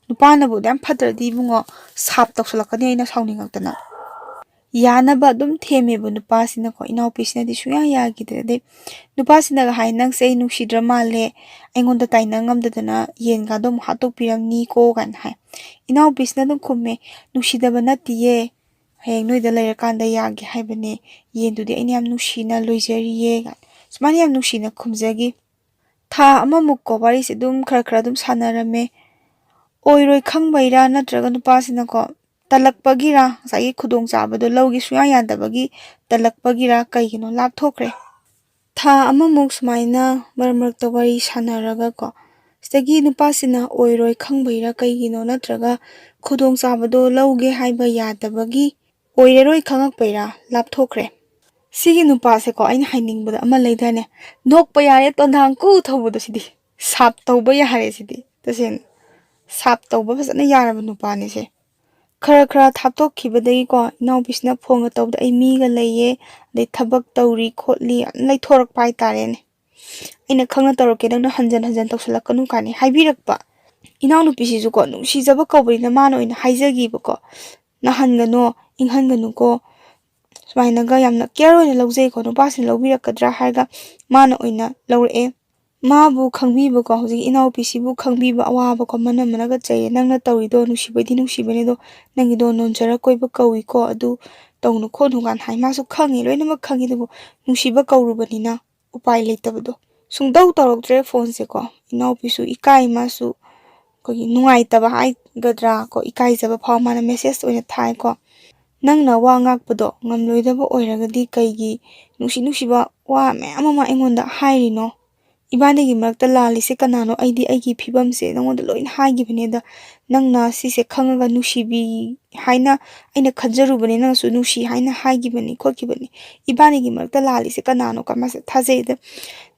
S1: nupana bu yam phatradi ibungo sap toksalakani aina sauningakdana yanaba dum themebo nupasina ko inaupise di suya yagidade nupasina ga hai nang sei nusidra male aingonda taina ngamdadana yenga dum hatokpiramni ko gan hai inaupise dum khumme nusidaba natiye heng noida leirakanda yage haibane yendudi aini yam nusina loijariye gan smani yam nusina khumjagi tha amamuk ko wari se dum khar khar dum sanarame oiroi khangbaira natraga nupasina ko talakpagira sagi khudong chabado lawgi suya yadabagi talakpagira kaigino lapthokre tha amamuk smaina marmarakta wari sanaraga ko stagi nupasina oiroi khangbaira kaigino natraga khudong chabado lawge haiba yadabagi oireroi khangakpaira lapthokre sigi nupase ko aina hainingbada ama leidane nokpa yare tondang ku thobodo sidi sap tawba yare sidi tasen sap tawba fasana yaraba nupani se khara khara thaptokhibadagi ko inaupise phonga tawda ai miga leiye dei thabak tawri khotli leithorak pai tarene aina khangna tawrake nang hanjan hanjan tawsalakanu kani haibirakpa inaunupise ju ko nungsijaba kawbina mano ina haijagi bako nahangano inghanganu ko smainaga yamna care oina lawjai ko nupasina lawbirakadra harga mano oina lawrae mabu khangbiba ko hoji inaupise bu khangbiba awaba ko manamanaga chai nangna tawrido nusibadi nusibane do nangido nonjara koiba kawi ko adu tawnu khonugan hai masu khangi loinama khangi dubu nusiba kawrubanina upai leitabado sungdau tawroktre phone se ko inaupisu ikai masu ko nungaitaba hai gadra ko ikai jaba phaw mana message oina thai ko nangna wa ngakpado ngamloidaba oiragadi kaigi nusiba wa mayamama engonda hairino ibanigi marakta lalise kanano aidi aigi phibamse nangoda loin haigibane da nangna sise khangaga nusibi haina aina khanjarubane nangsu nusi haina haigibane khokibane ibanigi marakta lalise kanano kamase thajeida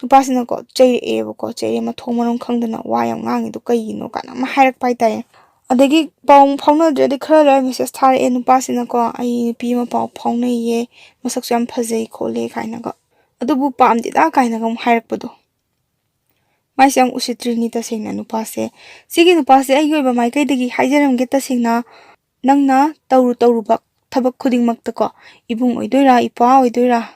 S1: nupasina ko chaireba ko chaire mathongmanom khangdana wayam ngangido kaigino kana ma hairak paitai adagi paw phawnadre de khara la message thare nupasina ko ai nupi ma paw phawnaiye masaksu yam phajai khole kaina ko adubu pamdida kaina gam hairakpado maisang usitrini tasengna nupase sigi nupase ai yoiba maikai dagi haijaramge tasengna nangna tawruba thabak khudingmakta ko ibung oidoira ipa oidoira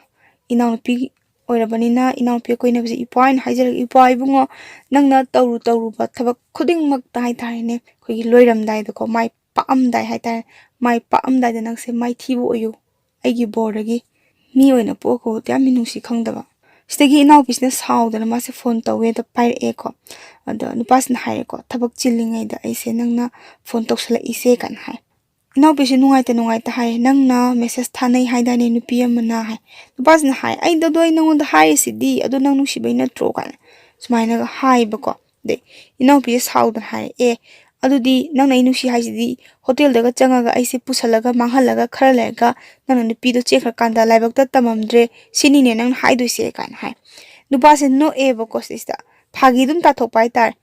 S1: inaunupi oirabanina inaunupi koinabse ipa in haijarag ipa ibungo nangna tawruba thabak khudingmakta haitarene khogi loiramdai da ko mai paamdai haitar mai paamdai da nangse mai thibu oyu aigi boragi mi oina poko tyam minusi khangdaba stegi inaupise saudana mase phone tawe da paire ko ada nupasna haire ko thabak chilingai da aise nangna phone toksala ise kan hai inaupise nungaita haire nangna message thanai haidane nupi amana hai nupasna hai ai da doi nangonda haire sidi adu nang nusibai natro kan sumaina ga hai bako de inaupise saudana haire ꯑꯗꯨꯗꯤ ꯅꯪꯅ ꯑꯩ ꯅꯨꯡꯁꯤ ꯍꯥꯏꯁꯤꯗꯤ ꯍꯣꯇꯦꯜꯗꯒ ꯆꯪꯉꯒ ꯑꯩꯁꯦ ꯄꯨꯁꯜꯂꯒ ꯃꯥꯡꯍꯜꯂꯒ ꯈꯔ ꯂꯩꯔꯒ ꯅꯪꯅ ꯅꯨꯄꯤꯗꯣ ꯆꯦꯟꯈ꯭ꯔꯀꯥꯟꯗ ꯂꯥꯏꯕꯛꯇ ꯇꯝꯃꯝꯗ꯭ꯔꯦ ꯁꯤꯅꯤꯅꯦ ꯅꯪꯅ ꯍꯥꯏꯗꯣꯏꯁꯦ ꯀꯥꯏꯅ ꯍꯥꯏ ꯅꯨꯄꯥꯁꯦ ꯅꯣꯛꯑꯦꯕꯀꯣ ꯁꯤꯁꯤꯗ ꯐꯥꯒꯤ ꯑꯗꯨꯝ ꯇꯥꯊꯣꯛꯄ ꯍꯥꯏꯇꯥꯔꯦ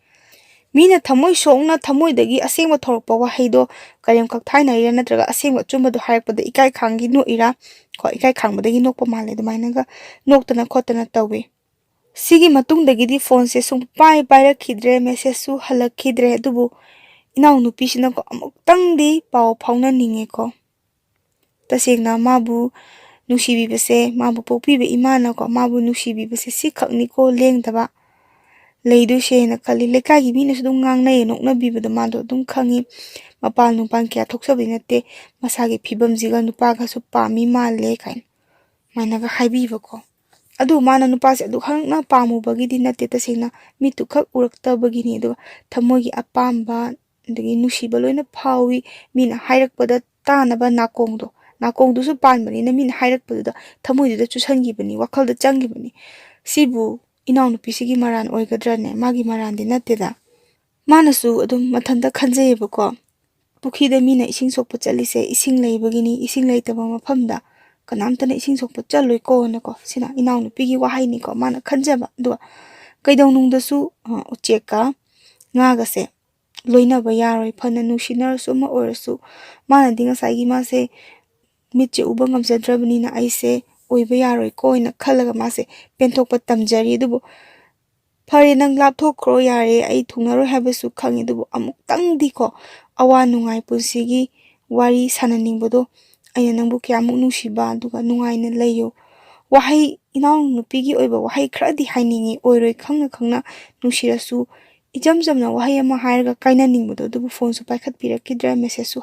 S1: ꯃꯤꯅ ꯊꯃꯣꯏ ꯁꯣꯛꯅ ꯊꯃꯣꯏꯗꯒꯤ ꯑꯁꯦꯡꯕ ꯊꯣꯔꯛꯄ ꯋꯥꯍꯩꯗꯣ ꯀꯔꯤꯝ ꯀꯛꯊꯥꯏꯅꯔꯤꯔꯥ ꯅꯠꯇ꯭ꯔꯒ ꯑꯁꯦꯡꯕ ꯑꯆꯨꯝꯕꯗꯣ ꯍꯥꯏꯔꯛꯄꯗ ꯏꯀꯥꯏ ꯈꯥꯡꯒꯤ ꯅꯣꯛꯏꯔꯥ ꯀꯣ ꯏꯀꯥꯏ ꯈꯥꯡꯕꯗꯒꯤ ꯅꯣꯛꯄ ꯃꯥꯜꯂꯦ ꯑꯗꯨꯃꯥꯏꯅꯒ ꯅꯣꯛꯇꯅ ꯈꯣꯠꯇꯅ ꯇꯧꯋꯤ ꯁꯤꯒꯤ ꯃꯇꯨꯡꯗꯒꯤꯗꯤ ꯐꯣꯟꯁꯦ ꯁꯨꯡꯄꯥꯏ ꯄꯥꯏꯔꯛꯈꯤꯗ꯭ꯔꯦ ꯃꯦꯁꯦꯖꯁꯨ ꯍꯜꯂꯛꯈꯤꯗ꯭ꯔꯦ ꯑꯗꯨꯕꯨ ꯏꯅꯥꯎꯅꯨꯄꯤꯁꯤꯅꯀꯣ ꯑꯃꯨꯛꯇꯪꯗꯤ ꯄꯥꯎ ꯐꯥꯎꯅꯅꯤꯡꯉꯦꯀꯣ ꯇꯁꯦꯡꯅ ꯃꯥꯕꯨ ꯅꯨꯡꯁꯤꯕꯤꯕꯁꯦ ꯃꯥꯕꯨ ꯄꯣꯛꯄꯤꯕ ꯏꯃꯥꯅꯀꯣ ꯃꯥꯕꯨ ꯅꯨꯡꯁꯤꯕꯤꯕꯁꯦ ꯁꯤꯈꯛꯅꯤꯀꯣ ꯂꯦꯡꯗꯕ ꯂꯩꯗꯣꯏꯁꯦꯅ ꯈꯜꯂꯤ ꯂꯩꯀꯥꯏꯒꯤ ꯃꯤꯅꯁꯨ ꯑꯗꯨꯝ ꯉꯥꯡꯅꯩꯌꯦ ꯅꯣꯛꯅꯕꯤꯕꯗꯣ ꯃꯥꯗꯣ ꯑꯗꯨꯝ ꯈꯪꯉꯤ ꯃꯄꯥꯟ ꯅꯨꯡꯄꯥꯟ ꯀꯌꯥ ꯊꯣꯛꯆꯕꯗꯤ ꯅꯠꯇꯦ ꯃꯁꯥꯒꯤ ꯐꯤꯕꯝꯁꯤꯒ ꯅꯨꯄꯥꯒꯁꯨ ꯄꯥꯝꯃꯤ ꯃꯥꯜꯂꯦ ꯀꯥꯏꯅ ꯃꯥꯏꯅꯒ ꯍꯥꯏꯕꯤꯕꯀꯣ ꯑꯗꯨ ꯃꯥꯅ ꯅꯨꯄꯥꯁꯦ ꯑꯗꯨꯈꯛꯅ ꯄꯥꯝꯃꯨꯕꯒꯤꯗꯤ ꯅꯠꯇꯦ ꯇꯁꯦꯡꯅ ꯃꯤꯠꯇꯨꯈꯛ ꯎꯔꯛꯇꯕꯒꯤꯅꯤ ꯑꯗꯨꯒ ꯊꯃꯣꯏꯒꯤ ꯑꯄꯥꯝꯕ ꯑꯗꯒꯤ ꯅꯨꯡꯁꯤꯕ ꯂꯣꯏꯅ ꯐꯥꯎꯏ ꯃꯤꯅ ꯍꯥꯏꯔꯛꯄꯗ ꯇꯥꯅꯕ ꯅꯥꯀꯣꯡꯗꯨꯁꯨ ꯄꯥꯟꯕꯅꯤꯅ ꯃꯤꯅ ꯍꯥꯏꯔꯛꯄꯗꯨꯗ ꯊꯃꯣꯏꯗꯨꯗ ꯆꯨꯁꯟꯈꯤꯕꯅꯤ ꯋꯥꯈꯜꯗ ꯆꯪꯈꯤꯕꯅꯤ ꯁꯤꯕꯨ ꯏꯅꯥꯎꯅꯨꯄꯤꯁꯤꯒꯤ ꯃꯔꯥꯟ ꯑꯣꯏꯒꯗ꯭ꯔꯅꯦ ꯃꯥꯒꯤ ꯃꯔꯥꯟꯗꯤ ꯅꯠꯇꯦꯗ ꯃꯥꯅꯁꯨ ꯑꯗꯨꯝ ꯃꯊꯟꯇ ꯈꯟꯖꯩꯌꯦꯕꯀꯣ ꯄꯨꯈ꯭ꯔꯤꯗ ꯃꯤꯅ ꯏꯁꯤꯡ ꯁꯣꯛꯄ ꯆꯠꯂꯤꯁꯦ ꯏꯁꯤꯡ ꯂꯩꯕꯒꯤꯅꯤ ꯏꯁꯤꯡ ꯂꯩꯇꯕ ꯃꯐꯝꯗ ꯀꯅꯥꯝꯇꯅ ꯏꯁꯤꯡ ꯁꯣꯛꯄ ꯆꯠꯂꯣꯏꯀꯣꯅꯀꯣ ꯁꯤꯅ ꯏꯅꯥꯎꯅꯨꯄꯤꯒꯤ ꯋꯥꯍꯩꯅꯤꯀꯣ ꯃꯥꯅ ꯈꯟꯖꯕ ꯑꯗꯨꯒ ꯀꯩꯗꯧꯅꯨꯡꯗꯁꯨ ꯎꯆꯦꯛꯀ ꯉꯥꯒꯁꯦ ꯂꯣꯏꯅꯕ ꯌꯥꯔꯣꯏ ꯐꯅ ꯅꯨꯡꯁꯤꯅꯔꯁꯨ ꯑꯃ ꯑꯣꯏꯔꯁꯨ ꯃꯥꯅꯗꯤ ꯉꯁꯥꯏꯒꯤ ꯃꯥꯁꯦ ꯃꯤꯠꯁꯦ ꯎꯕ ꯉꯝꯖꯗ꯭ꯔꯕꯅꯤꯅ ꯑꯩꯁꯦ ꯑꯣꯏꯕ ꯌꯥꯔꯣꯏꯀꯣꯅ ꯈꯜꯂꯒ ꯃꯥꯁꯦ ꯄꯦꯟꯊꯣꯛꯄ ꯇꯝꯖꯔꯤ ꯑꯗꯨꯕꯨ ꯐꯔꯦ ꯅꯪ ꯂꯥꯞꯊꯣꯛꯈ꯭ꯔꯣ ꯌꯥꯔꯦ ꯑꯩ ꯊꯨꯡꯅꯔꯣꯏ ꯍꯥꯏꯕꯁꯨ ꯈꯪꯉꯤ ꯑꯗꯨꯕꯨ ꯑꯃꯨꯛꯇꯪꯗꯤꯀꯣ ꯑꯋꯥ ꯅꯨꯡꯉꯥꯏ ꯄꯨꯟꯁꯤꯒꯤ ꯋꯥꯔꯤ ꯁꯥꯟꯅꯅꯤꯡꯕꯗꯣ ꯑꯩꯅ ꯅꯪꯕꯨ ꯀꯌꯥꯃꯨꯛ ꯅꯨꯡꯁꯤꯕ ꯑꯗꯨꯒ ꯅꯨꯡꯉꯥꯏꯅ ꯂꯩꯌꯨ ꯋꯥꯍꯩ ꯏꯅꯥꯎꯅꯨꯄꯤꯒꯤ ꯑꯣꯏꯕ ꯋꯥꯍꯩ ꯈꯔꯗꯤ ꯍꯥꯏꯅꯤꯡꯉꯤ ꯑꯣꯏꯔꯣꯏ ꯈꯪꯅ ꯈꯪꯅ ꯅꯨꯡꯁꯤꯔꯁꯨ ꯏꯆꯝ ꯆꯝꯅ ꯋꯥꯍꯩ ꯑꯃ ꯍꯥꯏꯔꯒ ꯀꯥꯏꯅꯅꯤꯡꯕꯗꯣ ꯑꯗꯨꯕꯨ ꯐꯣꯟꯁꯨ ꯄꯥꯏꯈꯠꯄꯤꯔꯛꯈꯤꯗ꯭ꯔꯦ ꯃꯦꯁꯦꯖꯁꯨ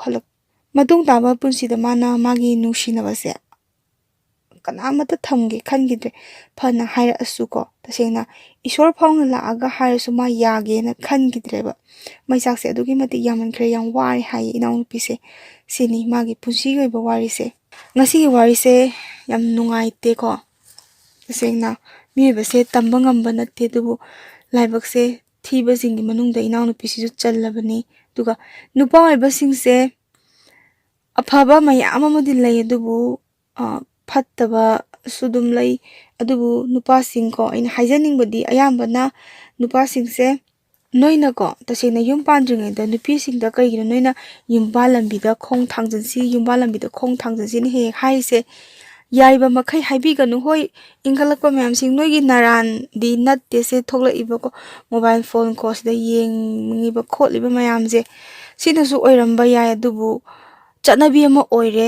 S1: ꯃꯇꯨꯡ ꯇꯥꯕ ꯄꯨꯟꯁꯤꯗ ꯃꯥꯅ ꯃꯥꯒꯤ ꯅꯨꯡꯁꯤꯅꯕꯁꯦ ꯀꯅꯥꯃꯠꯇ ꯊꯝꯒꯦ ꯈꯟꯈꯤꯗ꯭ꯔꯦ ꯐꯅ ꯍꯥꯏꯔꯛꯑꯁꯨꯀꯣ ꯇꯁꯦꯡꯅ ꯏꯁꯣꯔ ꯐꯥꯎꯅ ꯂꯥꯛꯑꯒ ꯍꯥꯏꯔꯁꯨ ꯃꯥ ꯌꯥꯒꯦꯅ ꯈꯟꯈꯤꯗ꯭ꯔꯦꯕ ꯃꯩꯆꯥꯛꯁꯦ ꯑꯗꯨꯛꯀꯤ ꯃꯇꯤꯛ ꯌꯥꯝꯃꯟꯈ꯭ꯔꯦ ꯌꯥꯝ ꯋꯥꯔꯦ ꯍꯥꯏꯌꯦ ꯏꯅꯥꯎꯅꯨꯄꯤꯁꯦ ꯁꯤꯅꯤ ꯃꯥꯒꯤ ꯄꯨꯟꯁꯤꯒꯤ ꯑꯣꯏꯕ ꯋꯥꯔꯤꯁꯦ ꯉꯁꯤꯒꯤ ꯋꯥꯔꯤꯁꯦ ꯌꯥꯝ ꯅꯨꯡꯉꯥꯏꯇꯦꯀꯣ ꯇꯁꯦꯡꯅ ꯃꯤꯑꯣꯏꯕꯁꯦ ꯇꯝꯕ ꯉꯝꯕ ꯅꯠꯇꯦ ꯑꯗꯨꯕꯨ ꯂꯥꯏꯕꯛꯁꯦ ꯊꯤꯕꯁꯤꯡꯒꯤ ꯃꯅꯨꯡꯗ ꯏꯅꯥꯎꯅꯨꯄꯤꯁꯤꯁꯨ ꯆꯜꯂꯕꯅꯤ ꯑꯗꯨꯒ ꯅꯨꯄꯥ ꯑꯣꯏꯕꯁꯤꯡꯁꯦ ꯑꯐꯕ ꯃꯌꯥꯝ ꯑꯃꯗꯤ ꯂꯩ ꯑꯗꯨꯕꯨ ꯐꯠꯇꯕꯁꯨ ꯑꯗꯨꯝ ꯂꯩ ꯑꯗꯨꯕꯨ ꯅꯨꯄꯥꯁꯤꯡꯀꯣ ꯑꯩꯅ ꯍꯥꯏꯖꯅꯤꯡꯕꯗꯤ ꯑꯌꯥꯝꯕꯅ ꯅꯨꯄꯥꯁꯤꯡꯁꯦ ꯅꯣꯏꯅꯀꯣ ꯇꯁꯦꯡꯅ ꯌꯨꯝ ꯄꯥꯟꯗ꯭ꯔꯤꯉꯩꯗ ꯅꯨꯄꯤꯁꯤꯡꯗ ꯀꯩꯒꯤꯅꯣ ꯅꯣꯏꯅ ꯌꯨꯝꯕꯥꯜ ꯂꯝꯕꯤꯗ ꯈꯣꯡ ꯊꯥꯡꯖꯟꯁꯤꯅ ꯍꯦꯛ ꯍꯥꯏꯔꯤꯁꯦ ꯌꯥꯔꯤꯕ ꯃꯈꯩ ꯍꯥꯏꯕꯤꯒꯅꯨ ꯍꯣꯏ ꯏꯟꯈꯠꯂꯛꯄ ꯃꯌꯥꯝꯁꯤꯡ ꯅꯣꯏꯒꯤ ꯅꯔꯥꯟꯗꯤ ꯅꯠꯇꯦꯁꯦ ꯊꯣꯛꯂꯛꯏꯕꯀꯣ ꯃꯣꯕꯥꯏꯜ ꯐꯣꯟ ꯀꯣ ꯁꯤꯗ ꯌꯦꯡꯉꯤꯕ ꯈꯣꯠꯂꯤꯕ ꯃꯌꯥꯝꯁꯦ ꯁꯤꯅꯁꯨ ꯑꯣꯏꯔꯝꯕ ꯌꯥꯏ ꯑꯗꯨꯕꯨ ꯆꯠꯅꯕꯤ ꯑꯃ ꯑꯣꯏꯔꯦ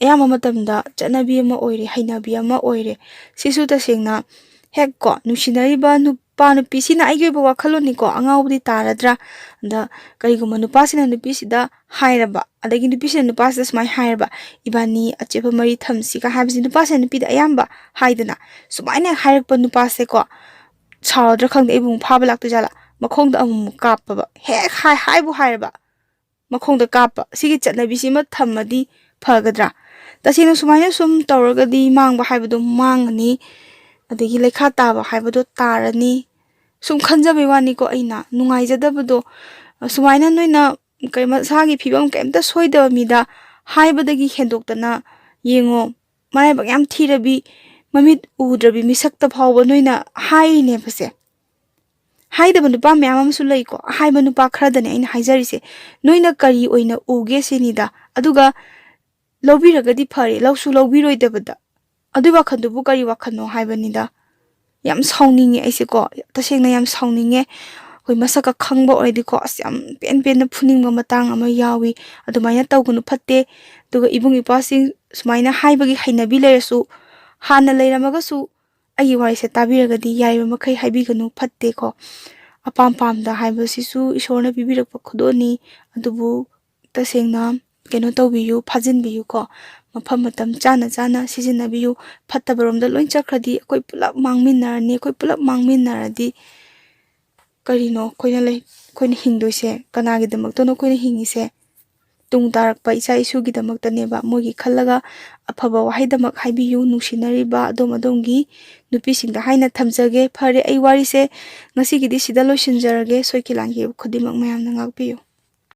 S1: ꯑꯌꯥꯝꯕ ꯃꯇꯝꯗ ꯆꯠꯅꯕꯤ ꯑꯃ ꯑꯣꯏꯔꯦ ꯍꯩꯅꯕꯤ ꯑꯃ ꯑꯣꯏꯔꯦ ꯁꯤꯁꯨ ꯇꯁꯦꯡꯅ ꯍꯦꯛ ꯅꯨꯡꯁꯤꯅꯔꯤꯕ ꯅꯨꯄꯥ ꯅꯨꯄꯤꯁꯤꯅ ꯑꯩꯒꯤ ꯑꯣꯏꯕ ꯋꯥꯈꯜꯂꯣꯟꯅꯤꯀꯣ ꯑꯉꯥꯎꯕꯗꯤ ꯇꯥꯔꯗ꯭ꯔꯥ ꯑꯗ ꯀꯔꯤꯒꯨꯝꯕ ꯅꯨꯄꯥꯁꯤꯅ ꯅꯨꯄꯤꯁꯤꯗ ꯍꯥꯏꯔꯕ ꯑꯗꯒꯤ ꯅꯨꯄꯤꯁꯤꯅ ꯅꯨꯄꯥꯁꯤꯗ ꯁꯨꯃꯥꯏꯅ ꯍꯥꯏꯔꯕ ꯏꯕꯥꯅꯤ ꯑꯆꯦꯠꯄ ꯃꯔꯤ ꯊꯝꯁꯤꯒ ꯍꯥꯏꯕꯁꯤ ꯅꯨꯄꯥꯁꯤꯅ ꯅꯨꯄꯤꯗ ꯑꯌꯥꯝꯕ ꯍꯥꯏꯗꯅ ꯁꯨꯃꯥꯏꯅ ꯍꯥꯏꯔꯛꯄ ꯅꯨꯄꯥꯁꯦꯀꯣ ꯁꯥꯎꯔꯗ꯭ꯔꯥ ꯈꯪꯗꯦ ꯑꯩꯕꯨ ꯐꯥꯕ ꯂꯥꯛꯇꯣꯏꯖꯥꯠꯂꯥ ꯃꯈꯣꯡꯗ ꯑꯃꯨꯛ ꯀꯥꯞꯄꯕ ꯍꯦꯛ ꯍꯥꯏꯕꯨ ꯍꯥꯏꯔꯕ ꯃꯈꯣꯡꯗ ꯀꯥꯞꯄ ꯁꯤꯒꯤ ꯆꯠꯅꯕꯤꯁꯤꯃ ꯊꯝꯃꯗꯤ ꯐꯒꯗ꯭ꯔꯥ ꯇꯁꯦꯡꯅ ꯁꯨꯃꯥꯏꯅ ꯁꯨꯝ ꯇꯧꯔꯒꯗꯤ ꯃꯥꯡꯕ ꯍꯥꯏꯕꯗꯣ ꯃꯥꯡꯉꯅꯤ ꯑꯗꯒꯤ ꯂꯩꯈꯥ ꯇꯥꯕ ꯍꯥꯏꯕꯗꯣ ꯇꯥꯔꯅꯤ ꯁꯨꯝ ꯈꯟꯖꯕꯩ ꯋꯥꯅꯤꯀꯣ ꯑꯩꯅ ꯅꯨꯡꯉꯥꯏꯖꯗꯕꯗꯣ ꯁꯨꯃꯥꯏꯅ ꯅꯣꯏꯅ ꯃꯁꯥꯒꯤ ꯐꯤꯕꯝ ꯀꯩꯝꯇ ꯁꯣꯏꯗꯕ ꯃꯤꯗ ꯍꯥꯏꯕꯗꯒꯤ ꯍꯦꯟꯗꯣꯛꯇꯅ ꯌꯦꯡꯉꯣ ꯃꯔꯥꯏꯕꯛ ꯌꯥꯝ ꯊꯤꯔꯕꯤ ꯃꯃꯤꯠ ꯎꯗ꯭ꯔꯕꯤ ꯃꯤꯁꯛꯇ ꯐꯥꯎꯕ ꯅꯣꯏꯅ ꯍꯥꯏꯔꯤꯅꯦꯕꯁꯦ ꯍꯥꯏꯗꯕ ꯅꯨꯄꯥ ꯃꯌꯥꯝ ꯑꯃꯁꯨ ꯂꯩꯀꯣ ꯍꯥꯏꯕ ꯅꯨꯄꯥ ꯈꯔꯗꯅꯦ ꯑꯩꯅ ꯍꯥꯏꯖꯔꯤꯁꯦ ꯅꯣꯏꯅ ꯀꯔꯤ ꯑꯣꯏꯅ ꯎꯒꯦ ꯁꯤꯅꯤꯗ ꯑꯗꯨꯒ ꯂꯧꯕꯤꯔꯒꯗꯤ ꯐꯔꯦ ꯂꯧꯁꯨ ꯂꯧꯕꯤꯔꯣꯏꯗꯕꯗ ꯑꯗꯨꯏ ꯋꯥꯈꯜꯗꯨꯕꯨ ꯀꯔꯤ ꯋꯥꯈꯜꯅꯣ ꯍꯥꯏꯕꯅꯤꯗ ꯌꯥꯝ ꯁꯥꯎꯅꯤꯡꯉꯦ ꯑꯩꯁꯦꯀꯣ ꯇꯁꯦꯡꯅ ꯌꯥꯝ ꯁꯥꯎꯅꯤꯡꯉꯦ ꯑꯩꯈꯣꯏ ꯃꯁꯛꯀ ꯈꯪꯕ ꯑꯣꯏꯔꯗꯤꯀꯣ ꯑꯁ ꯌꯥꯝ ꯄꯦꯟꯅ ꯐꯨꯅꯤꯡꯕ ꯃꯇꯥꯡ ꯑꯃ ꯌꯥꯎꯏ ꯑꯗꯨꯃꯥꯏꯅ ꯇꯧꯒꯅꯨ ꯐꯠꯇꯦ ꯑꯗꯨꯒ ꯏꯕꯨꯡ ꯏꯄ꯭ꯋꯥꯁꯤꯡ ꯁꯨꯃꯥꯏꯅ ꯍꯥꯏꯕꯒꯤ ꯍꯩꯅꯕꯤ ꯂꯩꯔꯁꯨ ꯍꯥꯟꯅ ꯂꯩꯔꯝꯃꯒꯁꯨ ꯑꯩꯒꯤ ꯋꯥꯔꯤꯁꯦ ꯇꯥꯕꯤꯔꯒꯗꯤ ꯌꯥꯔꯤꯕ ꯃꯈꯩ ꯍꯥꯏꯕꯤꯒꯅꯨ ꯐꯠꯇꯦꯀꯣ ꯑꯄꯥꯝꯗ ꯍꯥꯏꯕꯁꯤꯁꯨ ꯏꯁꯣꯔꯅ ꯄꯤꯕꯤꯔꯛꯄ ꯈꯨꯗꯣꯜꯅꯤ ꯑꯗꯨꯕꯨ ꯇꯁꯦꯡꯅ ꯀꯩꯅꯣ ꯇꯧꯕꯤꯌꯨ ꯐꯥꯖꯤꯟꯕꯤꯌꯨꯀꯣ ꯃꯐꯝ ꯃꯇꯝ ꯆꯥꯅ ꯁꯤꯖꯤꯟꯅꯕꯤꯌꯨ ꯐꯠꯇꯕꯔꯣꯝꯗ ꯂꯣꯏ ꯆꯠꯈ꯭ꯔꯗꯤ ꯑꯩꯈꯣꯏ pullap ꯃꯥꯡꯃꯤꯟꯅꯔꯅꯤ ꯑꯩꯈꯣꯏ pullap ꯃꯥꯡꯃꯤꯟꯅꯔꯗꯤ ꯀꯔꯤꯅꯣ ꯑꯩꯈꯣꯏꯅ ꯍꯤꯡꯗꯣꯏꯁꯦ ꯀꯅꯥꯒꯤꯗꯃꯛꯇꯅꯣ ꯑꯩꯈꯣꯏꯅ ꯍꯤꯡꯉꯤꯁꯦ ꯇꯨꯡ ꯇꯥꯔꯛꯄ ꯏꯆꯥ ꯏꯁꯨꯒꯤꯗꯃꯛꯇꯅꯦꯕ ꯃꯣꯏꯒꯤ ꯈꯜꯂꯒ ꯑꯐꯕ ꯋꯥꯍꯩꯗꯃꯛ ꯍꯥꯏꯕꯤꯌꯨ ꯅꯨꯡꯁꯤꯅꯔꯤꯕ ꯑꯗꯣꯝꯒꯤ ꯅꯨꯄꯤꯁꯤꯡꯗ ꯍꯥꯏꯅ ꯊꯝꯖꯒꯦ ꯐꯔꯦ ꯑꯩ ꯋꯥꯔꯤꯁꯦ ꯉꯁꯤꯒꯤꯗꯤ ꯁꯤꯗ ꯂꯣꯏꯁꯤꯟꯖꯔꯒꯦ ꯁꯣꯏꯈꯤ ꯂꯥꯟꯈꯤꯕ ꯈꯨꯗꯤꯡꯃꯛ ꯃꯌꯥꯝꯅ ꯉꯥꯛꯄꯤꯌꯨ